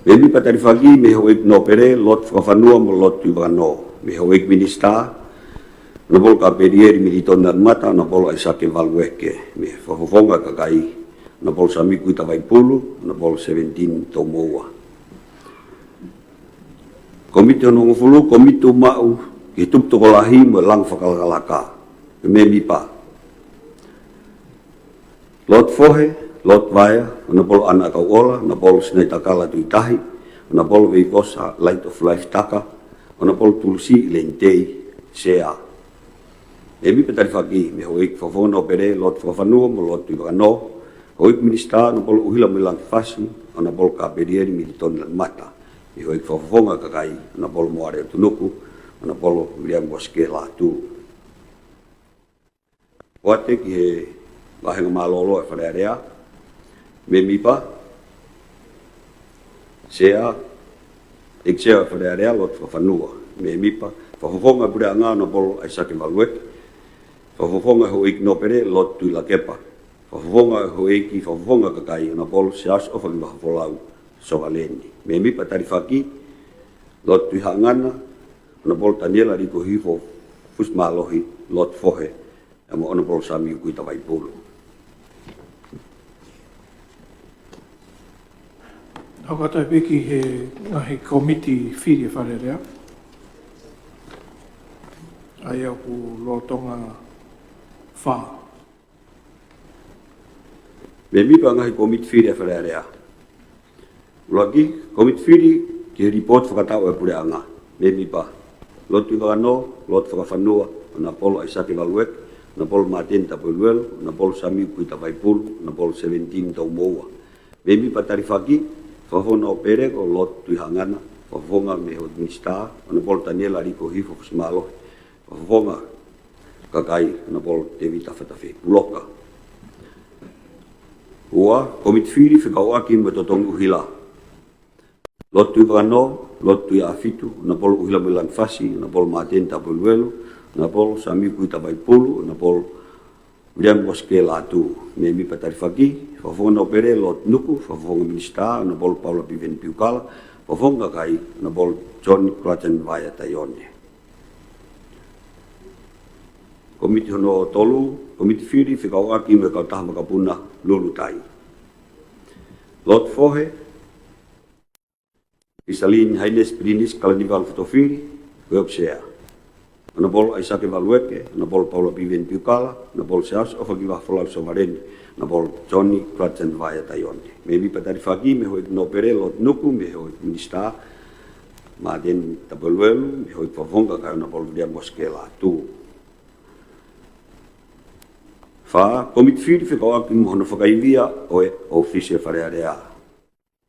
Me mipa tarifagi, me hoik no pere, lot whakawhanua mo lotu vagano, me hoik minista, na bol kapedieri militon dan mata, na bol aisake valueke, me whafonga kakai, na bol samiku itawai pulu, na bol 17 tau moa. Komiti ono ngufulu, komiti umau, ki tup tokolahi mo lang whakalaka, me mipa. Lot fohe, lot vaya, na bol anak kau ola, na bol sinai takala tuitahi, na bol veikosa light of life taka, na bol tulsi lentei, sea. Emi petarifaki, me hoik fafono pere, lot fafanua, mo lot tuivakano, hoik minista, na bol uhila melang fasi, na bol kapedieri militon dan mata, me hoik fafonga kakai, na bol moare tunuku, na bol William Boskela tu. Wate ki he lahenga malolo e wharearea, me mipa, sea, ik sea e wharearea, lot fafanua, me mipa, fafonga pure anga, na bol aisake malueke, whafonga ho ik no pere lot tu la kepa. Whafonga ho iki whafonga kakai na bol sias of ang whafolau so aleni. Me mipa tarifaki lot tu hangana na bol taniela di ko hifo fusmalohi lot fohe amo ona bol sami ku itawai pulu. Haka tai piki he ngahi komiti whiri wharerea. Ai au ku lotonga wha. Me mipa ngahi komiti whiri e wharearea. Lagi, komiti whiri ki report whakatau e pure anga. Me mipa. Lotu whakano, lot whakawhanua, na polo aisake valuek, na polo maten tapueluel, na polo sami kui tawaipulu, na polo 17 tau moa. Me mipa tarifaki, whawhona o pere ko lot tuihangana, whawhonga me ho minista, na polo taniela riko hifo fusmalo, whawhonga kakai na bol te vita whatafi puloka. Ua, komit whiri whikauaki me totongu hila. Lotu i wano, lotu i awhitu, na bol uhila me langfasi, na bol maten tapuluelu, na bol samiku i tawaipulu, na bol William Boske latu, me mi patari whaki, whawhonga opere lot nuku, whawhonga minista, na bol Paula Piven Piukala, whawhonga kai, na bol John Klaten Vaya Taione. Komiti hono tolu, komiti whiri whikauaki me kau tahama kapuna lulu tai. Lot fohe, Isalin Haines Prinis Kalanival Fotofiri, Websea. Na bol Aisake Valueke, na bol Paula Piven Piukala, na bol Seas Ofagiva Folau Somareni, na bol Johnny Klatzen Vaya Taione. Mebi patari whaki me hoi no pere lot nuku, me hoi minista, ma den tabaluelu, me hoi pavonga kaya na bol William Boske latu. Fa komit whiri whikauaki mo hono whakaivia oe ofisia wharearea.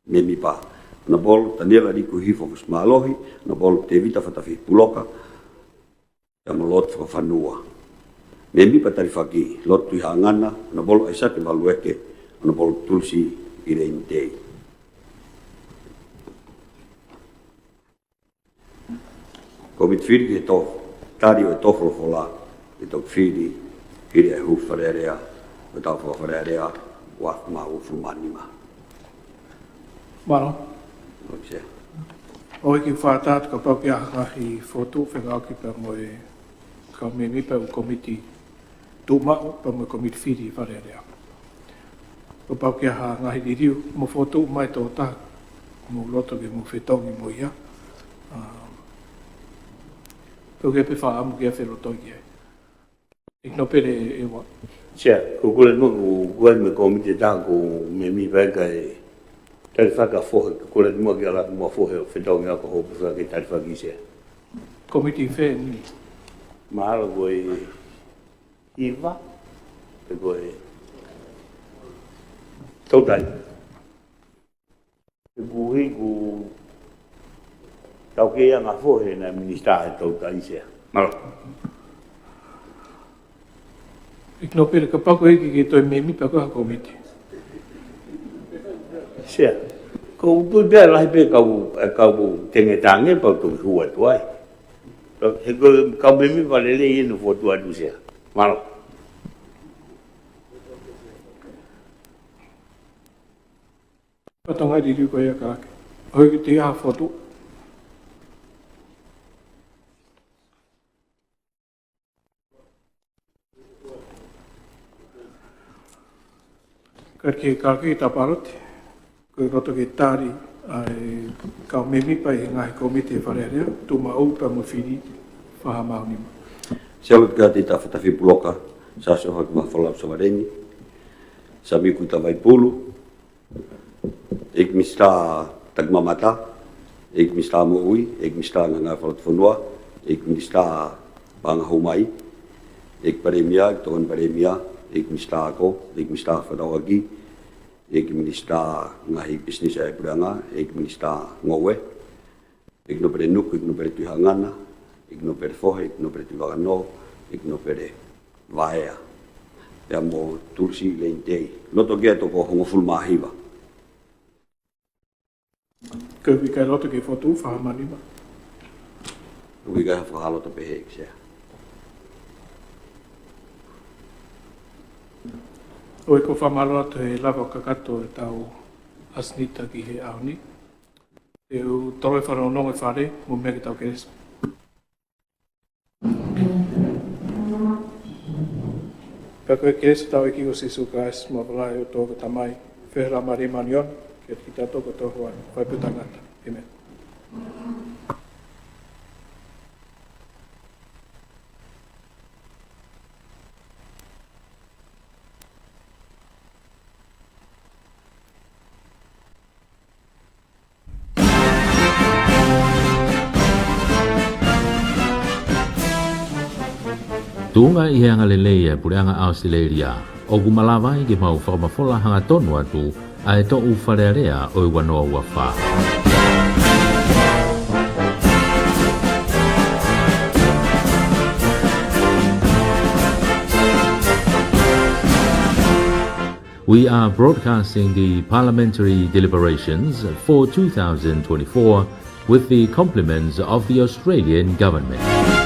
Me mi pa. Na bol tanela riku hifo malohi, na bol te vita whatafi puloka, ya mo lot whanua. Me mi pa tari whaki, lot tui hangana, na bol aisake malueke, na bol tulsi i rein tei. Komit whiri ke to, tari o tofro fola, e to whiri, Hiri e hu wharerea, o tau wharerea, wa ma u fumanima. Maro. Okse. O iki whātāt ka pau ki ahahi whotu whengauki pa moe ka me mipa u komiti tūmau pa moe komiti whiri wharerea. Ka pau ki aha ngahi diriu mo whotu mai tō tā mo loto ki mo whetongi mo ia. Pau ke pe whaamu ki a wherotoi ki ai. No pere e wa. Sia, ko kule no ko me komite tango me mi vega e tari whaka fohe, ko kule mo ki ala mo fohe o whetongi ako hopu whaka ki tari whaki sia. Komite whe ni? Mahalo ko e iwa, e ko e tautai. E buhi ku tau ke ia ngā fohe na minista e tautai sia. Malo. Ik no pere ka pako hiki ki toi me mipa ka komiti. Sia. Ko tu bia lai pe kau tenge tange pa tu hua tuai. He ko kau me mi vale le ino fo tu adu sia. Malo. Patonga diri ko ia karake. Hoi ki te aha fotu. Karke karke taparote, ko roto ke tari ai ka memi pa i ngai komite wharerea, tu mau pa mo whiri whahamau nima. Sialut ka te tawhatafi puloka, sa soha ki mawhalau sawareni, sa miku tawai pulu, ik mista tagmamata, ik mista mo ui, ik mista nga whalat whanua, ik mista pangahumai, ik paremia, ik tokan paremia, ik mista ako, ik mista whanauagi, ik mista ngahi business ai puranga, ik mista ngowe, ik no pere nuku, ik no pere tuhangana, ik no pere fohe, ik no pere tuhangano, ik no pere vaea. Pea mo tulsi lein tei. Loto kia toko hongo fulmahiwa. Kaupi kai roto ke fotu whahamanima. Uki kai whahalota pehe eksea. Oi ko whamaroa te lava o kakato e tau asnita ki he aoni. Te u tore whanau nongo whare, mo mea ki tau keresu. Pako e keresu tau e kiko sisu ka es mo whalai o tōka tamai, whehra mari manion, ki at kita tōka tōhua, whai putangata. Amen. Tunga i hanga lelei e pureanga Australia, o gumalawai ki mau whakamafola hanga tonu atu, a e to u wharearea o i wanoa ua wha. We are broadcasting the parliamentary deliberations for 2024 with the compliments of the Australian government.